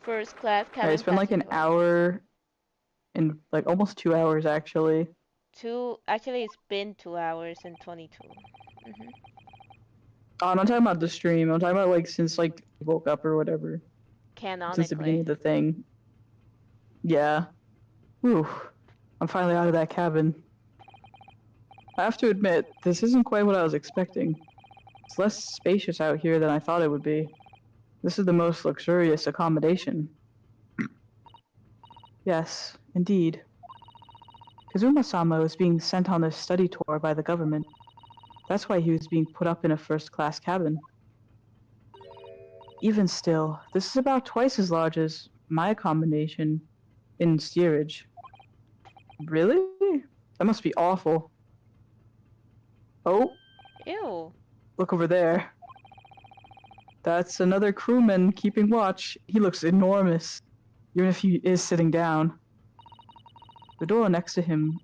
First class cabin. Alright, it's been like an passageway. hour and like almost 2 hours actually. Actually, it's been 2 hours and 22. Oh, I'm not talking about the stream. I'm talking about like since like woke up or whatever. Since the beginning Canonically. of the thing. Yeah. Whew. I'm finally out of that cabin. I have to admit, this isn't quite what I was expecting. It's less spacious out here than I thought it would be. This is the most luxurious accommodation. Yes, indeed. Kazuma-sama was being sent on a study tour by the government. That's why he was being put up in a first-class cabin. Even still, this is about twice as large as my accommodation in steerage. Really? That must be awful. Oh, Ew. look over there. That's another crewman keeping watch. He looks enormous, even if he is sitting down. The door next to him,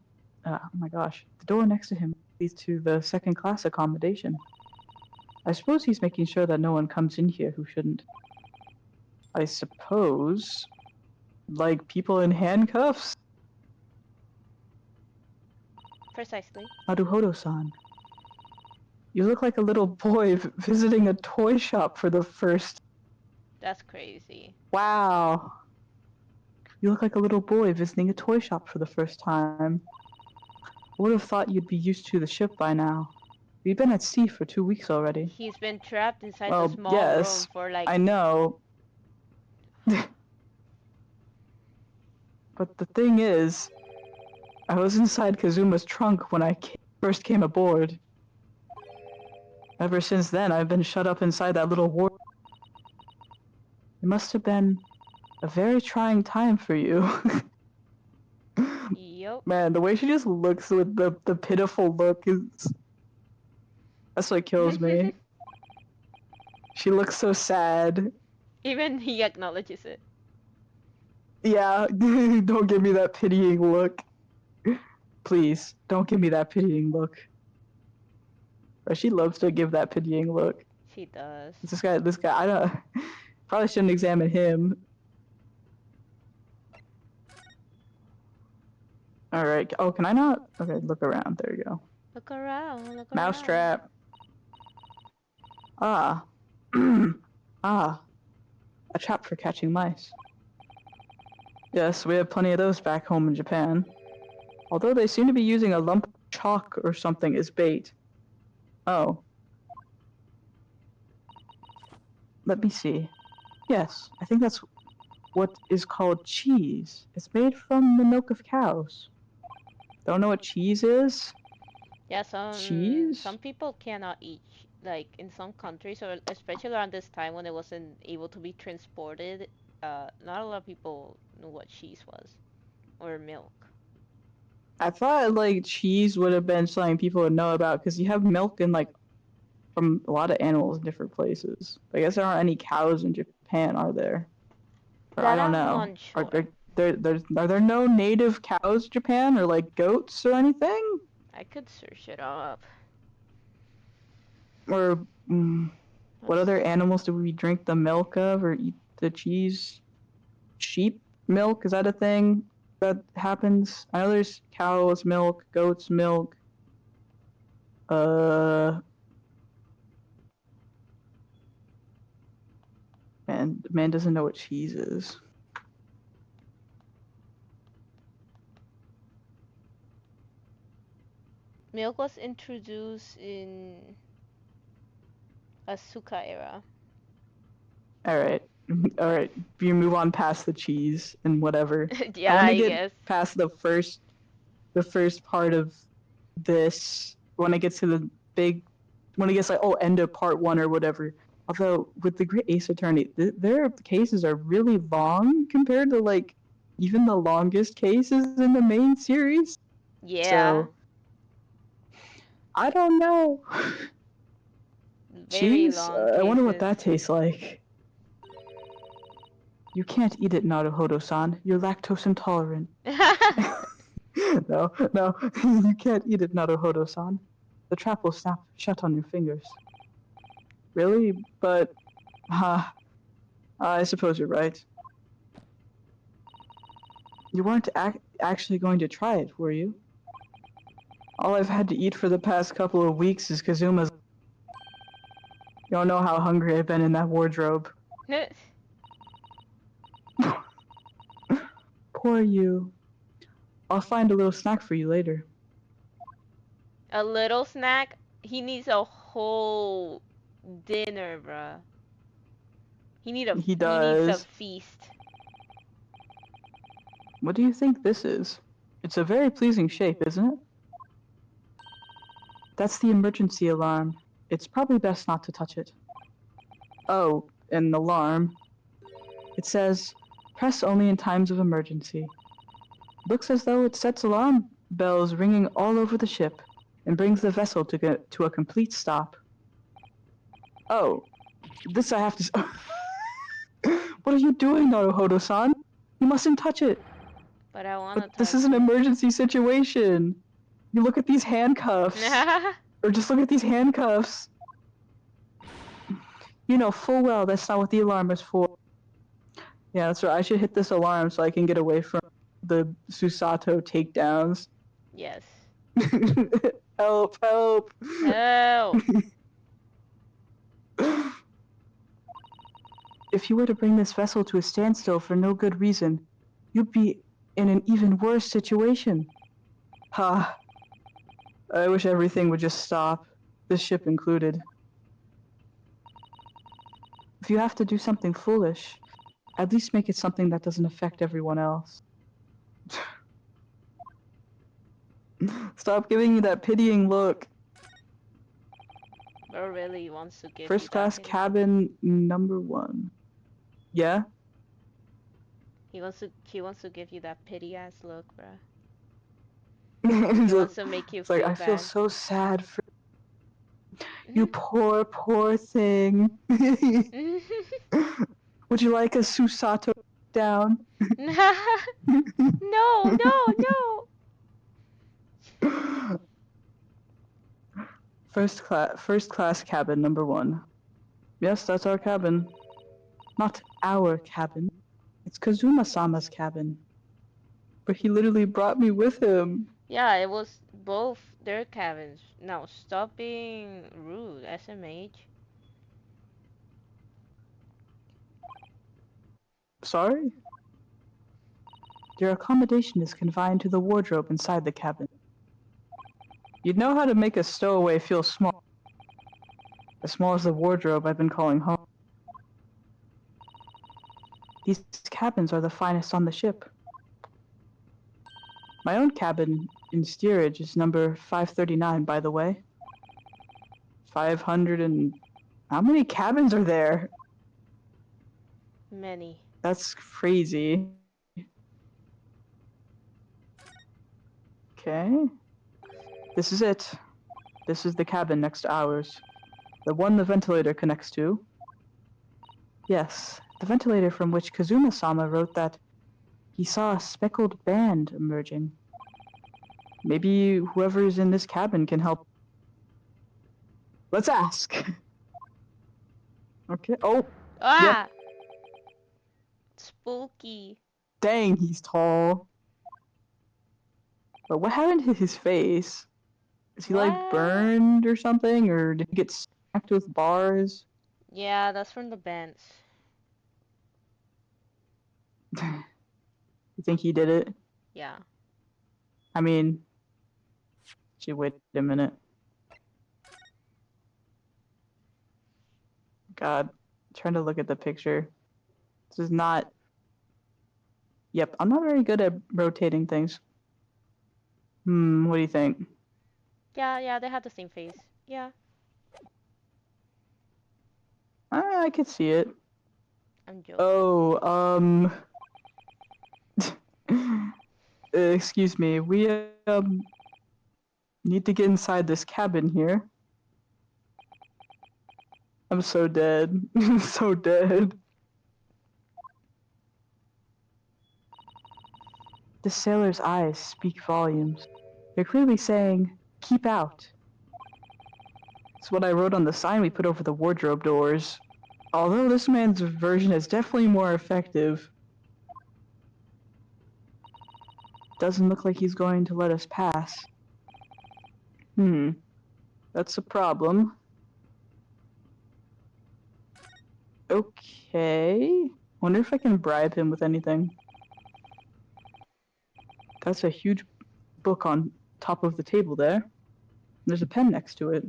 oh my gosh, the door next to him leads to the second-class accommodation. I suppose he's making sure that no one comes in here who shouldn't. I suppose, like people in handcuffs? Precisely. Naruhodo-san, you look like a little boy visiting a toy shop for the first. That's crazy. Wow. You look like a little boy visiting a toy shop for the first time. I would have thought you'd be used to the ship by now. We've been at sea for 2 weeks already. He's been trapped inside the Well, small yes, room for like. I know. But the thing is, I was inside Kazuma's trunk when I first came aboard. Ever since then, I've been shut up inside that little ward. It must have been a very trying time for you. Yup. Man, the way she just looks with the pitiful look is... That's what kills me. She looks so sad. Even he acknowledges it. Yeah, don't give me that pitying look. Please, don't give me that pitying look. Or she loves to give that pitying look. She does. This guy, I don't... Probably shouldn't examine him. Alright, oh, can I not? Okay, look around, there you go. Look around, look around. Mousetrap. Ah. Ah. A trap for catching mice. Yes, we have plenty of those back home in Japan. Although they seem to be using a lump of chalk or something as bait. Oh. Let me see. Yes, I think that's what is called cheese. It's made from the milk of cows. Don't know what cheese is? Yeah, Cheese? some people cannot eat, like in some countries, or especially around this time when it wasn't able to be transported not a lot of people knew what cheese was or milk. I thought like cheese would have been something people would know about because you have milk in like from a lot of animals in different places. I guess there aren't any cows in Japan, are there? Or I That don't I'm know. unsure. Are there no native cows in Japan or like goats or anything? I could search it up. Or what Let's other see. animals do we drink the milk of or eat the cheese? Sheep milk, is that a thing that happens? I know there's cow's milk, goat's milk. Man doesn't know what cheese is. Milk was introduced in Asuka era. All right. All right. You move on past the cheese and whatever. I Yeah, want to I get guess. past the first part of this when it gets to the big when it gets like end of part 1 or whatever. Although with the Great Ace Attorney, their cases are really long compared to like even the longest cases in the main series. Yeah. So I don't know. Very Cheese? long I wonder what cases. that tastes like. You can't eat it, Naruhodo-san. You're lactose intolerant. No, you can't eat it, Naruhodo-san. The trap will snap shut on your fingers. Really? But, I suppose you're right. You weren't actually going to try it, were you? All I've had to eat for the past couple of weeks is Kazuma's. You don't know how hungry I've been in that wardrobe. Poor you. I'll find a little snack for you later. A little snack? He needs a whole dinner, bruh. He He needs a does. feast. What do you think this is? It's a very pleasing shape, isn't it? That's the emergency alarm. It's probably best not to touch it. Oh, an alarm. It says, press only in times of emergency. Looks as though it sets alarm bells ringing all over the ship and brings the vessel to a complete stop. Oh, this I have to... What are you doing, Naruhodo-san? You mustn't touch it. But I wanna But touch this is an emergency situation. You look at these handcuffs. it. Or just look at these handcuffs. You know full well that's not what the alarm is for. Yeah, that's right. I should hit this alarm so I can get away from the Susato takedowns. Yes. Help, help. Help. If you were to bring this vessel to a standstill for no good reason, you'd be in an even worse situation. Ha. I wish everything would just stop, this ship included. If you have to do something foolish, at least make it something that doesn't affect everyone else. Stop giving me that pitying look. Bro really wants to give you First that class pity. cabin number 1. Yeah? He wants to give you that pity ass look, bruh. It's He wants to make you like, feel I feel bad. so sad for you, poor thing. Would you like a Susato down? No, no, no. First class cabin number 1. Yes, that's our cabin. Not our cabin. It's Kazuma-sama's cabin. But he literally brought me with him. Yeah, it was both their cabins. Now stop being rude, SMH. Sorry? Your accommodation is confined to the wardrobe inside the cabin. You'd know how to make a stowaway feel small. As small as the wardrobe I've been calling home. These cabins are the finest on the ship. My own cabin in steerage is number 539, by the way. 500 and... How many cabins are there? Many. That's crazy. Okay. This is it. This is the cabin next to ours. The one the ventilator connects to. Yes, the ventilator from which Kazuma-sama wrote that he saw a speckled band emerging. Maybe whoever's in this cabin can help. Let's ask. Okay. Oh, Ah! Spooky. dang, he's tall. But what happened to his face? Is he like What? burned or something? Or did he get smacked with bars? Yeah, that's from the bench. You think he did it? Yeah. I mean, gee, wait a minute. God, I'm trying to look at the picture. This is not. Yep, I'm not very good at rotating things. What do you think? Yeah, they had the same face. Yeah, I could see it. I'm joking. Oh, excuse me. We need to get inside this cabin here. I'm so dead. So dead. The sailor's eyes speak volumes. They're clearly saying, "Keep out." It's what I wrote on the sign we put over the wardrobe doors. Although this man's version is definitely more effective, doesn't look like he's going to let us pass. That's a problem. Okay. Wonder if I can bribe him with anything. That's a huge book on top of the table there. There's a pen next to it.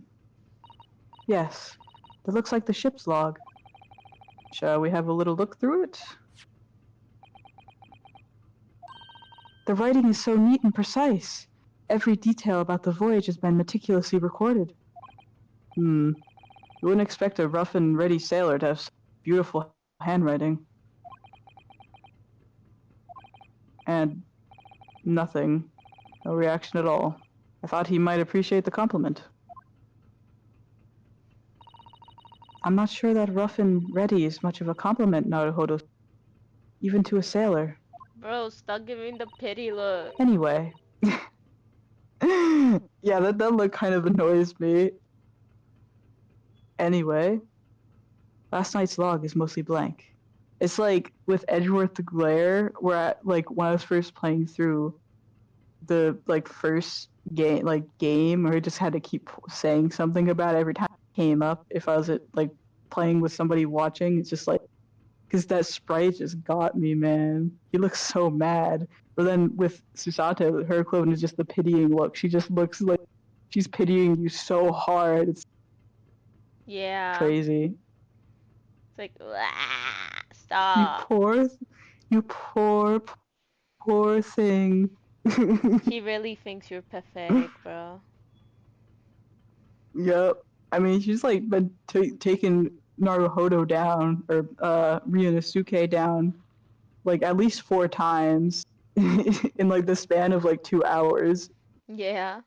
Yes, that looks like the ship's log. Shall we have a little look through it? The writing is so neat and precise. Every detail about the voyage has been meticulously recorded. You wouldn't expect a rough and ready sailor to have such beautiful handwriting. And nothing. No reaction at all. I thought he might appreciate the compliment. I'm not sure that rough and ready is much of a compliment, Naruhodo, even to a sailor. Bro, stop giving the pity look. Anyway. Yeah, that look kind of annoys me. Anyway, last night's log is mostly blank. It's like with Edgeworth the Glare, where when I was first playing through the first game, where I just had to keep saying something about it every time it came up. If I was playing with somebody watching, it's just like, because that sprite just got me, man. He looks so mad. But then with Susato, her equivalent is just the pitying look. She just looks like she's pitying you so hard. It's Yeah. crazy. It's like, "Wah, You stop." poor, you poor thing. She really thinks you're pathetic, bro. Yep. I mean, she's been taking Naruhodo down, or Ryunosuke down, at least 4 times in the span of 2 hours Yeah.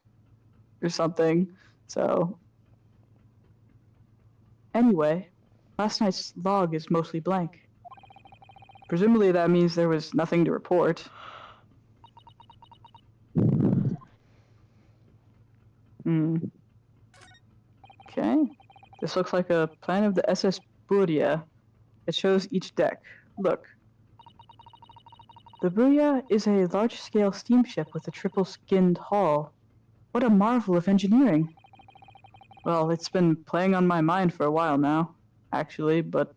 or something. So anyway, last night's log is mostly blank. Presumably that means there was nothing to report. Okay. This looks like a plan of the SS Buria. It shows each deck. Look. The Buria is a large-scale steamship with a triple-skinned hull. What a marvel of engineering! Well, it's been playing on my mind for a while now, actually, but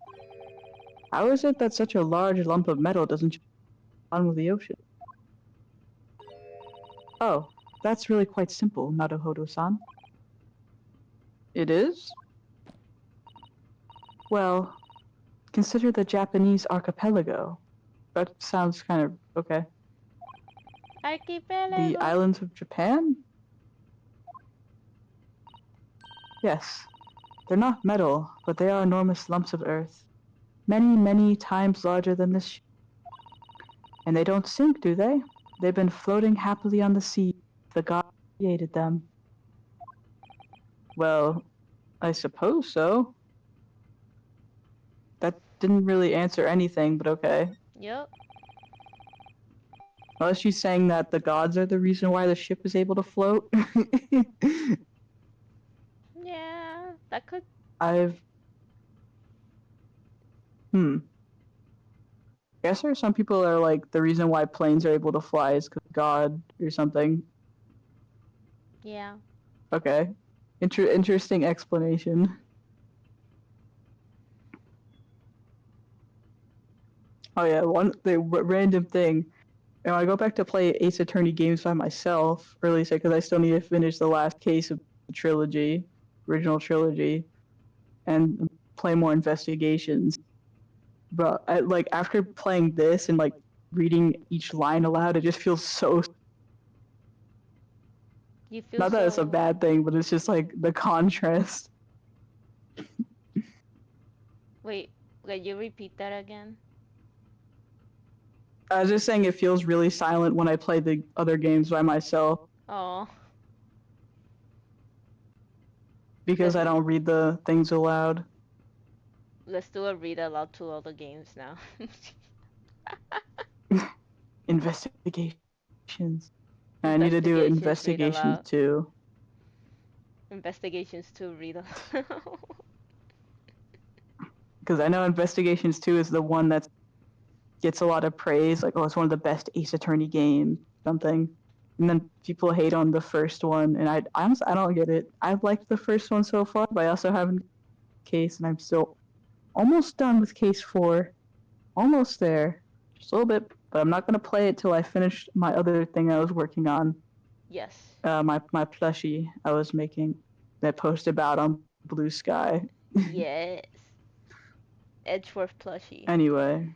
how is it that such a large lump of metal doesn't on with the ocean? Oh, that's really quite simple, Naruhodo-san. It is? Well, consider the Japanese archipelago. That sounds kind of okay. The Archipelago. islands of Japan? Yes. They're not metal, but they are enormous lumps of earth. Many, many times larger than this ship. And they don't sink, do they? They've been floating happily on the sea. The god created them. Well, I suppose so. That didn't really answer anything, but okay. Yep. Unless she's saying that the gods are the reason why the ship is able to float. Yeah, that could. I've. I guess there are some people that are like, the reason why planes are able to fly is because God or something. Yeah. Okay. Interesting explanation. Oh yeah, random thing. When I go back to play Ace Attorney games by myself, or at least because I still need to finish the last case of the trilogy, original trilogy, and play more investigations. But like after playing this and like reading each line aloud, it just feels so. You feel Not that it's a so. bad thing, but it's just like the contrast. Wait, can you repeat that again? I was just saying it feels really silent when I play the other games by myself Oh, because let's I don't read the things aloud. let's do a read aloud to all the games now. Investigations. I need to do Investigations read investigations aloud. too. Investigations to read aloud. Because I know Investigations 2 is the one that gets a lot of praise, like, oh, it's one of the best Ace Attorney games, something. And then people hate on the first one, and I honestly, I don't get it. I've liked the first one so far, but I also haven't case, and I'm still almost done with case 4. Almost there. Just a little bit, but I'm not going to play it till I finish my other thing I was working on. Yes. My plushie I was making that posted about on Blue Sky. Yes. Edgeworth plushie. Anyway,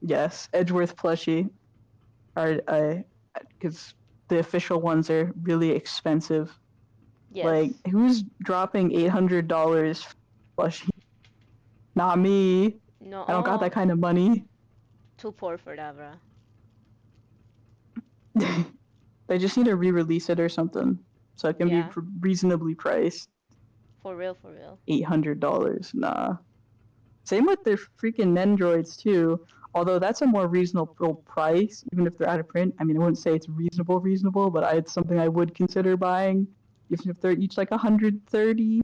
yes, Edgeworth plushie are because the official ones are really expensive. Yes. Like, who's dropping $800 plushie? Not me. No. I don't got that kind of money. Too poor for that, bro. They just need to re-release it or something, so it can be Yeah. reasonably priced. For real, for real. $800, nah. Same with their freaking Nendroids too. Although that's a more reasonable price, even if they're out of print. I mean, I wouldn't say it's reasonable, but it's something I would consider buying, even if they're each like 130.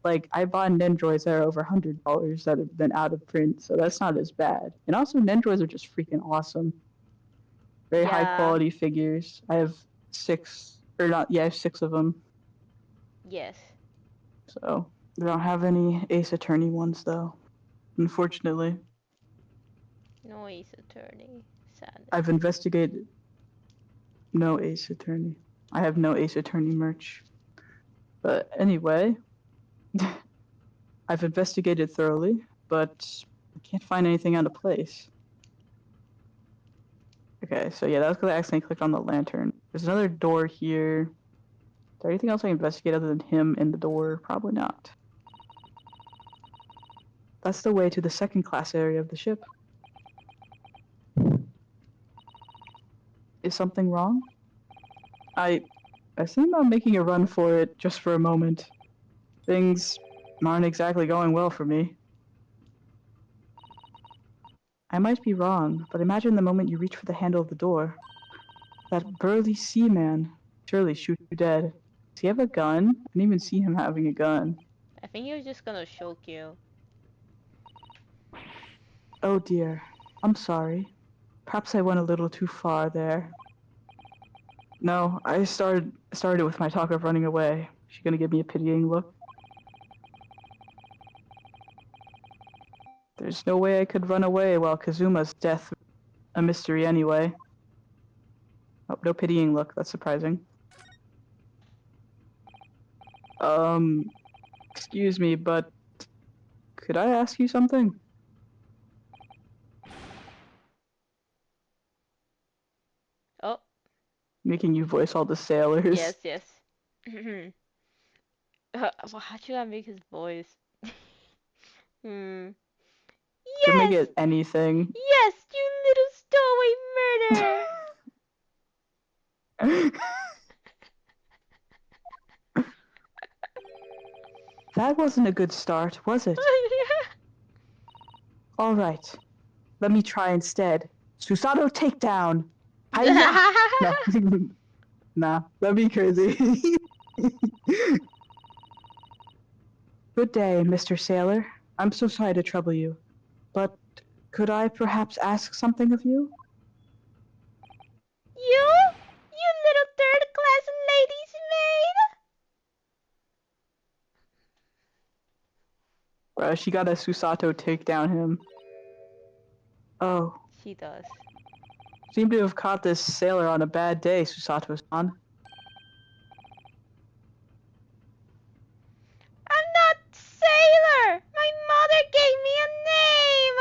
Like I bought Nendroids that are over $100 that have been out of print, so that's not as bad. And also, Nendroids are just freaking awesome. Very high Yeah. quality figures. I have 6, or not? Yeah, I have 6 of them. Yes. So I don't have any Ace Attorney ones though, unfortunately. No Ace Attorney. Sadness. I've investigated no Ace Attorney. I have no Ace Attorney merch. But anyway, I've investigated thoroughly, but I can't find anything out of place. Okay, so yeah, that was because I accidentally clicked on the lantern. There's another door here. Is there anything else I investigate other than him and the door? Probably not. That's the way to the second class area of the ship. Is something wrong? I seem I'm making a run for it just for a moment. Things aren't exactly going well for me. I might be wrong, but imagine the moment you reach for the handle of the door. That burly seaman surely shoot you dead. Does he have a gun? I didn't even see him having a gun. I think he was just gonna choke you. Oh dear. I'm sorry. Perhaps I went a little too far there. No, I started with my talk of running away. She gonna give me a pitying look? There's no way I could run away while Kazuma's death a mystery anyway. Oh, no pitying look. That's surprising. Excuse me, but could I ask you something? Oh. Making you voice all the sailors. Yes, yes. Well, how'd you gotta make his voice? Hmm. She'll make it anything. Yes, you little stowaway murderer! That wasn't a good start, was it? Alright, let me try instead. Susato takedown! Hiya! No. Nah, that'd be crazy. Good day, Mr. Sailor. I'm so sorry to trouble you, but could I perhaps ask something of you? You? You little third-class lady's maid? She got a Susato takedown him. Oh, She does. seem to have caught this sailor on a bad day, Susato-san. I'm not Sailor! My mother gave me a name!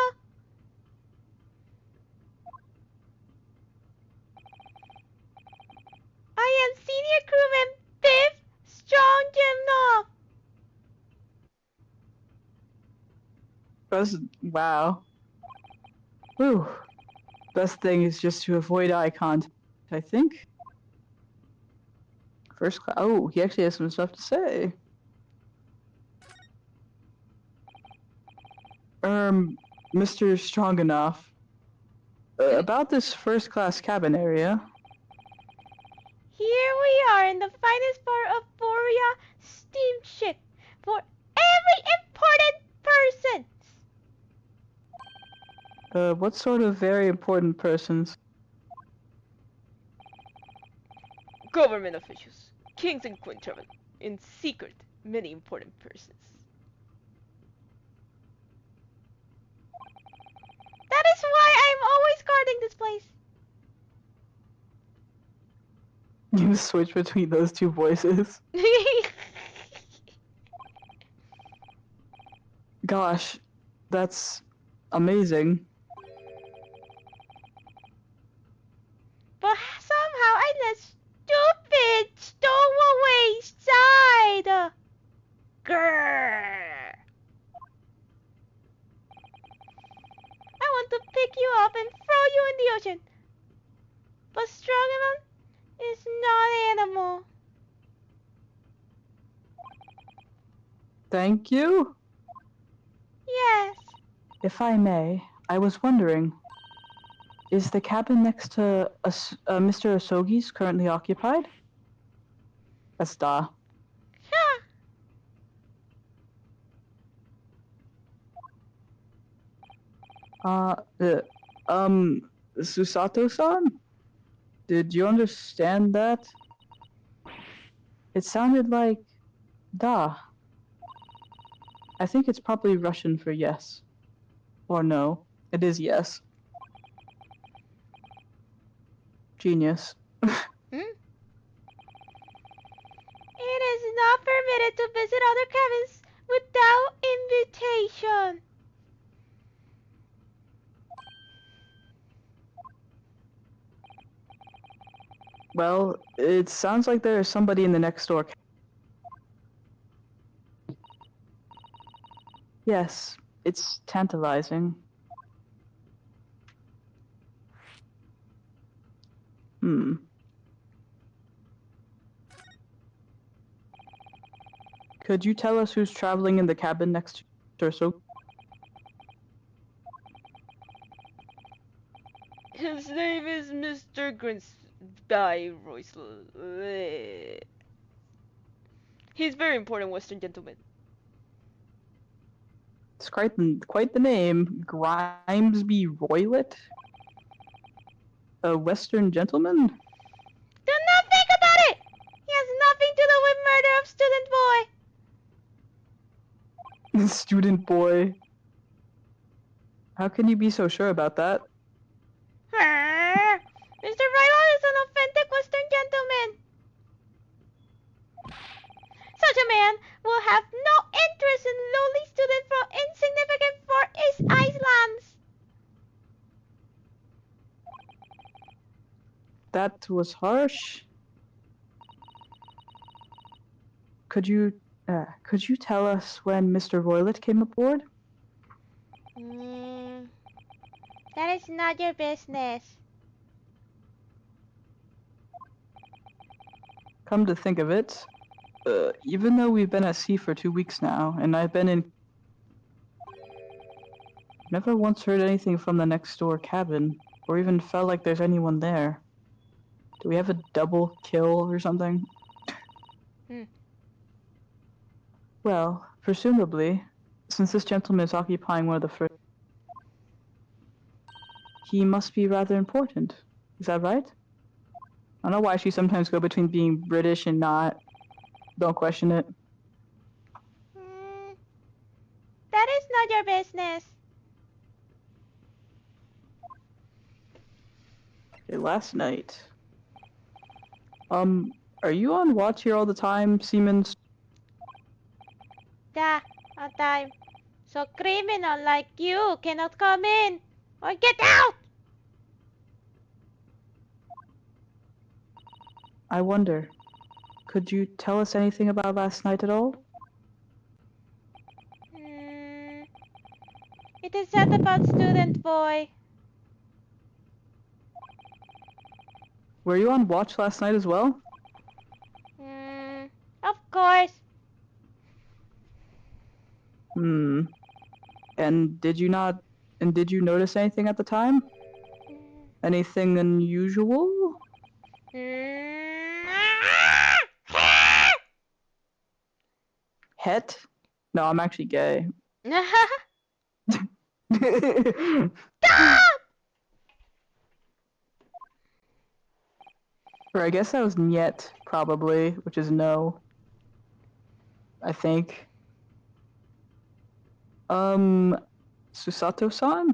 I am senior crewman Biff Strong Gymno! Wow. Whew. Best thing is just to avoid eye contact, I think. First class. Oh, he actually has some stuff to say. Mr. Strongenough. About this first class cabin area. Here we are in the finest part of Borea steamship for every important person! What sort of very important persons? Government officials, kings and queen travel, in secret, many important persons. That is why I'm always guarding this place. You switch between those two voices. Gosh, that's amazing. But somehow I let stupid stowaway side. Grrr. I want to pick you up and throw you in the ocean. But Strongman is not animal. Thank you? Yes. If I may, I was wondering, is the cabin next to Mr. Asogi's currently occupied? That's Da. Yeah. Susato-san? Did you understand that? It sounded like Da. I think it's probably Russian for yes. Or no. It is yes. Genius. Hmm? It is not permitted to visit other cabins without invitation. Well, it sounds like there is somebody in the next door. Yes, it's tantalizing. Could you tell us who's traveling in the cabin next to Urso? His name is Mr. Grinsby Royce. He's very important Western gentleman. It's quite the name. Grimesby Roylet? A Western gentleman? Do not think about it! He has nothing to do with murder of student boy. Student boy. How can you be so sure about that? Mr. Ryland is an authentic Western gentleman. Such a man will have no interest in lowly students from insignificant Far East Islands. That was harsh. Could you tell us when Mr. Roylet came aboard? That is not your business. Come to think of it, even though we've been at sea for 2 weeks now, and I've been in... Never once heard anything from the next door cabin, or even felt like there's anyone there. Do we have a double kill or something? Well, presumably, since this gentleman is occupying one of the first... He must be rather important. Is that right? I don't know why she sometimes go between being British and not. Don't question it. That is not your business. Okay, last night. Are you on watch here all the time, Siemens? Yeah, all time. So criminal like you cannot come in or get out. I wonder, could you tell us anything about last night at all? It is said about student boy. Were you on watch last night as well? Of course. And did you notice anything at the time? Anything unusual? Het? No, I'm actually gay. Or I guess that was niet, probably, which is no. I think. Susato-san?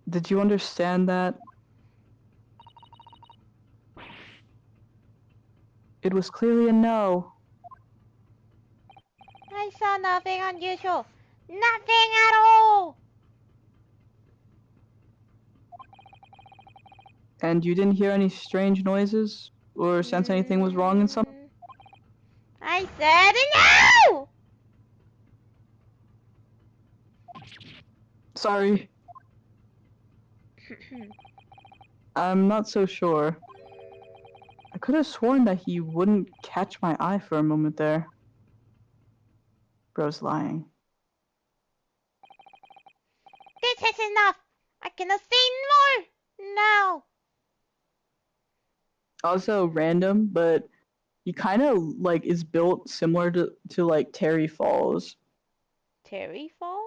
Did you understand that? It was clearly a no. I saw nothing unusual. Nothing at all. And you didn't hear any strange noises? Or sense anything was wrong in some... I said no! Sorry. I'm not so sure. I could have sworn that he wouldn't catch my eye for a moment there. Bro's lying. This is enough. I cannot see more now. Also random, but he kind of like is built similar to like Terry Falls. Terry Falls?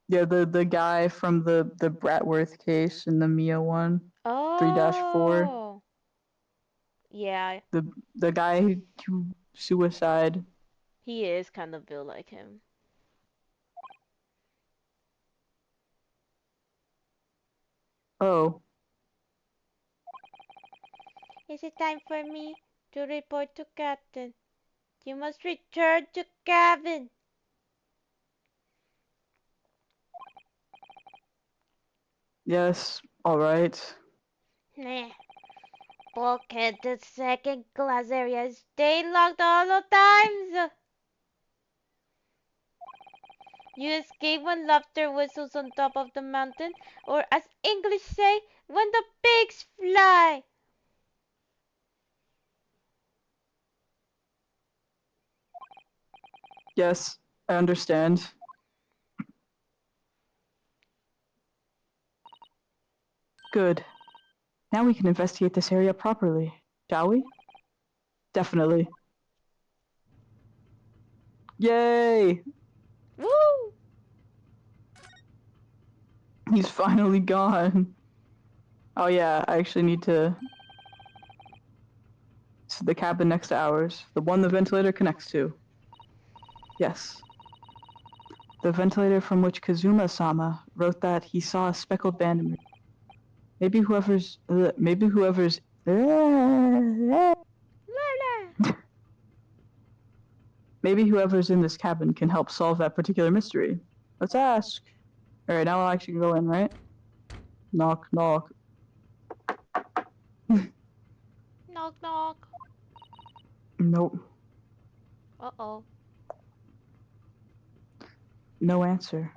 Yeah, the guy from the Bratworth case and the Mia one. Oh. 3-4. Yeah. The guy who suicide. He is kind of built like him. Oh. Is it time for me to report to Captain? You must return to cabin. Yes, alright. Nah. Bulkhead to second class area. Stay locked all the times. You escape when laughter whistles on top of the mountain, or as English say, when the pigs fly. Yes, I understand. Good. Now we can investigate this area properly, shall we? Definitely. Yay! Woo! He's finally gone. Oh yeah, I actually need to... It's the cabin next to ours. The one the ventilator connects to. Yes. The ventilator from which Kazuma-sama wrote that he saw a speckled band. Maybe whoever's... Maybe whoever's in this cabin can help solve that particular mystery. Let's ask. Alright, now I'll actually go in, right? Knock, knock. Knock, knock. Nope. Uh-oh. No answer.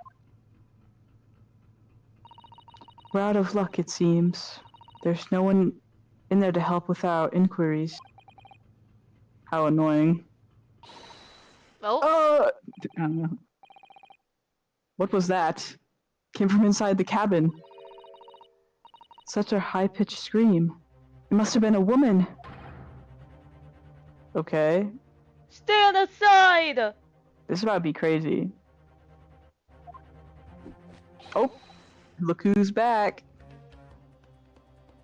We're out of luck, it seems. There's no one in there to help with our inquiries. How annoying. Oh, I don't know. What was that? Came from inside the cabin. Such a high-pitched scream. It must have been a woman. Okay. stay on the side! This is about to be crazy. Oh, look who's back.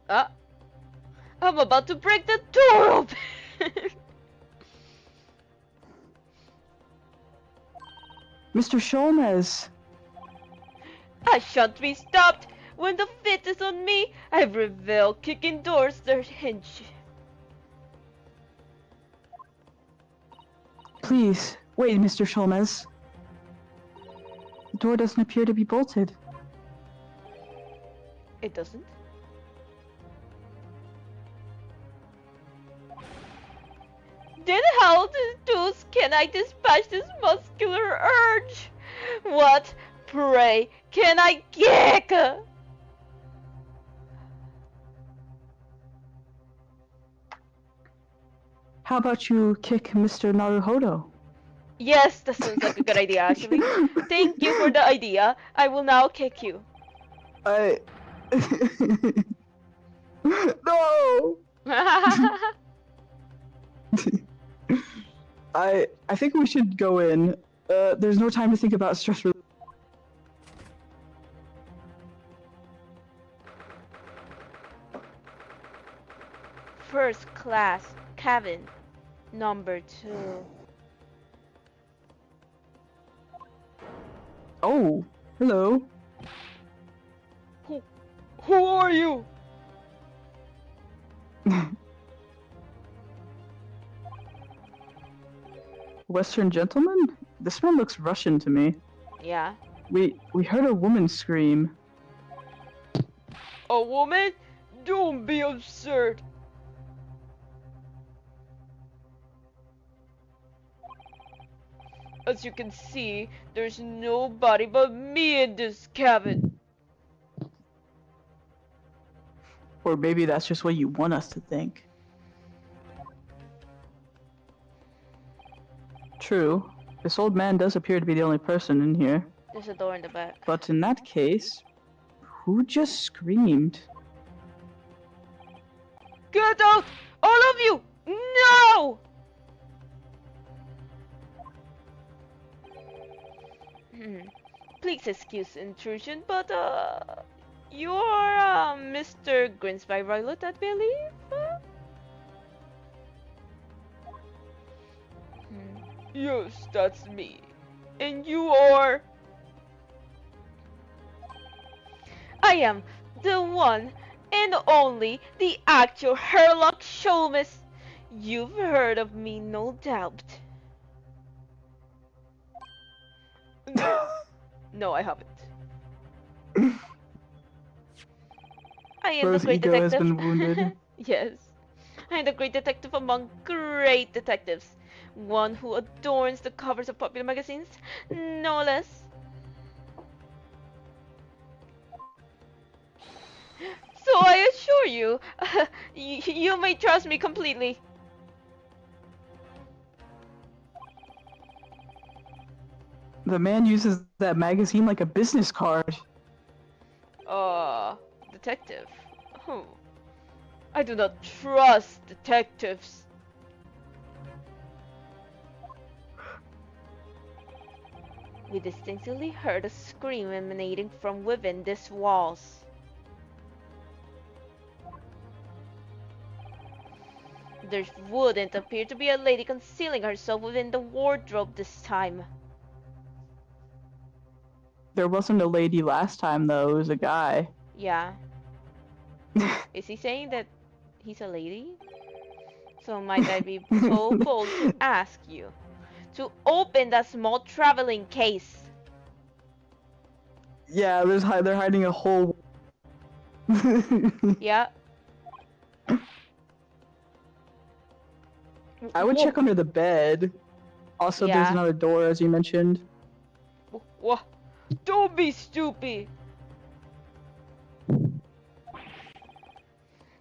I'm about to break the door open! Mr. Sholmes. I shan't be stopped! When the fit is on me, I revel kicking doors that hinge. Please, wait, Mr. Sholmes. The door doesn't appear to be bolted. It doesn't? Then how the deuce can I dispatch this muscular urge? What, pray, can I kick? How about you kick Mr. Naruhodo? Yes, that sounds like a good idea actually. Thank you for the idea. I will now kick you. I... No! I think we should go in. There's no time to think about stress relief. First class cabin number 2. Oh, hello. Who are you? Western gentleman? This one looks Russian to me. Yeah. We heard a woman scream. A woman? Don't be absurd. As you can see, there's nobody but me in this cabin. Or maybe that's just what you want us to think. True. This old man does appear to be the only person in here. There's a door in the back. But in that case, who just screamed? Get out! All of you! No! Please excuse intrusion, but you're Mr. Grinsby Violet, I believe? Yes, that's me. And you are? I am the one and only, the actual Herlock Sholmes. You've heard of me, no doubt. No, I haven't. I am the Rose great ego detective. has been wounded. Yes. I am the great detective among great detectives. One who adorns the covers of popular magazines, no less. So I assure you, you may trust me completely. The man uses that magazine like a business card. Detective. I do not trust detectives. We distinctly heard a scream emanating from within these walls. There wouldn't appear to be a lady concealing herself within the wardrobe this time. There wasn't a lady last time, though. It was a guy. Yeah. Is he saying that he's a lady? So might I be so bold to ask you to open that small traveling case? Yeah, they're hiding a whole... Yeah. I would check under the bed. Also, Yeah. there's another door, as you mentioned. What? Don't be stupid.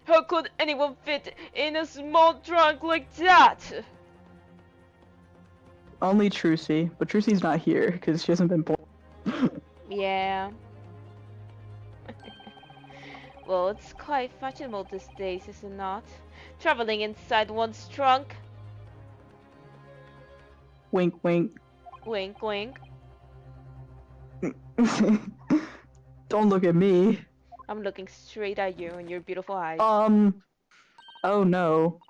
How could anyone fit in a small trunk like that? Only Trucy, but Trucy's not here because she hasn't been born. Yeah. Well, it's quite fashionable these days, is it not? Traveling inside one's trunk. Wink, wink. Wink, wink. Don't look at me. I'm looking straight at you and your beautiful eyes. Oh no.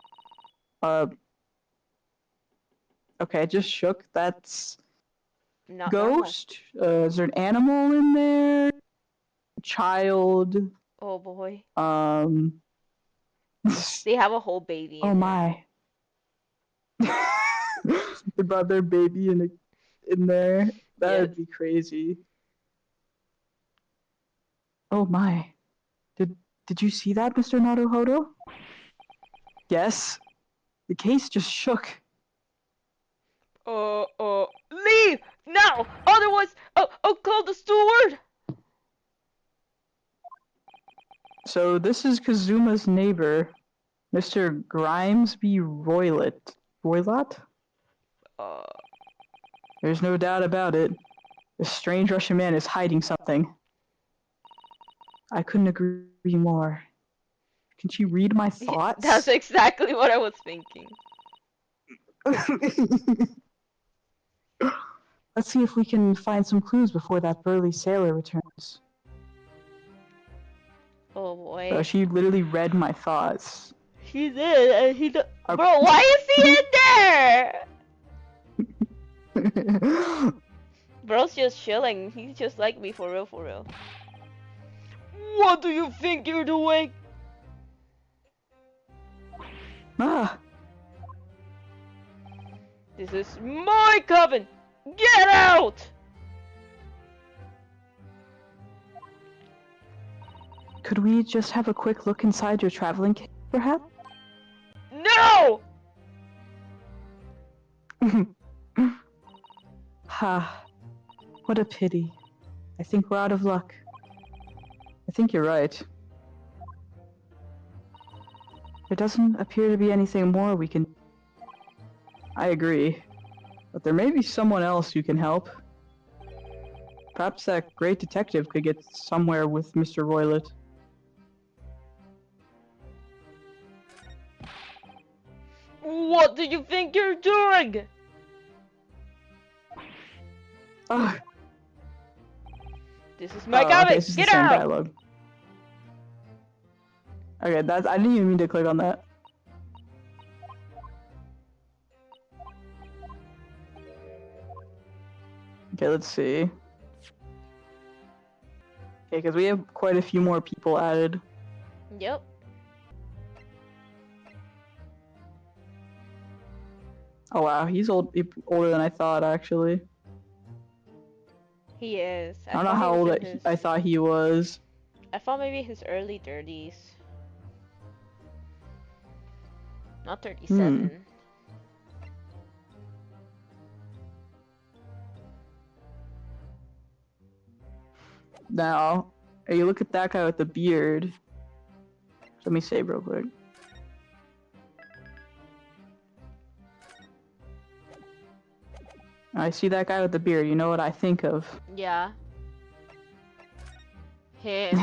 Okay, I just shook. That's Not normal. ghost. Is there an animal in there? Child. Oh boy. They They have a whole baby oh in there. my. They brought their baby in there. That Yes. would be crazy. Oh my. Did you see that, Mr. Naruhodo? Yes. The case just shook. Leave now! Otherwise, I'll call the steward! So this is Kazuma's neighbor, Mr. Grimesby Roylott. Roylott? There's no doubt about it. This strange Russian man is hiding something. I couldn't agree more. Can she read my thoughts? That's exactly what I was thinking. Let's see if we can find some clues before that burly sailor returns. Oh boy. So she literally read my thoughts. He did, and he Bro, why is he in there? Bro's just chilling. He's just like me, for real, for real. What do you think you're doing? Ah, This is my coven! Get out! could we just have a quick look inside your traveling case, perhaps? No! Ha, what a pity. I think we're out of luck. I think you're right. There doesn't appear to be anything more we can... I agree. But there may be someone else who can help. Perhaps that great detective could get somewhere with Mr. Roylott. What do you think you're doing? Ugh. This is my Oh, coven! okay, this is Get the same out! dialogue. Okay, that's... I didn't even mean to click on that. Okay, let's see. Okay, because we have quite a few more people added. Yep. Oh wow, he's older than I thought, actually. He is. I don't know how old I thought he was. I thought maybe his early 30s. Not 37. Now, you look at that guy with the beard. Let me save real quick. I see that guy with the beard. You know what I think of? Yeah. Him.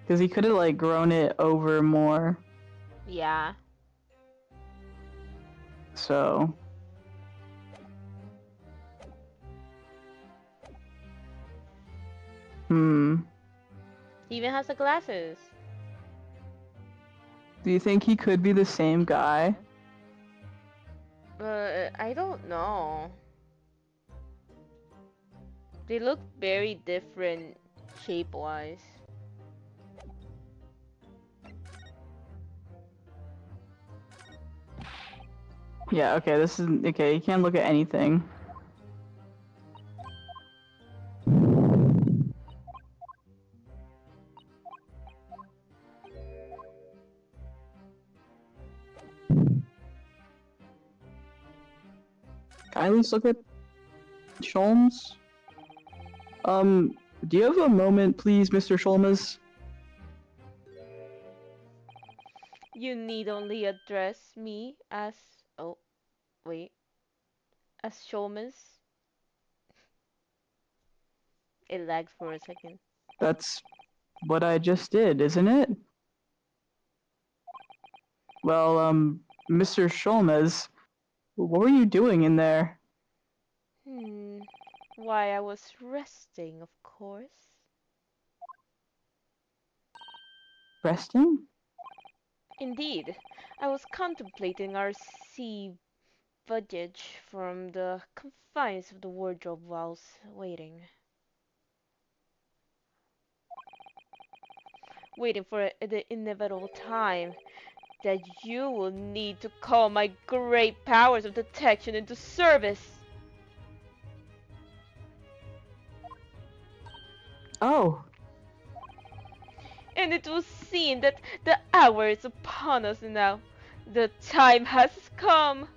Because he could have like grown it over more. Yeah. So. He even has the glasses. Do you think he could be the same guy? I don't know. They look very different shape-wise. Yeah, okay, this is... Okay, you can't look at anything. Can I at least look at Sholmes? Do you have a moment, please, Mr. Sholmes? You need only address me as... Oh, wait. As Sholmes. It lagged for a second. That's what I just did, isn't it? Well, Mr. Sholmes, what were you doing in there? Why, I was resting, of course. Resting? Indeed, I was contemplating our sea voyage from the confines of the wardrobe whilst waiting. Waiting for the inevitable time that you will need to call my great powers of detection into service. Oh, And it was seen that the hour is upon us now. The time has come.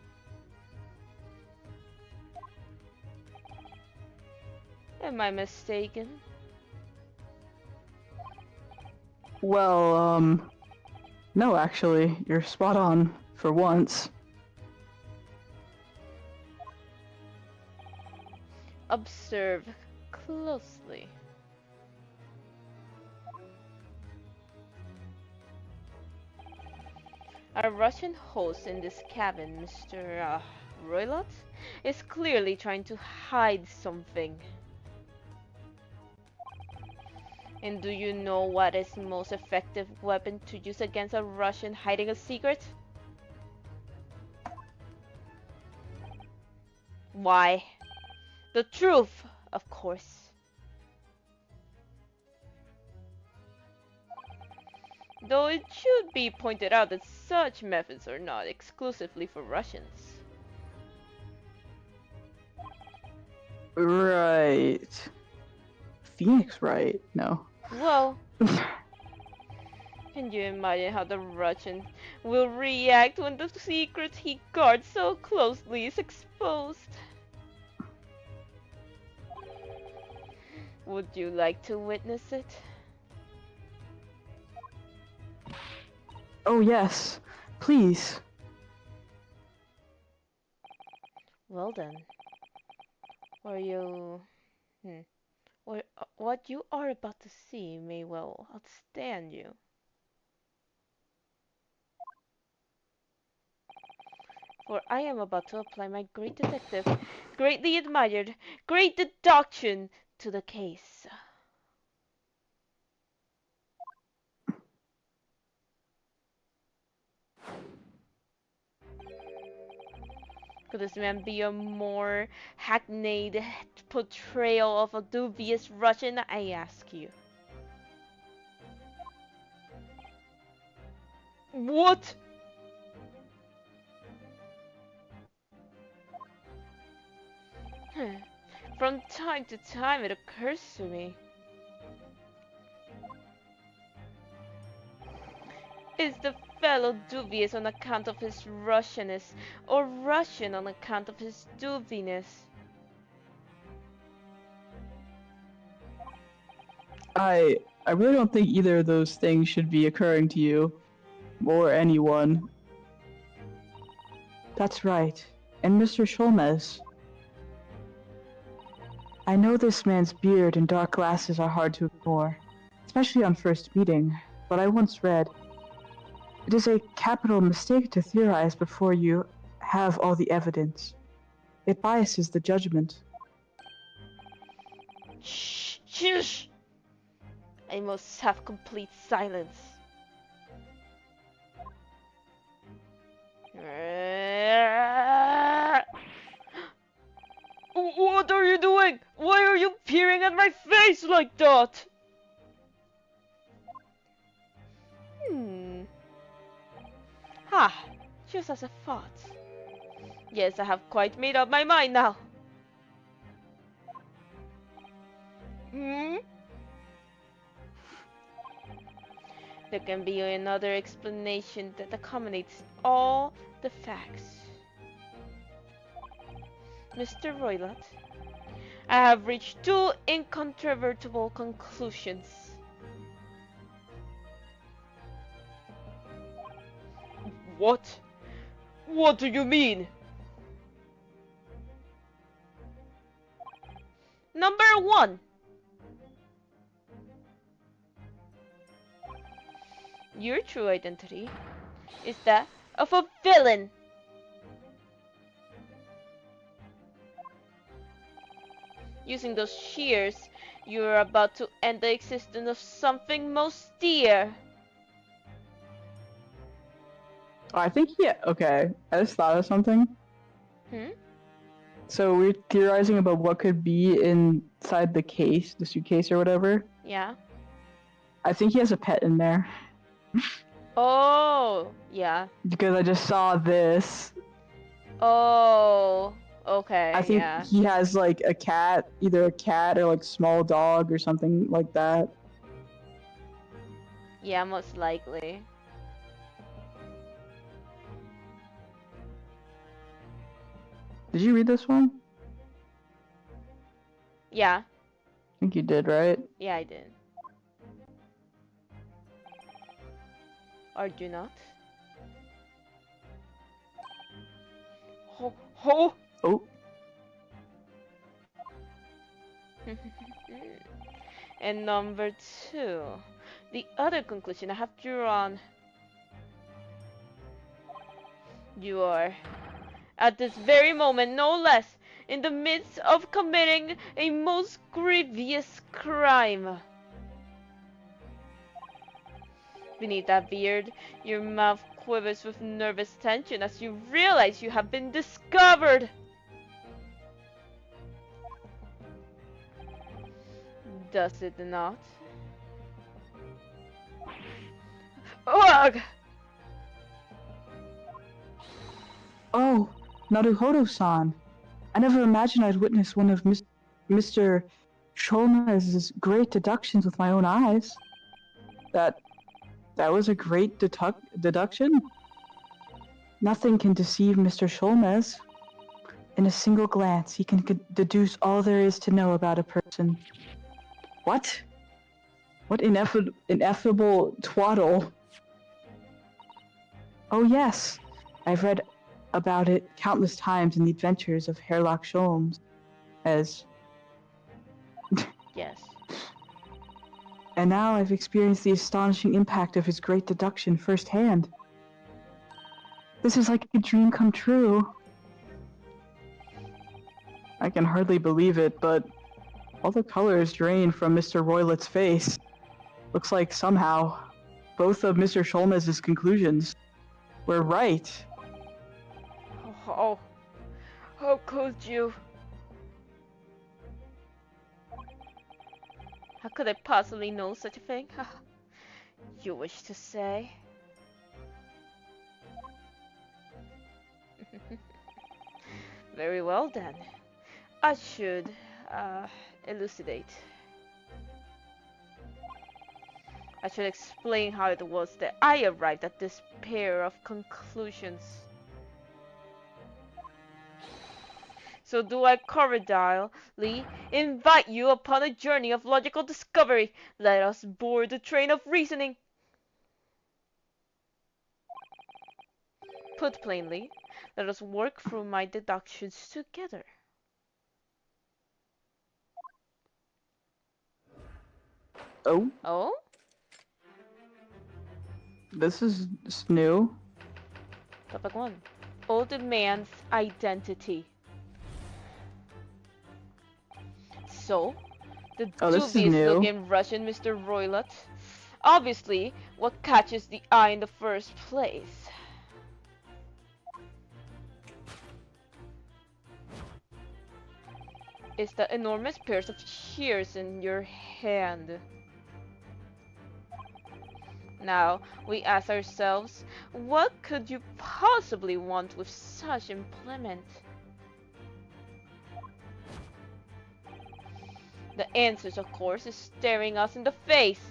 Am I mistaken? well, no, actually, you're spot on, for once. Observe closely. Our Russian host in this cabin, Mr. Roylott, is clearly trying to hide something. And do you know what is the most effective weapon to use against a Russian hiding a secret? Why? The truth, of course. Though it should be pointed out that such methods are not exclusively for Russians. Right. Phoenix Wright? No. Well, can you imagine how the Russian will react when the secret he guards so closely is exposed? Would you like to witness it? Oh, yes. Please. Well then. Or you... what you are about to see may well outstand you. For I am about to apply my great detective, greatly admired, great deduction to the case. Could this man be a more hackneyed portrayal of a dubious Russian, I ask you? What? From time to time it occurs to me. Is the fellow dubious on account of his Russianness, or Russian on account of his dubiness? I really don't think either of those things should be occurring to you. Or anyone. That's right. And Mr. Sholmes. I know this man's beard and dark glasses are hard to ignore, especially on first meeting, but I once read, "It is a capital mistake to theorize before you have all the evidence. It biases the judgment." Shh! Shush! I must have complete silence. What are you doing? Why are you peering at my face like that? Just as I thought. Yes, I have quite made up my mind now. There can be another explanation that accommodates all the facts. Mr. Roylott, I have reached two incontrovertible conclusions. What? What do you mean? Number 1. Your true identity is that of a villain. Using those shears, you are about to end the existence of something most dear. Oh, I think okay. I just thought of something. Hmm? So we're theorizing about what could be inside the case, the suitcase or whatever. Yeah. I think he has a pet in there. Oh, yeah. Because I just saw this. Oh, okay, I think yeah. he has like a cat, either a cat or like small dog or something like that. Yeah, most likely. Did you read this one? Yeah. I think you did, right? Yeah, I did. Or do not. Ho ho! Oh. And number 2. The other conclusion I have drawn. You are, at this very moment, no less, in the midst of committing a most grievous crime. Beneath that beard, your mouth quivers with nervous tension as you realize you have been discovered. Does it not? Ugh! Oh, Naruhodo-san. I never imagined I'd witness one of Mr. Cholmes's great deductions with my own eyes. That was a great deduction? Nothing can deceive Mr. Cholmes. In a single glance, he can deduce all there is to know about a person. What? What ineffable twaddle? Oh yes, I've read about it countless times in the adventures of Sherlock Holmes. Yes. And now I've experienced the astonishing impact of his great deduction firsthand. This is like a dream come true. I can hardly believe it, but all the color is drained from Mr. Roylett's face. Looks like somehow both of Mr. Cholmes's conclusions were right. Oh, how could you? How could I possibly know such a thing? You wish to say? Very well then. I should elucidate. I should explain how it was that I arrived at this pair of conclusions. So do I cordially invite you upon a journey of logical discovery. Let us board the train of reasoning. Put plainly, let us work through my deductions together. Oh, Oh? this is new. Topic 1. Old man's identity. So, the This is dubious new. looking Russian Mr. Roylott. Obviously, what catches the eye in the first place. Is the enormous pairs of shears in your hand. Now, we ask ourselves, what could you possibly want with such implement? The answer, of course, is staring us in the face.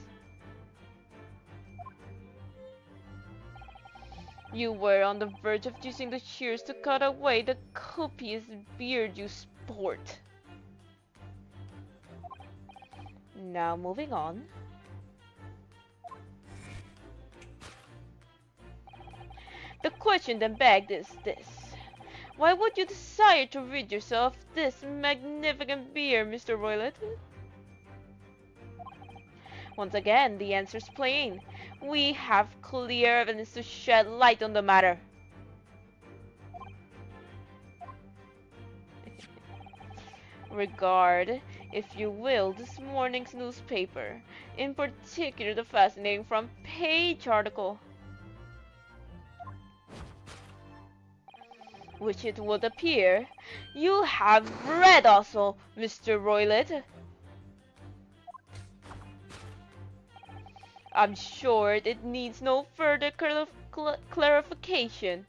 You were on the verge of using the shears to cut away the copious beard you sport. Now moving on. The question then begged is this. Why would you desire to rid yourself of this magnificent beer, Mr. Roylott? Once again, the answer's plain. We have clear evidence to shed light on the matter. Regard, if you will, this morning's newspaper, in particular the fascinating front page article, which it would appear you have read also, Mr. Roylott. I'm sure it needs no further clarification.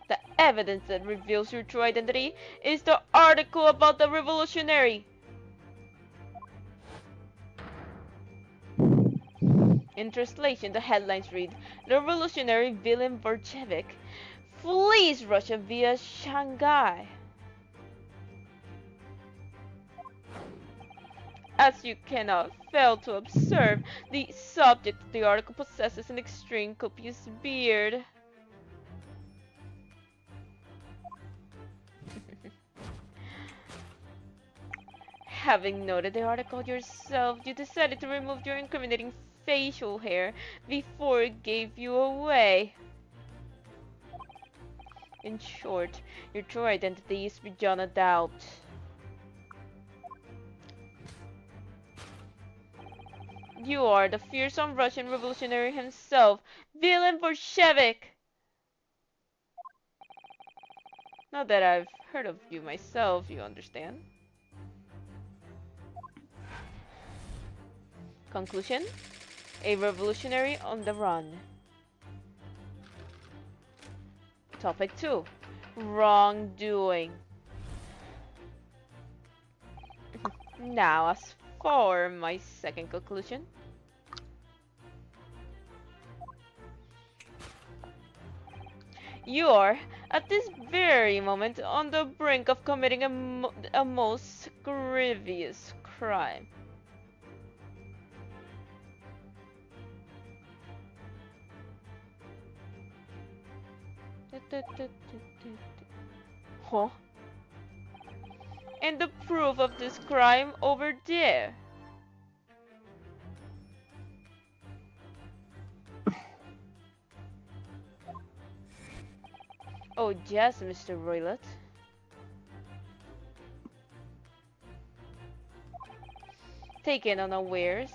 The evidence that reveals your true identity is the article about the revolutionary. In translation, the headlines read, "The revolutionary villain Bolshevik flees Russia via Shanghai." As you cannot fail to observe, the subject of the article possesses an extreme copious beard. Having noted the article yourself, you decided to remove your incriminating facial hair before it gave you away. In short, your true identity is beyond a doubt. You are the fearsome Russian revolutionary himself, villain Bolshevik! Not that I've heard of you myself, you understand? Conclusion: a revolutionary on the run. Topic 2. Wrongdoing. Now, as for my second conclusion, you are, at this very moment, on the brink of committing a most grievous crime. Huh? And the proof of this crime over there. Oh yes, Mr. Roylott. Taken unawares,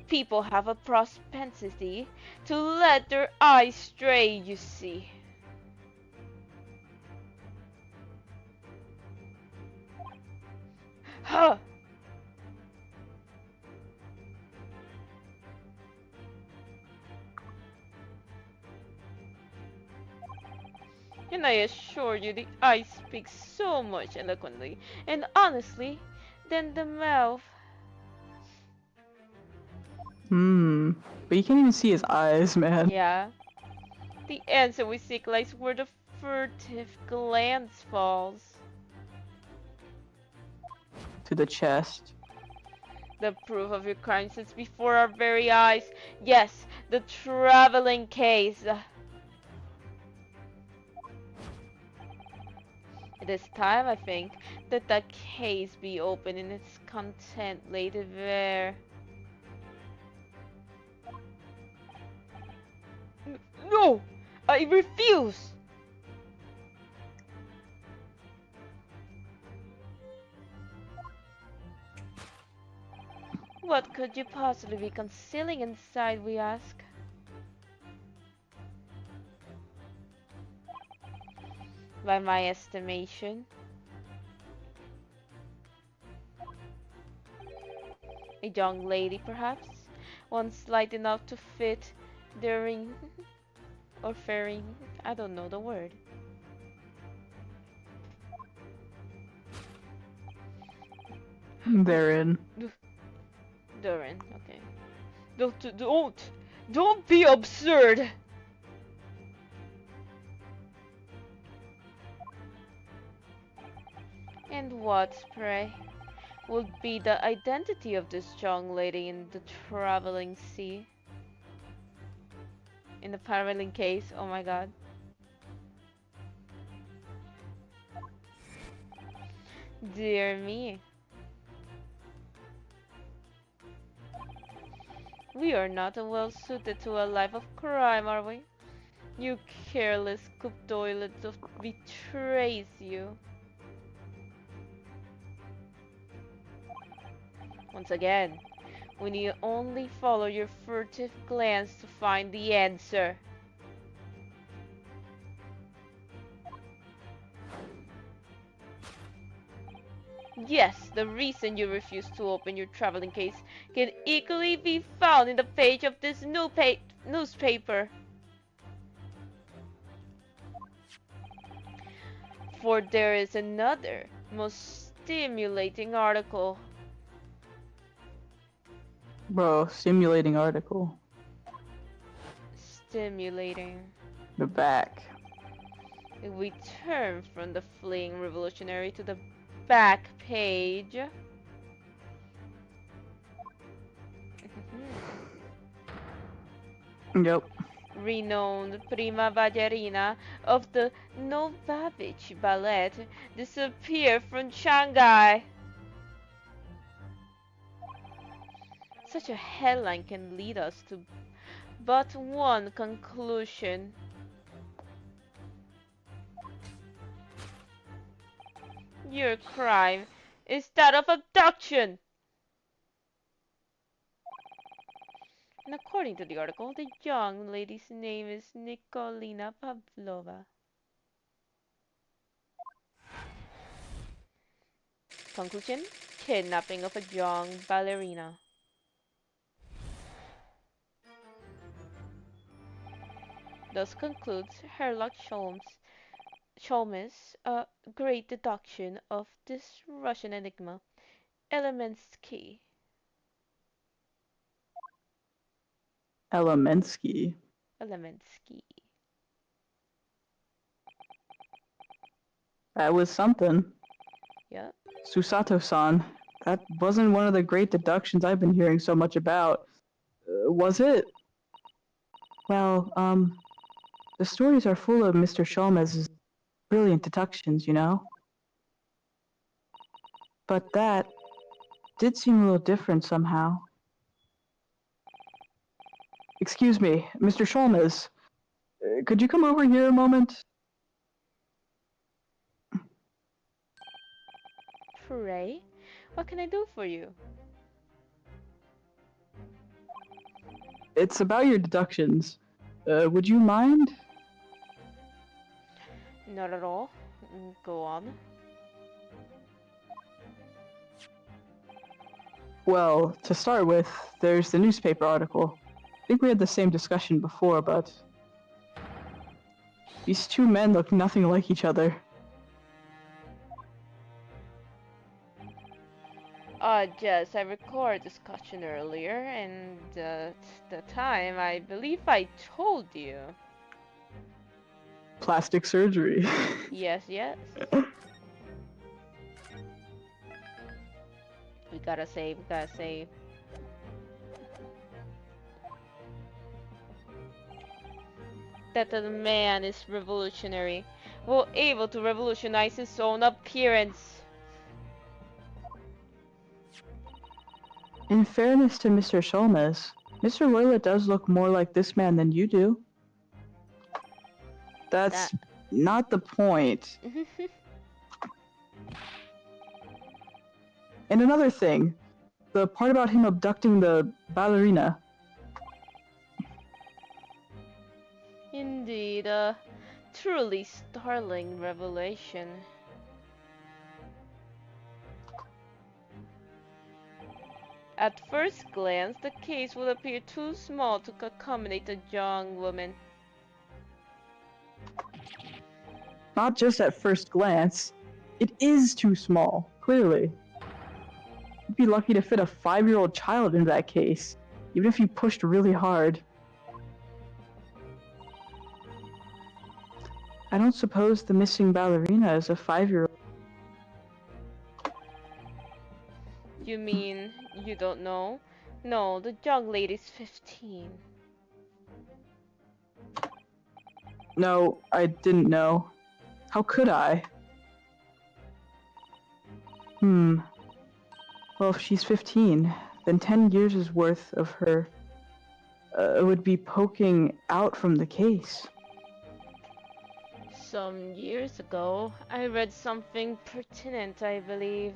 people have a propensity to let their eyes stray, you see. Huh! And I assure you the eye speaks so much eloquently and honestly than the mouth. But you can't even see his eyes, man. Yeah. The answer we seek lies where the furtive glance falls. To the chest. The proof of your crime sits before our very eyes. Yes, the traveling case. It is time, I think, that the case be opened and its content laid bare. No! I refuse! What could you possibly be concealing inside, we ask? By my estimation, a young lady, perhaps, one slight enough to fit during or faring, I don't know the word. Therein. Durin, okay. Don't be absurd! And what, pray, would be the identity of this young lady in the traveling sea? in the paralleling case. Oh my god. Dear me. We are not well suited to a life of crime, are we? You careless coop toilet of betrays you. Once again, we need only follow your furtive glance to find the answer. Yes, the reason you refuse to open your traveling case can equally be found in the page of this newspaper. For there is another, most stimulating article. Bro, simulating article. Stimulating. The back. If we turn from the fleeing revolutionary to the back page. Yep. Renowned prima ballerina of the Novavich Ballet disappeared from Shanghai. Such a headline can lead us to but one conclusion. Your crime is that of abduction. And according to the article, the young lady's name is Nikolina Pavlova. Conclusion: kidnapping of a young ballerina. Thus concludes Sherlock Holmes' great deduction of this Russian enigma, Elemensky. Elemensky. Elemensky. That was something. Yep. Susato-san, that wasn't one of the great deductions I've been hearing so much about. Was it? Well, the stories are full of Mr. Sholmes's brilliant deductions, you know? But that did seem a little different somehow. Excuse me, Mr. Sholmes. Could you come over here a moment? Pray? What can I do for you? It's about your deductions. Would you mind? Not at all. Go on. Well, to start with, there's the newspaper article. I think we had the same discussion before, but these two men look nothing like each other. Yes, I recall our discussion earlier, and at the time, I believe I told you. Plastic surgery. Yes, yes. We gotta save, we gotta save. That the man is revolutionary, well able to revolutionize his own appearance. In fairness to Mr. Sholmes, Mr. Loyla does look more like this man than you do. That's not the point. And another thing, the part about him abducting the ballerina. Indeed, a truly startling revelation. At first glance, the case would appear too small to accommodate a young woman. Not just at first glance, it is too small, clearly. You'd be lucky to fit a 5-year-old child into that case, even if you pushed really hard. I don't suppose the missing ballerina is a 5-year-old. You mean you don't know? No, the young lady's 15. No, I didn't know. How could I? Well, if she's 15, then 10 years' worth of her would be poking out from the case. Some years ago, I read something pertinent, I believe.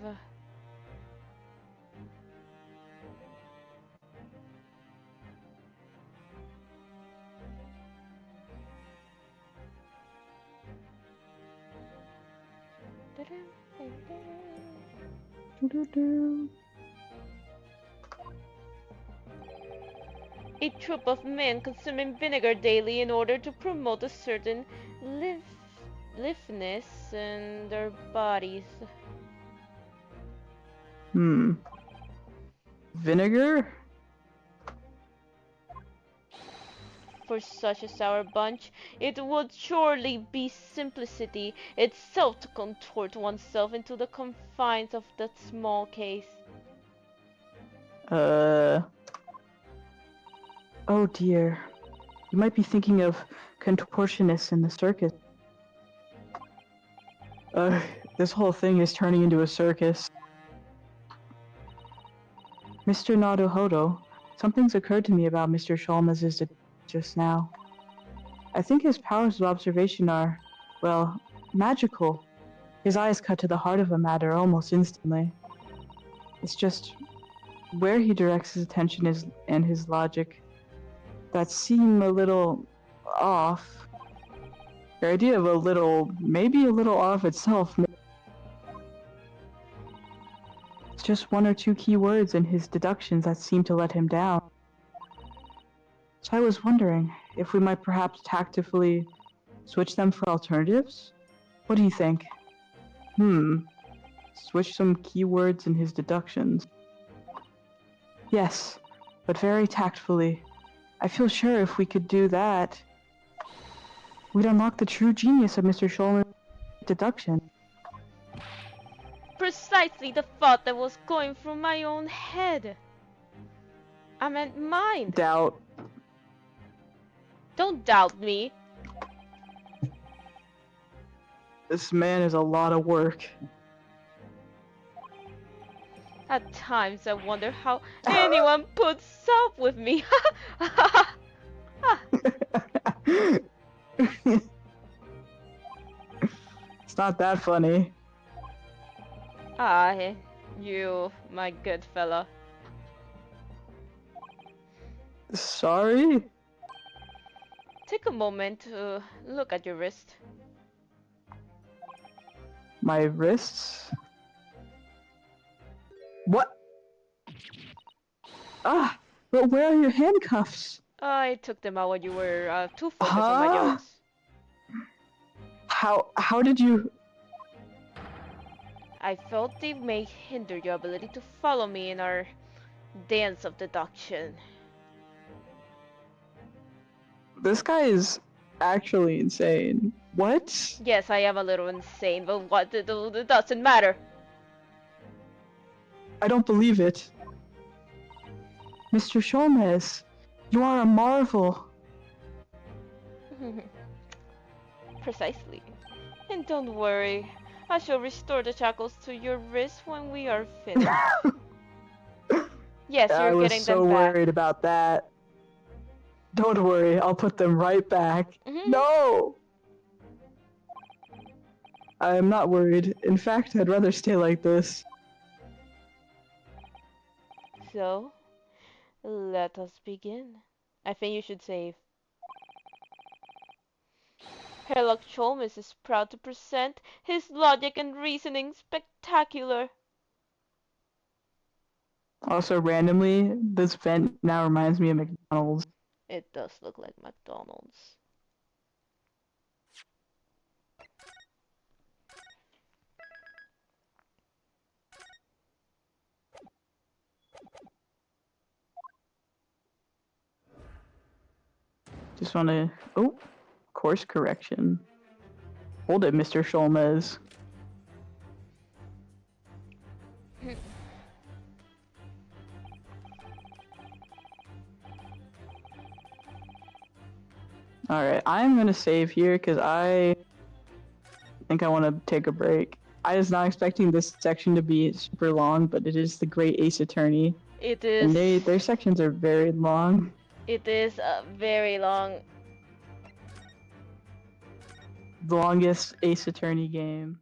A troop of men consuming vinegar daily in order to promote a certain litheness in their bodies. Vinegar? For such a sour bunch, it would surely be simplicity itself to contort oneself into the confines of that small case. Oh dear. You might be thinking of contortionists in the circus. This whole thing is turning into a circus. Mr. Naruhodo, something's occurred to me about Mr. Sholmes' just now. I think his powers of observation are, well, magical. His eyes cut to the heart of a matter almost instantly. It's just where he directs his attention and his logic that seem a little off. The idea of a little, maybe a little off itself. It's just one or two key words in his deductions that seem to let him down. So I was wondering if we might perhaps tactfully switch them for alternatives? What do you think? Switch some keywords in his deductions. Yes, but very tactfully. I feel sure if we could do that, we'd unlock the true genius of Mr. Scholman's deduction. Precisely the thought that was going through my own head. I meant mind. Doubt. Don't doubt me. This man is a lot of work. At times I wonder how anyone puts up with me. It's not that funny. Ah, you, my good fella. Sorry? Take a moment to look at your wrist. My wrists? What? Ah! But where are your handcuffs? I took them out when you were too focused on my jokes. How did you... I felt they may hinder your ability to follow me in our dance of deduction. This guy is actually insane. What? Yes, I am a little insane, but what? It doesn't matter. I don't believe it. Mr. Sholmes, you are a marvel. Precisely. And don't worry, I shall restore the shackles to your wrist when we are finished. Yes, I you're was getting so them back. worried about that. Don't worry, I'll put them right back. No! I am not worried. In fact, I'd rather stay like this. So, let us begin. I think you should save. Herlock Sholmes is proud to present his logic and reasoning spectacular. Also, randomly, this vent now reminds me of McDonald's. It does look like McDonald's. Just wanna... Oh! Course correction. Hold it, Mr. Sholmes. Alright, I'm gonna save here because I think I want to take a break. I was not expecting this section to be super long, but it is the Great Ace Attorney. It is. And their sections are very long. It is very long. The longest Ace Attorney game.